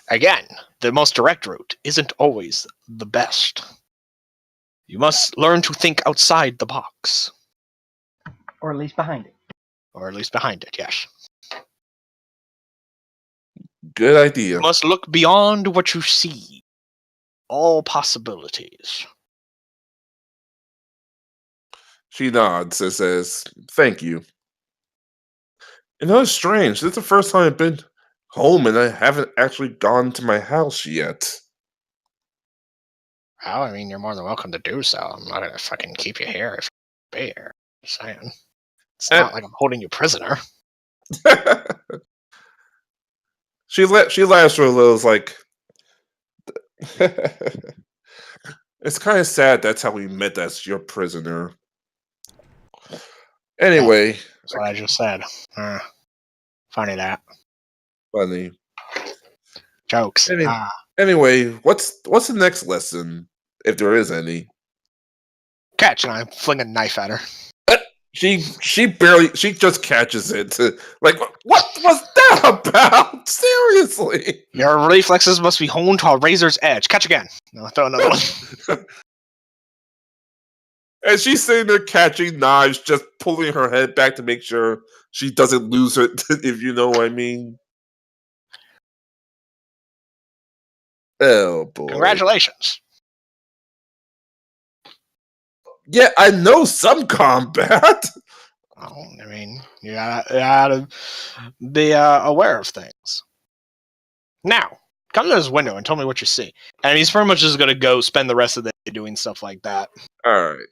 Again, the most direct route isn't always the best. You must learn to think outside the box. Or at least behind it. Or at least behind it, yes. Good idea. You must look beyond what you see. All possibilities. She nods and says, "Thank you." You know, it's strange. This is the first time I've been home and I haven't actually gone to my house yet. Well, I mean, you're more than welcome to do so. I'm not gonna fucking keep you here if you're here. Just saying. It's not like I'm holding you prisoner. She laughs for a little. It's like, it's kind of sad. That's how we met. That's your prisoner. Anyway, That's what I just said. Funny that. funny. Jokes. Anyway, what's the next lesson, if there is any? Catch, and I fling a knife at her. She just catches it. Like, what was that about? Seriously. Your reflexes must be honed to a razor's edge. Catch again. No, throw another one. And she's sitting there catching knives, just pulling her head back to make sure she doesn't lose it, if you know what I mean. Oh, boy. Congratulations. Yeah, I know some combat. Oh, I mean, you gotta be aware of things. Now, come to this window and tell me what you see. And he's pretty much just gonna go spend the rest of the day doing stuff like that. All right.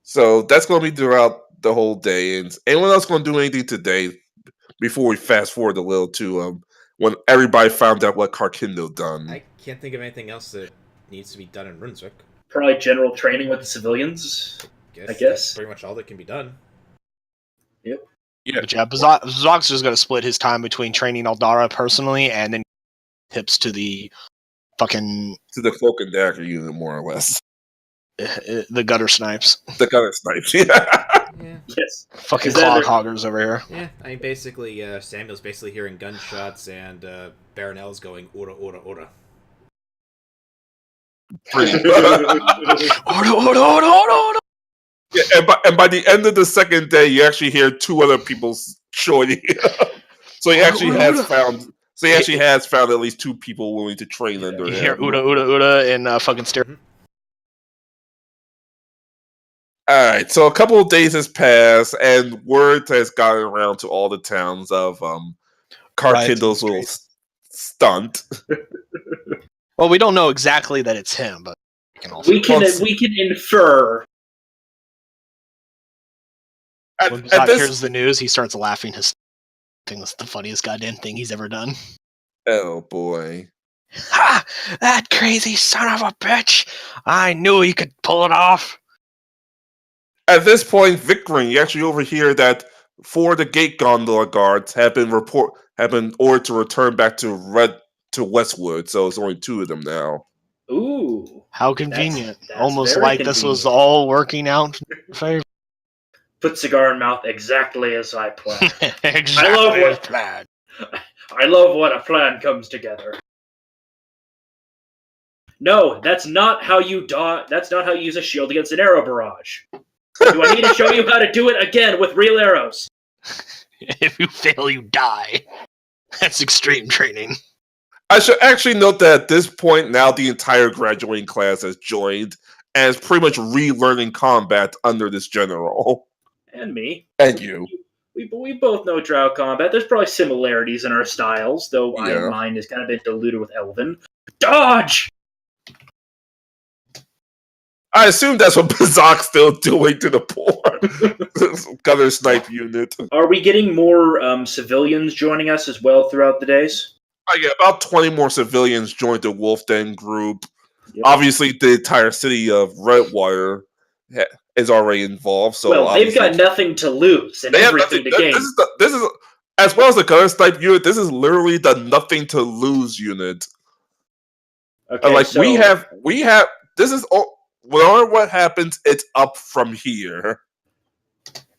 So that's going to be throughout the whole day. And anyone else going to do anything today before we fast forward a little to when everybody found out what Karkindo done? I can't think of anything else that needs to be done in Brunswick. Probably general training with the civilians. I guess. That's pretty much all that can be done. Yep. Yeah. But yeah, Bazok's just gonna split his time between training Aldara personally and then tips to the fucking To the cloak and dagger unit, more or less. the gutter snipes. The gunner snipes. Yeah. Yeah. Yes. Fucking Is that clog their- hoggers over here. Yeah, I mean, basically, Samuel's basically hearing gunshots, and Baronel's going, ora, ora, ora. Yeah, and by the end of the second day, you actually hear two other people joining. So he actually has found. So he actually has found at least two people willing to train under You him. hear Uda and fucking stare. All right, so a couple of days has passed, and word has gotten around to all the towns of Karkindo's little stunt. Well, we don't know exactly that it's him, but we can infer. when Bazok hears the news, he starts laughing. His thing was the funniest goddamn thing he's ever done. Oh boy! Ha! That crazy son of a bitch! I knew he could pull it off. At this point, Victorin, you actually overhear that 4 of the gate gondola guards have been ordered to return back to Westwood. So it's only 2 of them now. Ooh. How convenient! That's Almost very like this was convenient. all working out in your favor. Put cigar in mouth exactly as I planned. Exactly love as what- planned. I love when a plan comes together. No, that's not how you That's not how you use a shield against an arrow barrage. Do I need to show you how to do it again with real arrows? If you fail, you die. That's extreme training. I should actually note that at this point now the entire graduating class has joined and is pretty much relearning combat under this general. And me. And you. We both know Drow combat. There's probably similarities in our styles, though Yeah. mine has kind of been diluted with Elven. Dodge! I assume that's what Bazok's still doing to the poor gunner snipe unit. Are we getting more civilians joining us as well throughout the days? I get about 20 more civilians joined the Wolf Den group. Yep. Obviously, the entire city of Redwater is already involved. So well, they've got obviously- nothing to lose and They have everything nothing. to gain. This is as well as the gunner snipe unit. This is literally the nothing to lose unit. Okay, Like so, we have. This is all. Whatever what happens, it's up from here.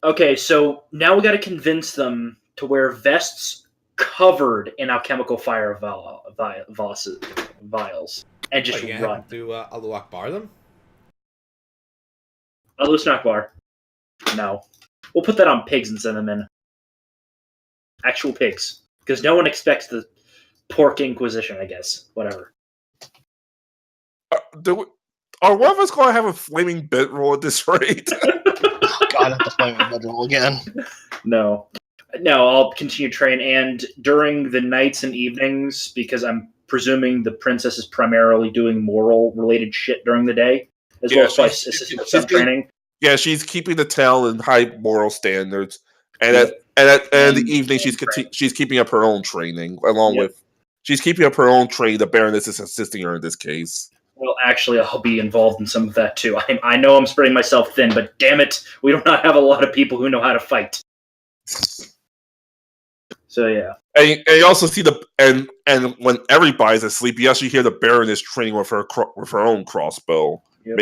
Okay, so now we got to convince them to wear vests covered in alchemical fire vials and just What, you gonna run. have to do Allahu Akbar them? Alusnakbar. No. We'll put that on pigs and send them in. Actual pigs. Because no one expects the pork inquisition, I guess. Whatever. Are one of us going to have a flaming bit roll at this rate? God, not the flaming bedroll again. No. No, I'll continue train, and during the nights and evenings, because I'm presuming the princess is primarily doing moral-related shit during the day, as Yeah, well as probably she's- assisting with she's some doing- training. Yeah, she's keeping the town in high moral standards, and Yep. in the evening she's keeping up her own training along Yep. with. She's keeping up her own training. The Baroness is assisting her in this case. Well, actually, I'll be involved in some of that too. I know I'm spreading myself thin, but damn it, we do not have a lot of people who know how to fight. So yeah, And you also see and when everybody's asleep, you actually hear the Baroness training with her own crossbow, Yep.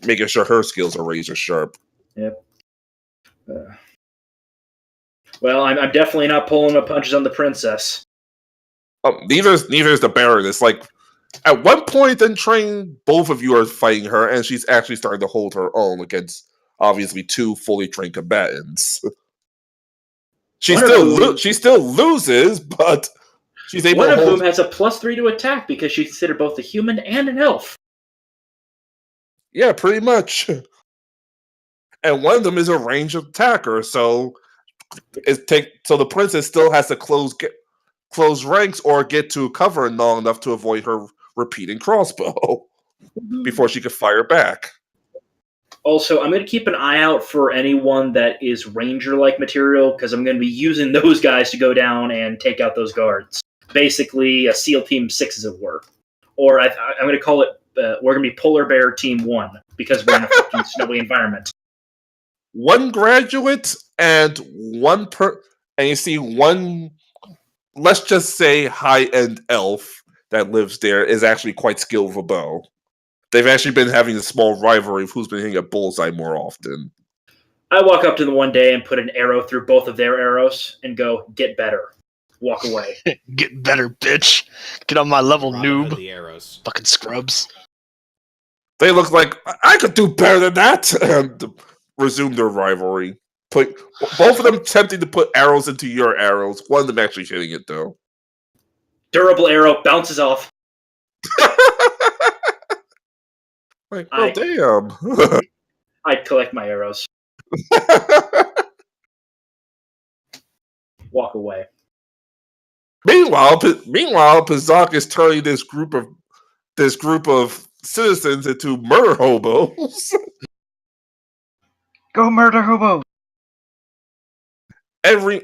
making sure her skills are razor sharp. Yep. Well, I'm definitely not pulling no punches on the princess. Neither is the Baroness. Like at one point in training, both of you are fighting her, and she's actually starting to hold her own against obviously 2 fully trained combatants. She One of still loses, but she's able One to of hold. whom has a +3 to attack because she's considered both a human and an elf. Yeah, pretty much. and one of them is a ranged attacker. So the princess still has to close ranks or get to cover long enough to avoid her repeating crossbow before she could fire back. Also, I'm going to keep an eye out for anyone that is ranger-like material, because I'm going to be using those guys to go down and take out those guards. Basically, a SEAL Team 6, as it were. Or I'm going to call it, we're going to be Polar Bear Team 1, because we're in a fucking snowy environment. One graduate and and you see one, let's just say, high-end elf that lives there is actually quite skilled with a bow. They've actually been having a small rivalry of who's been hitting a bullseye more often. I walk up to them one day and put an arrow through both of their arrows and go, "Get better." Walk away. Get better, bitch. Get on my level, Robin noob. Hood the arrows. Fucking scrubs. They look like, I could do better than that, and resume their rivalry. Both of them attempting to put arrows into your arrows. One of them actually hitting it, though. Durable arrow bounces off. Like, oh, damn. I'd collect my arrows. Walk away. Meanwhile, Pizak is turning this group of citizens into murder hobos. Go murder hobos. Every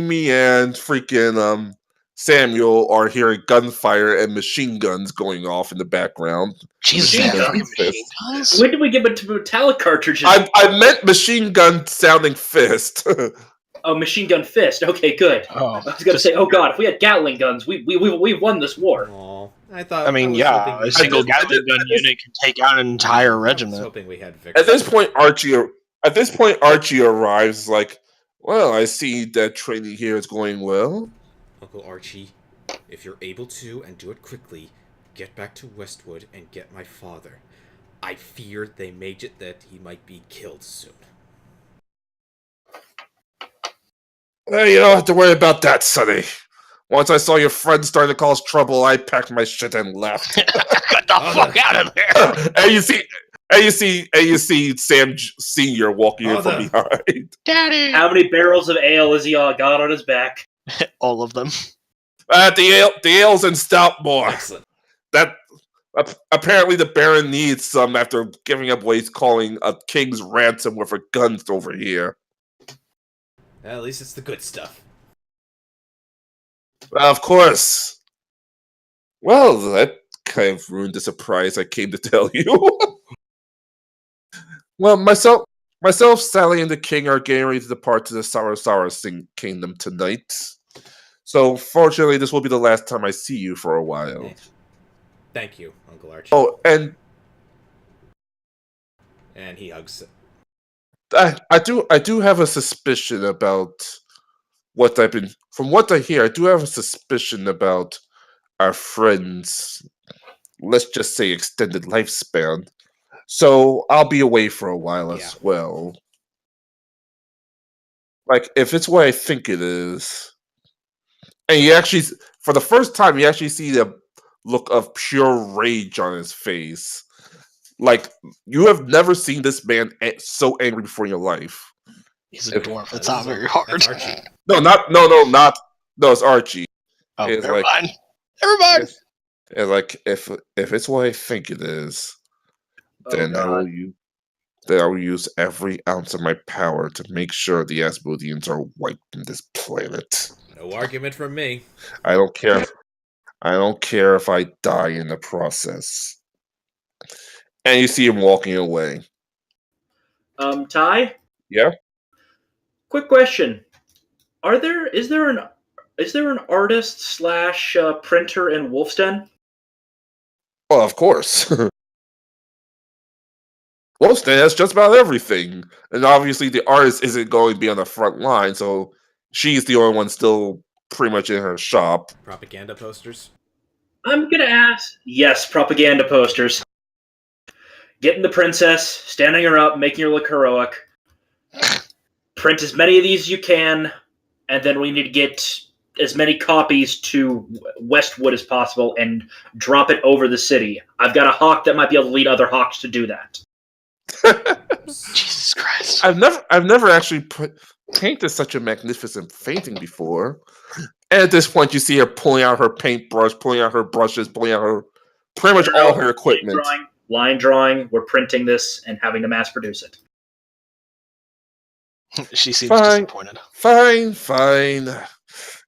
me and freaking Samuel are hearing gunfire and machine guns going off in the background. Jesus, Machine guns? When did we get into metallic cartridges? I meant machine gun sounding fist. Oh, machine gun fist. Okay, good. Oh, I was gonna say, oh god, if we had Gatling guns, we won this war. Aw, I mean, was yeah, hoping a single I just- Gatling gun unit can take out an entire I was regiment. hoping we had victory. At this point, Archie arrives. Like, well, I see that training here is going well. Uncle Archie, if you're able to and do it quickly, get back to Westwood and get my father. I fear they made it that he might be killed soon. You don't have to worry about that, Sonny. Once I saw your friend starting to cause trouble, I packed my shit and left. Get the fuck out of there! and you see Sam Senior walking in from behind. Daddy! How many barrels of ale has he got on his back? All of them. The ale's in Stoutmore. Excellent. That apparently the Baron needs some after giving up what he's calling a king's ransom with a gun over here. At least it's the good stuff. Of course. Well, that kind of ruined the surprise I came to tell you. Well, myself, Sally, and the king are getting ready to depart to the Sarasara Kingdom tonight. So, fortunately, this will be the last time I see you for a while. Thank you, Uncle Archie. Oh, and he hugs. I do have a suspicion about from what I hear, I do have a suspicion about our friends, let's just say, extended lifespan. So I'll be away for a while as well. Like, if it's what I think it is. And you actually, for the first time, you actually see the look of pure rage on his face. Like, you have never seen this man so angry before in your life. He's a dwarf. It's not very hard. That's Archie. No, it's Archie. Oh, It's never like- mind. Never mind. And like, if it's what I think it is, then I will use every ounce of my power to make sure the Asmodeans are wiped from this planet. No argument from me. I don't care. I don't care if I die in the process. And you see him walking away. Ty? Yeah. Quick question. Is there an artist slash printer in Wolf's-Den? Well, of course. Wolf's-Den has just about everything. And obviously the artist isn't going to be on the front line, so she's the only one still pretty much in her shop. Propaganda posters. I'm gonna ask. Yes, propaganda posters. Getting the princess, standing her up, making her look heroic. Print as many of these as you can, and then we need to get as many copies to Westwood as possible and drop it over the city. I've got a hawk that might be able to lead other hawks to do that. Jesus Jesus Christ. I've never actually painted such a magnificent painting before. And at this point, you see her pulling out her paintbrush, pulling out her brushes, pulling out her pretty much all her equipment. Line drawing. We're printing this and having to mass produce it. She seems disappointed. Fine.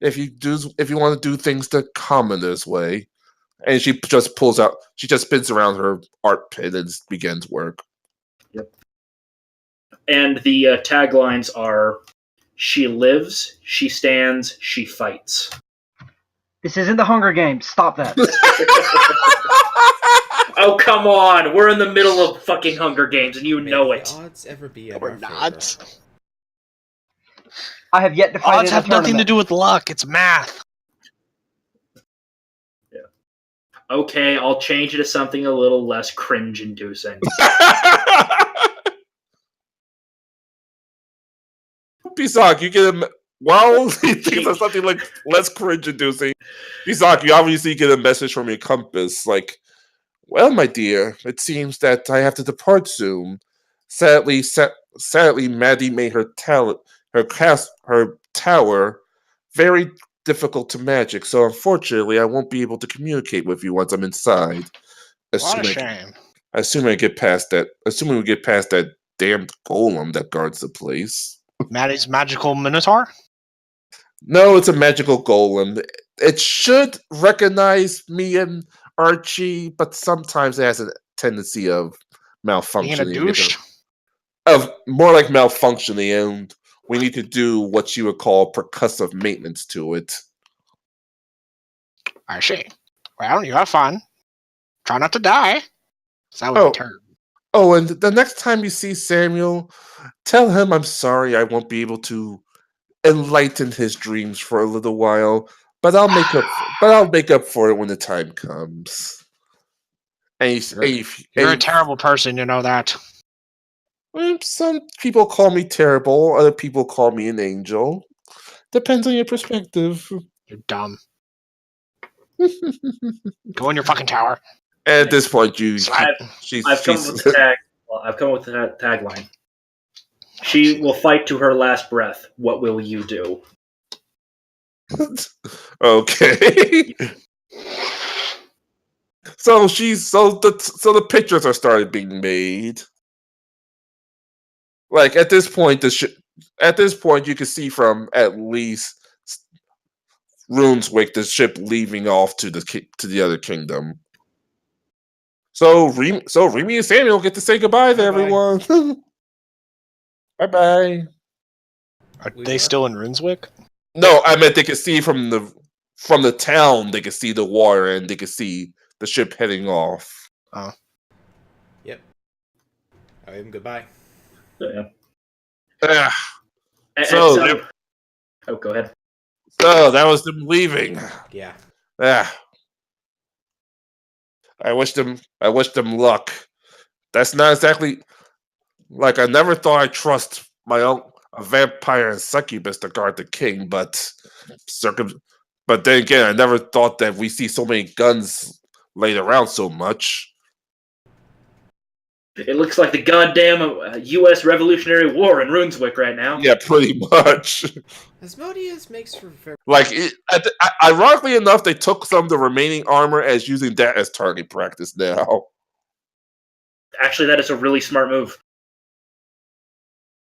If you want to do things the commoner's way, and she just spins around her art pit and begins work. Yep. And the taglines are: "She lives, she stands, she fights." This isn't the Hunger Games. Stop that. Oh, come on. We're in the middle of fucking Hunger Games, and you know it. The odds ever be in We're our not. favor. I have yet to fight Odds in a have nothing to tournament. do with luck. It's math. Yeah. Okay, I'll change it to something a little less cringe-inducing. Pisak, you get him. Well, he thinks of something like less cringe-inducing. Pisak, you obviously get a message from your compass, like, "Well, my dear, it seems that I have to depart soon. Sadly, Maddie made her tower very difficult to magic, so unfortunately, I won't be able to communicate with you once I'm inside. What a shame. Assuming we get past that damned golem that guards the place." Maddie's magical minotaur? No, it's a magical golem. It should recognize me and Archie, but sometimes it has a tendency of malfunctioning. Being a douche? Of more like malfunctioning, and we need to do what you would call percussive maintenance to it. I see. Well, you have fun. Try not to die. That was a turn. Oh, and the next time you see Samuel, tell him I'm sorry I won't be able to enlighten his dreams for a little while, but I'll make up for it when the time comes. And You're a terrible person, you know that. Some people call me terrible, other people call me an angel. Depends on your perspective. You're dumb. Go in your fucking tower. At this point, I've come up with the tagline. She will fight to her last breath. What will you do? Okay. So the pictures are started being made. Like at this point, you can see from at least Runeswick the ship leaving off to the other kingdom. So Remy and Samuel get to say goodbye to everyone. Bye bye. Are they still in Runeswick? No, I meant they could see from the town. They could see the water and they could see the ship heading off. Oh. Yep. I wave them goodbye. Yeah. So go ahead. So that was them leaving. Yeah. I wish them luck. That's not exactly like I never thought I'd trust my own a vampire and succubus to guard the king, but then again, I never thought that we see so many guns laid around so much. It looks like the goddamn U.S. Revolutionary War in Runeswick right now. Yeah, pretty much. Asmodeus makes for very... Like, ironically enough, they took some of the remaining armor as using that as target practice now. Actually, that is a really smart move.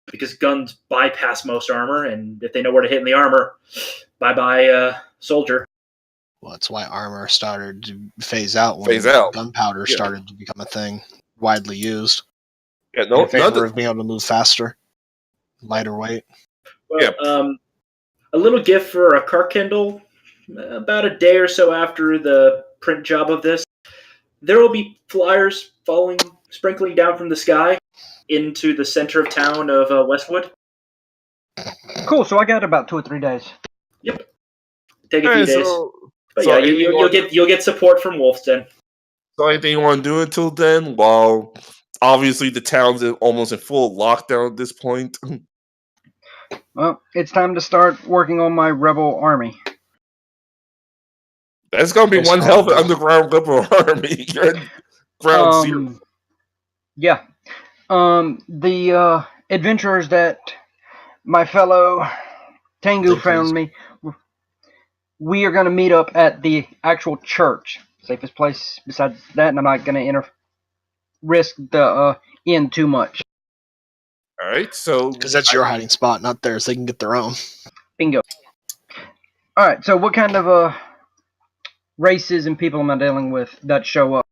Because guns bypass most armor, and if they know where to hit in the armor, bye-bye, soldier. Well, that's why armor started to phase out when gunpowder started to become a thing widely used. Yeah, in favor of being able to move faster, lighter weight. Well, a little gift for a car Kindle. About a day or so after the print job of this, there will be flyers sprinkling down from the sky into the center of town of Westwood. Cool. So I got about 2 or 3 days. Yep. Take a few days. But yeah, you'll get support from Wolfden. So anything you want to do until then? Well, obviously the town's almost in full lockdown at this point. Well, it's time to start working on my rebel army. That's gonna be one hell of an underground rebel army. You're in ground zero. Yeah. The adventurers that my fellow Tengu Say found please. me. We are going to meet up at the actual church. Safest place besides that, and I'm not going to risk the inn too much. All right, so Because that's your hiding spot, not theirs. They can get their own. Bingo. All right, so what kind of races and people am I dealing with that show up?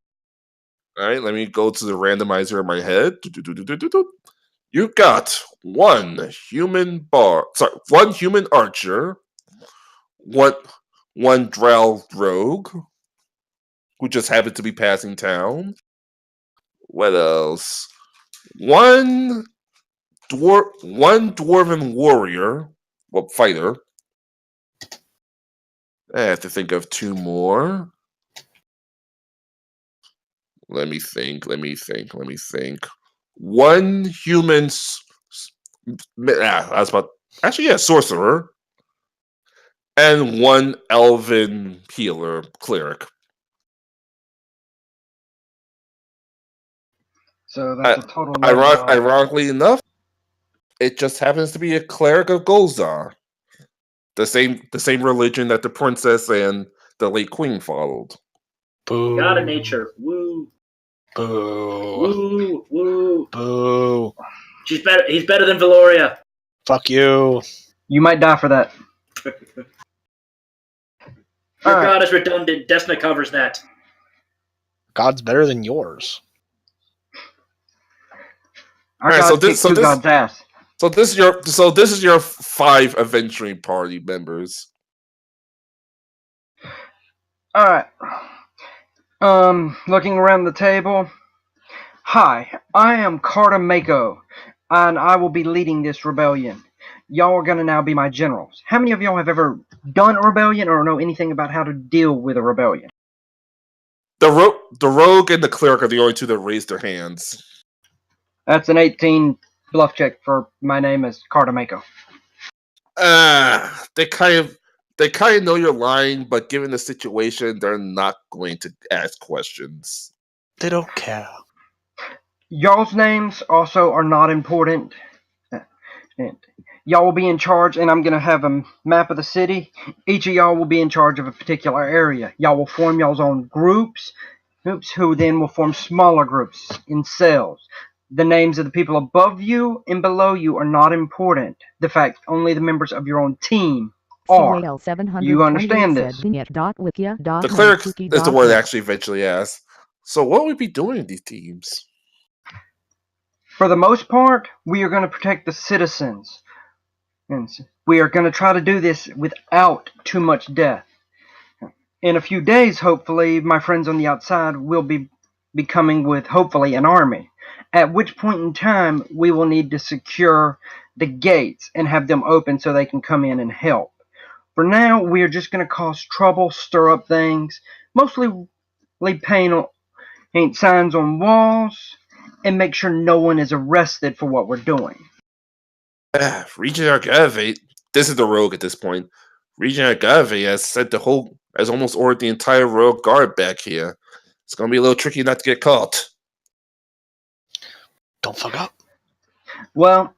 All right, let me go to the randomizer in my head. You got one human archer, one drow rogue who just happened to be passing town. What else? One dwarven warrior, fighter. I have to think of two more. Let me think. One human. I was about. Actually, yeah, sorcerer. And one elven healer, cleric. So that's a total of Ironically enough, it just happens to be a cleric of Golzar. The same religion that the princess and the late queen followed. Boo. God of nature. Woo. Boo. Woo. Woo. Boo. He's better than Valoria. Fuck you. You might die for that. Your Alright. god is redundant. Desna covers that. God's better than yours. Our Alright, God kicked two God's ass. So this is your 5 adventuring party members. Alright. Looking around the table. Hi, I am Carter Mako, and I will be leading this rebellion. Y'all are gonna now be my generals. How many of y'all have ever done a rebellion or know anything about how to deal with a rebellion? The rogue and the cleric are the only two that raised their hands. That's an 18 bluff check for my name is Carter Mako. They kind of know you're lying, but given the situation, they're not going to ask questions. They don't care. Y'all's names also are not important. Y'all will be in charge, and I'm going to have a map of the city. Each of y'all will be in charge of a particular area. Y'all will form y'all's own groups, who then will form smaller groups in cells. The names of the people above you and below you are not important. The fact only the members of your own team are. You understand this? The cleric is the one that actually eventually asks, so what would we be doing in these teams? For the most part, we are going to protect the citizens. And we are going to try to do this without too much death. In a few days, hopefully, my friends on the outside will be coming with, hopefully, an army. At which point in time, we will need to secure the gates and have them open so they can come in and help. For now, we are just going to cause trouble, stir up things, mostly paint signs on walls, and make sure no one is arrested for what we're doing. Regent Agave, this is the rogue at this point. Regent Agave has almost ordered the entire royal guard back here. It's going to be a little tricky not to get caught. Don't fuck up. Well,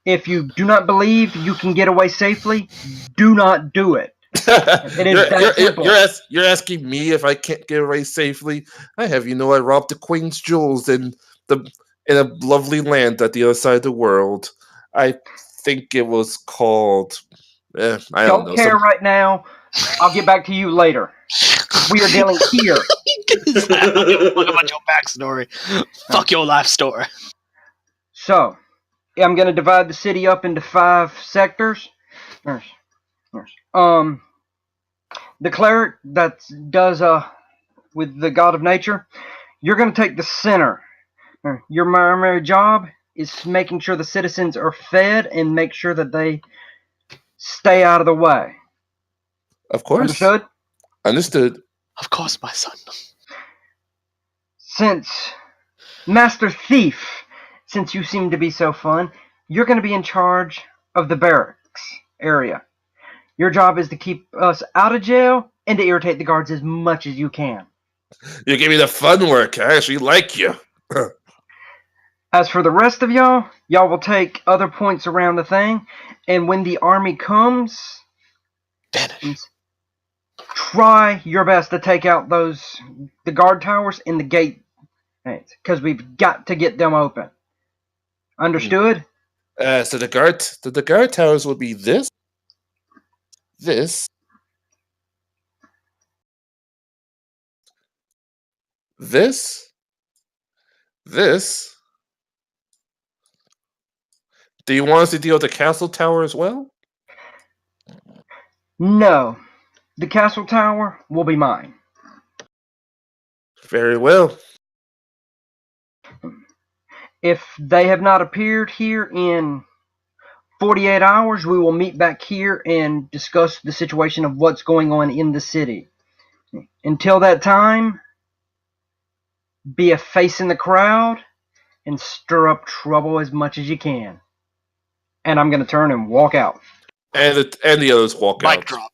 if you do not believe you can get away safely, do not do it. It is that simple. You're asking me if I can't get away safely? I robbed the queen's jewels in a lovely land at the other side of the world. I think it was called. I don't know. Care right now. I'll get back to you later. We are dealing here. Look about your backstory. Fuck your life story. So, I'm going to divide the city up into 5 sectors. The cleric that does with the god of nature, you're going to take the center. Your primary job is making sure the citizens are fed and make sure that they stay out of the way. Of course. Understood. Of course, my son. Since Master Thief, since you seem to be so fun, you're going to be in charge of the barracks area. Your job is to keep us out of jail and to irritate the guards as much as you can. You give me the fun work. I actually like you. As for the rest of y'all will take other points around the thing, and when the army comes, Vanish. try your best to take out the guard towers and the gate, because we've got to get them open. Understood? So the guard towers will be this, this, this. Do you want us to deal with the castle tower as well? No. The castle tower will be mine. Very well. If they have not appeared here in 48 hours, we will meet back here and discuss the situation of what's going on in the city. Until that time, be a face in the crowd and stir up trouble as much as you can. And I'm going to turn and walk out. And the others walk out. Mic drop.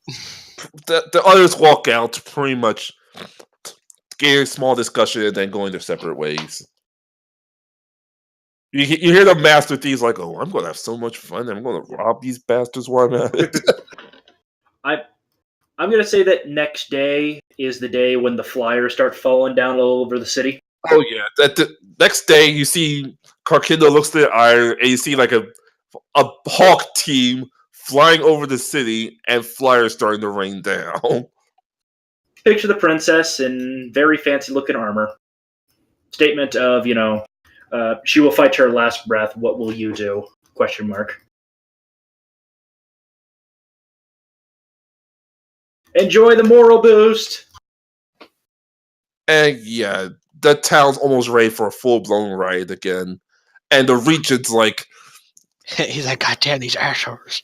The others walk out, pretty much getting a small discussion and then going their separate ways. You hear the Master Thief's like, "Oh, I'm going to have so much fun. I'm going to rob these bastards while I'm at it." I'm going to say that next day is the day when the flyers start falling down all over the city. Oh yeah. That the next day you see Karkindo looks to the iron and you see like a hawk team flying over the city and flyers starting to rain down. Picture the princess in very fancy looking armor. Statement of, she will fight to her last breath. What will you do? ? Enjoy the moral boost. And yeah, the town's almost ready for a full-blown riot again. And the Regent's like, He's like, God damn these assholes.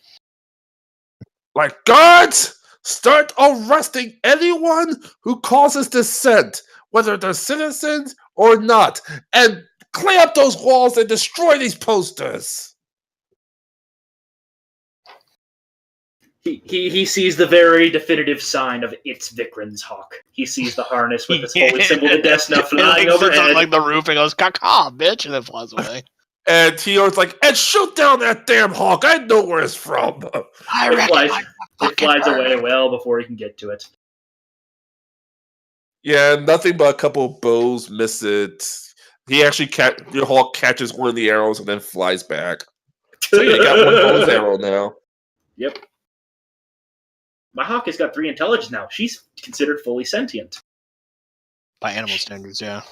guards, start arresting anyone who causes dissent, whether they're citizens or not, and clean up those walls and destroy these posters. He sees the very definitive sign of it's Vikran's hawk. He sees the harness with this holy symbol of Desna flying overhead. Like the roof and goes, caw, bitch, and then flies away. And Teor's like, and shoot down that damn hawk. I know where it's from. It flies away well before he can get to it. Yeah, nothing but a couple of bows miss it. He actually your hawk catches one of the arrows and then flies back. So you got one bow's arrow now. Yep. My hawk has got 3 intelligence now. She's considered fully sentient. By animal standards, yeah.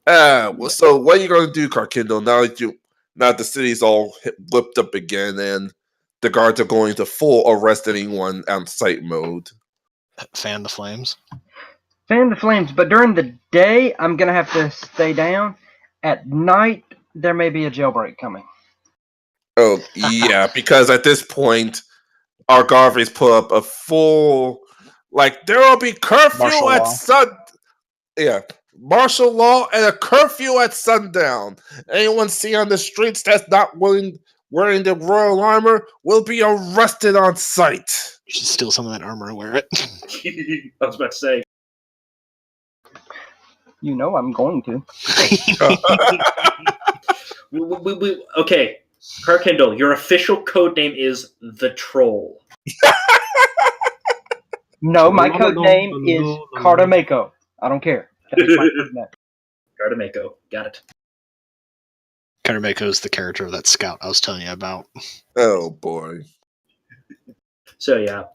So what are you going to do, Karkindo, now that the city's all whipped up again and the guards are going to full arrest anyone on sight mode? Fan the flames. Fan the flames, but during the day, I'm going to have to stay down. At night, there may be a jailbreak coming. Oh, yeah, because at this point, our Garvey's put up a full, there will be curfew at martial law and a curfew at sundown. Anyone seen on the streets that's not wearing the royal armor will be arrested on sight. You should steal some of that armor and wear it. I was about to say. You know I'm going to. Okay, Karkindo, your official code name is the Troll. No, my code name is Cardamako. I don't care. Cardamako, got it. Cardamako is the character of that scout I was telling you about. Oh boy. So yeah,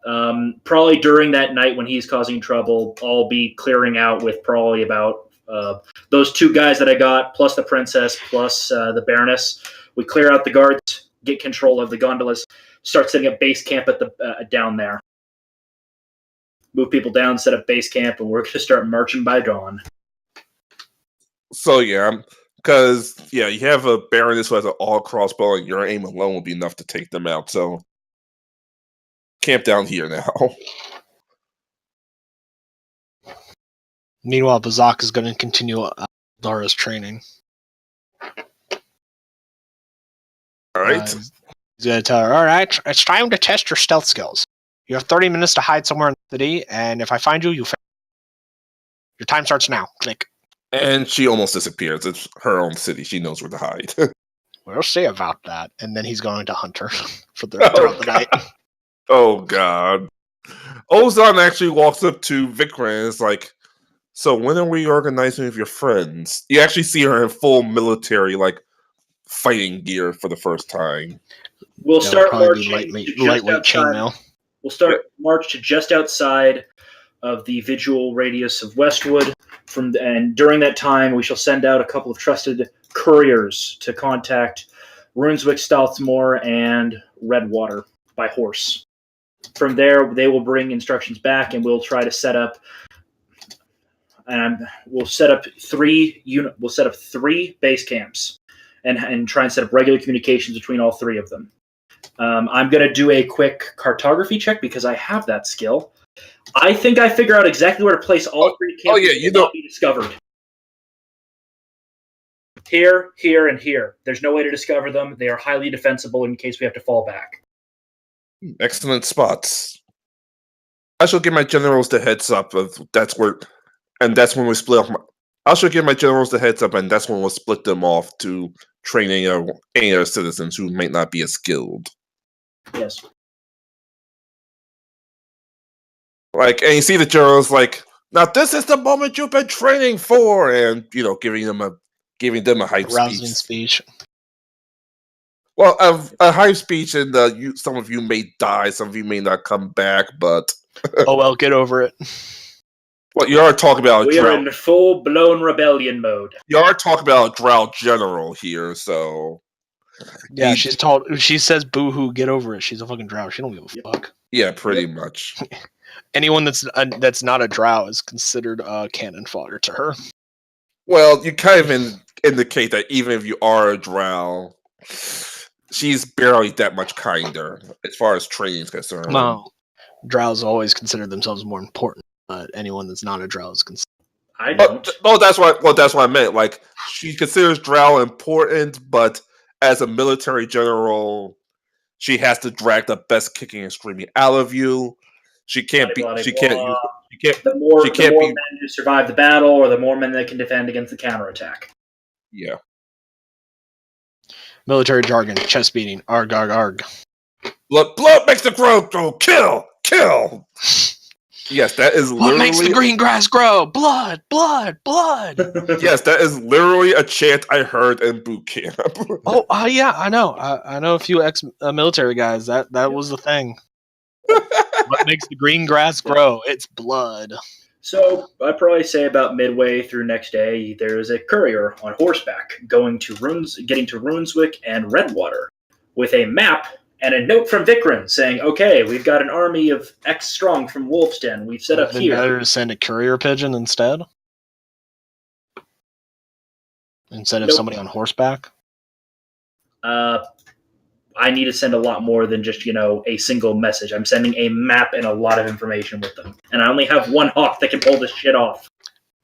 probably during that night when he's causing trouble, I'll be clearing out with probably about those 2 guys that I got, plus the princess, plus the baroness. We clear out the guards, get control of the gondolas, start setting up base camp at the down there. Move people down, set up base camp, and we're going to start marching by dawn. So yeah, because you have a baroness who has an all crossbow, and your aim alone will be enough to take them out. So camp down here now. Meanwhile, Bazak is going to continue Dara's training. All right. He's going to tell her, all right, it's time to test your stealth skills. You have 30 minutes to hide somewhere in the city, and if I find you, you fail. Your time starts now. Click. And she almost disappears. It's her own city. She knows where to hide. We'll see about that. And then he's going to hunt her Oh, throughout the night. Oh god. Ozan actually walks up to Vikram and is like, so when are we organizing with your friends? You actually see her in full military, like, fighting gear for the first time. We'll That would start probably be marching to just lightweight outside. chainmail. We'll start march to just outside of the visual radius of Westwood. And during that time, we shall send out a couple of trusted couriers to contact Runeswick, Southmore, and Redwater by horse. From there, they will bring instructions back, and we'll try to set up. And we'll set up three base camps, and try and set up regular communications between all three of them. I'm going to do a quick cartography check because I have that skill. I think I figure out exactly where to place all three camps. Oh, yeah, you not be discovered. Here, here, and here. There's no way to discover them. They are highly defensible in case we have to fall back. Excellent spots. I shall give my generals the heads up of that's when we split off. I shall give my generals the heads up, and that's when we'll split them off to training any other citizens who might not be as skilled. Yes. Like, and you see the generals like, now this is the moment you've been training for, and giving them a hype Rousing speech. speech. Well, a hype speech, and some of you may die, some of you may not come back, but Oh well, get over it. well, you are talking about We are in full-blown rebellion mode. You are talking about a Drow general here, so Yeah, she says boo-hoo, get over it. She's a fucking drow. She don't give a fuck. yeah, pretty much. Anyone that's not a drow is considered cannon fodder to her. Well, you kind of indicate that even if you are a Drow, she's barely that much kinder as far as training is concerned. Well, drows always consider themselves more important, but anyone that's not a drow is considered. I don't. That's what I meant. Like, she considers Drow important, but as a military general, she has to drag the best kicking and screaming out of you. She can't be. She can't use. She can't. The more She can't be. men who survive the battle, or the more men that can defend against the counterattack. Yeah. Military jargon, chest beating, arg, arg, arg. Blood makes the growth grow. Kill. Yes, that is literally. What makes the green grass grow? Blood, blood, blood. Yes, that is literally a chant I heard in boot camp. Yeah, I know. I know a few ex-military guys. That was the thing. What makes the green grass grow? It's blood. So I'd probably say about midway through next day, there is a courier on horseback getting to Runeswick and Redwater with a map and a note from Vikram saying, "Okay, we've got an army of X strong from Wolf's Den. We've set up here." Better to send a courier pigeon instead of somebody on horseback. I need to send a lot more than just a single message. I'm sending a map and a lot of information with them, and I only have one hawk that can pull this shit off.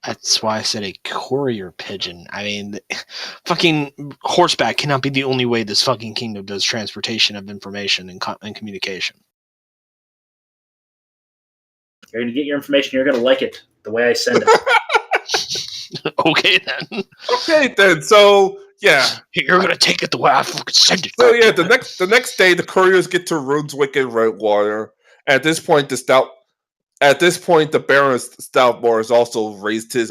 That's why I said a courier pigeon. I mean, fucking horseback cannot be the only way this fucking kingdom does transportation of information and communication. You're going to get your information. You're going to like it the way I send it. Okay, then. Okay, then. So, yeah. You're going to take it the way I fucking send it. So, yeah, the next day, the couriers get to Runeswick and Redwater. At this point, the Baron of Stoutmore has also raised the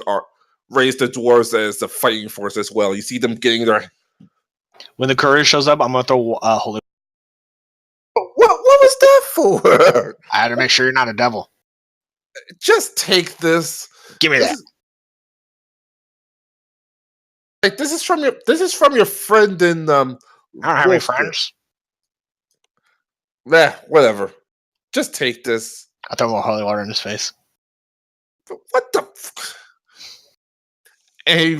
dwarves as the fighting force as well. You see them getting their. When the courier shows up, I'm gonna throw holy. What was that for? I had to make sure you're not a devil. Just take this. Give me that. Like, this is from your friend in I don't have any friends. Nah, whatever. Just take this. I throw more holy water in his face. What the? And he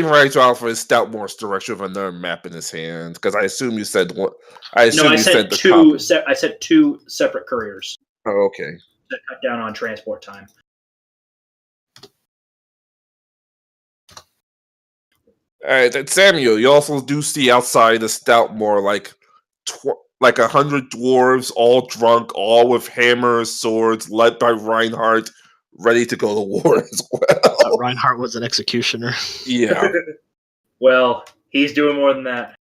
writes out for his Stoutmore's direction with another map in his hand. Because I assume you said what? I sent two. I sent two separate couriers. Oh, okay. To cut down on transport time. All right, then Samuel. You also do see outside the Stoutmore like 100 dwarves, all drunk, all with hammers, swords, led by Reinhardt, ready to go to war as well. well. Reinhardt was an executioner. Yeah. Well, he's doing more than that.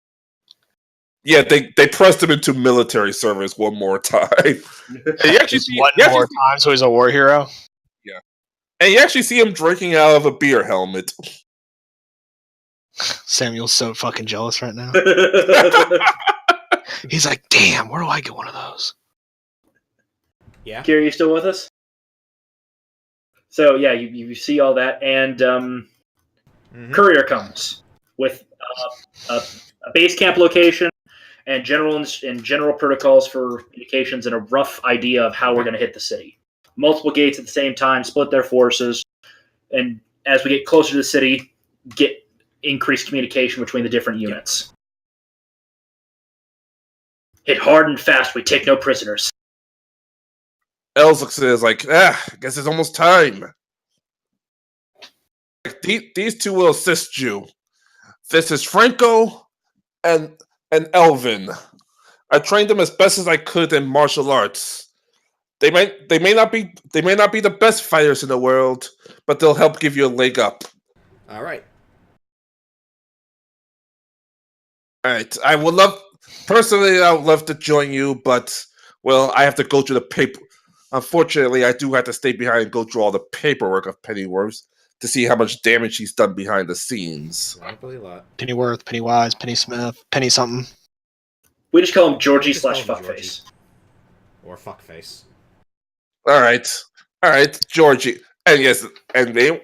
Yeah, they pressed him into military service one more time. And you actually Just see, one more time, so he's a war hero. and you actually see him drinking out of a beer helmet. Samuel's so fucking jealous right now. He's like, damn, where do I get one of those? Yeah. Kira, you still with us? So yeah, you see all that, and courier comes with a base camp location and general protocols for communications and a rough idea of how we're going to hit the city. Multiple gates at the same time, split their forces, and as we get closer to the city, get increased communication between the different units. Hit hard and fast. We take no prisoners. Els looks at it as like, I guess it's almost time. These two will assist you. This is Franco and Elvin. I trained them as best as I could in martial arts. They may not be the best fighters in the world, but they'll help give you a leg up. All right. All right. I would love to join you, but well, I have to go through the paper. Unfortunately, I do have to stay behind and go through all the paperwork of Pennyworth to see how much damage he's done behind the scenes. Probably a lot. Pennyworth, Pennywise, Penny Smith, Penny something. We just call him Georgie Just call him /fuckface. Or fuckface. All right, Georgie. And yes,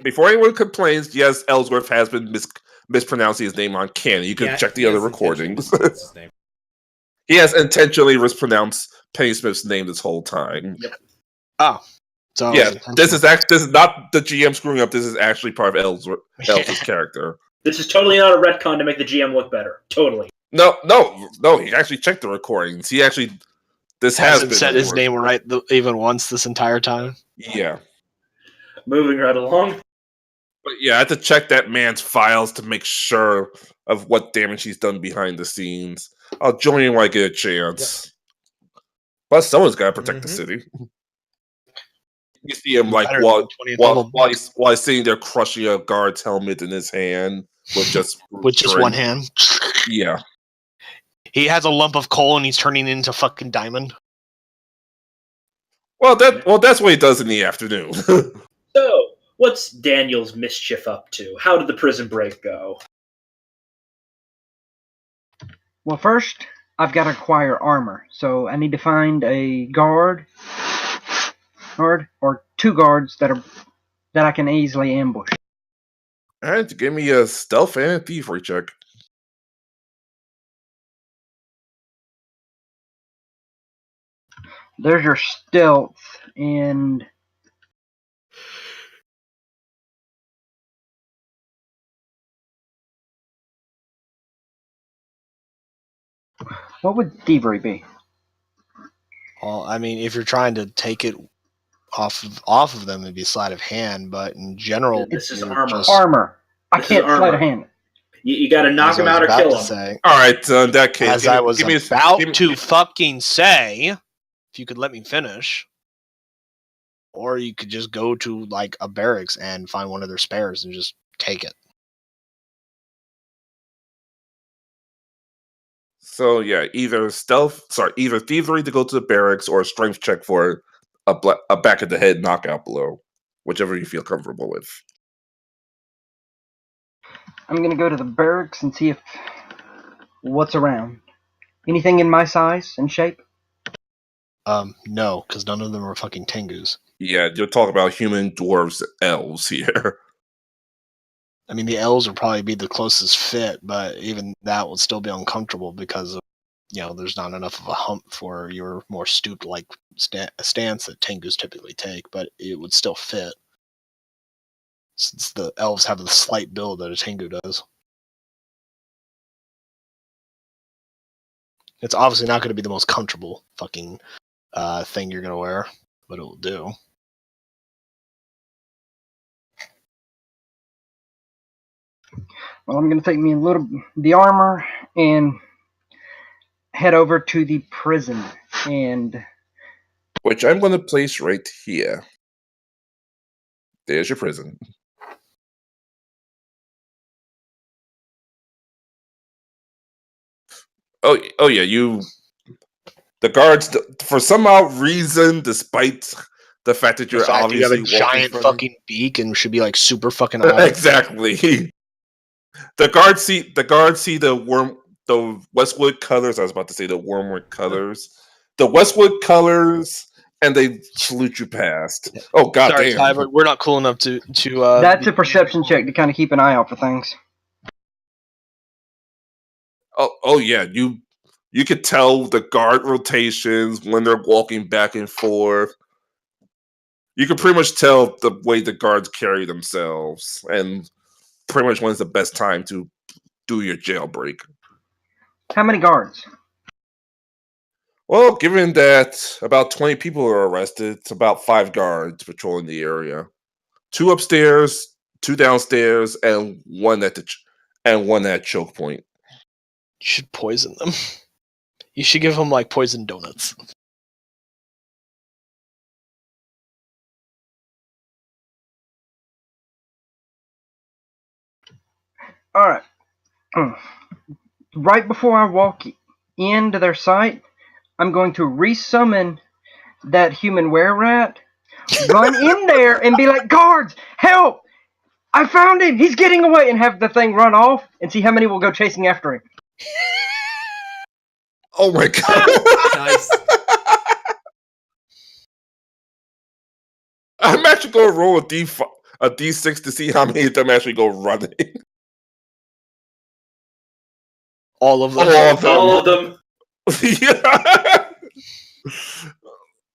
before anyone complains, yes, Ellsworth has been mispronouncing his name on canon. You can check the other recordings. His name. He has intentionally mispronounced Penny Smith's name this whole time. Yep. Oh. So yeah, this is not the GM screwing up. This is actually part of Ellsworth's character. This is totally not a retcon to make the GM look better. Totally. No. He actually checked the recordings. He actually hasn't said his name right even once this entire time. Yeah. Moving right along. But yeah, I had to check that man's files to make sure of what damage he's done behind the scenes. I'll join you when I get a chance. Yep. But someone's got to protect the city. You see him like while he's sitting there crushing a guard's helmet in his hand with just one hand. Yeah. He has a lump of coal and he's turning it into fucking diamond. Well, that's what he does in the afternoon. So, what's Daniel's mischief up to? How did the prison break go? Well, first, I've got to acquire armor, so I need to find a guard or two guards that I can easily ambush. All right, give me a stealth and a thievery check. There's your stealth, and what would thievery be? Well, I mean, if you're trying to take it off of them, it'd be sleight of hand. But in general, this is armor. Armor. I can't sleight of hand. You got to knock him out or kill him. All right, in that case, as I was about to fucking say, if you could let me finish, or you could just go to like a barracks and find one of their spares and just take it. So yeah, either thievery to go to the barracks or a strength check for a back of the head knockout blow, whichever you feel comfortable with. I'm gonna go to the barracks and see what's around. Anything in my size and shape? No, because none of them are fucking Tengus. Yeah, you're talking about human, dwarves, elves here. I mean, the elves would probably be the closest fit, but even that would still be uncomfortable because of, there's not enough of a hump for your more stooped like stance that Tengus typically take, but it would still fit. Since the elves have the slight build that a Tengu does. It's obviously not going to be the most comfortable fucking thing you're going to wear, but it will do. Well, I'm going to take me the armor and head over to the prison, and which I'm going to place right here. There's your prison. Oh yeah, the guards for some odd reason, despite the fact that The you're fact that you have obviously a walking giant from fucking beak and should be like super fucking obvious. exactly. The guards see the Westwood colors. I was about to say the Wormwood colors. The Westwood colors, and they salute you past. Oh Sorry, goddamn! Ty, we're not cool enough to That's a perception check to kind of keep an eye out for things. Oh yeah, you could tell the guard rotations when they're walking back and forth. You can pretty much tell the way the guards carry themselves, and pretty much when's the best time to do your jailbreak. How many guards? Well, given that about 20 people are arrested, it's about 5 guards patrolling the area. 2 upstairs, 2 downstairs, and one at choke point. You should poison them. You should give them like poison donuts. All right. Right before I walk into their sight, I'm going to resummon that human were-rat, run in there and be like, guards, help! I found him! He's getting away! And have the thing run off and see how many will go chasing after him. Oh my god! Nice. I'm actually going to roll a d6 to see how many of them actually go running. All of them. All of them. All of them. Yeah.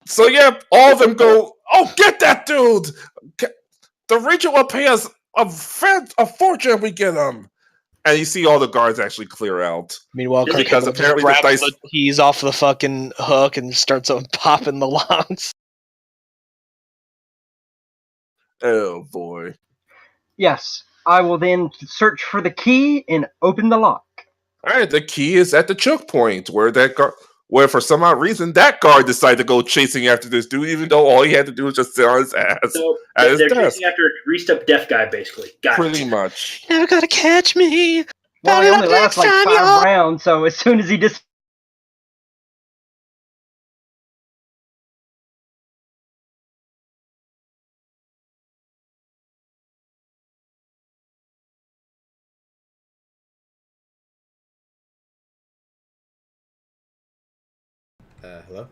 So yeah, all of them go. Oh, get that dude! The region will pay us a fortune if we get him. And you see all the guards actually clear out. Meanwhile, Does he- Kirk Because apparently the grabs dice. the keys off the fucking hook and starts popping the locks. Oh boy. Yes, I will then search for the key and open the lock. All right, the key is at the choke point where for some odd reason that guard decided to go chasing after this dude, even though all he had to do was just sit on his ass So at his they're desk. chasing after a greased up deaf guy, basically. Got Pretty it. much. Never gotta catch me. Well, Better he only luck lasts next like time, 5 y'all. rounds, so as soon as he dis... Hello?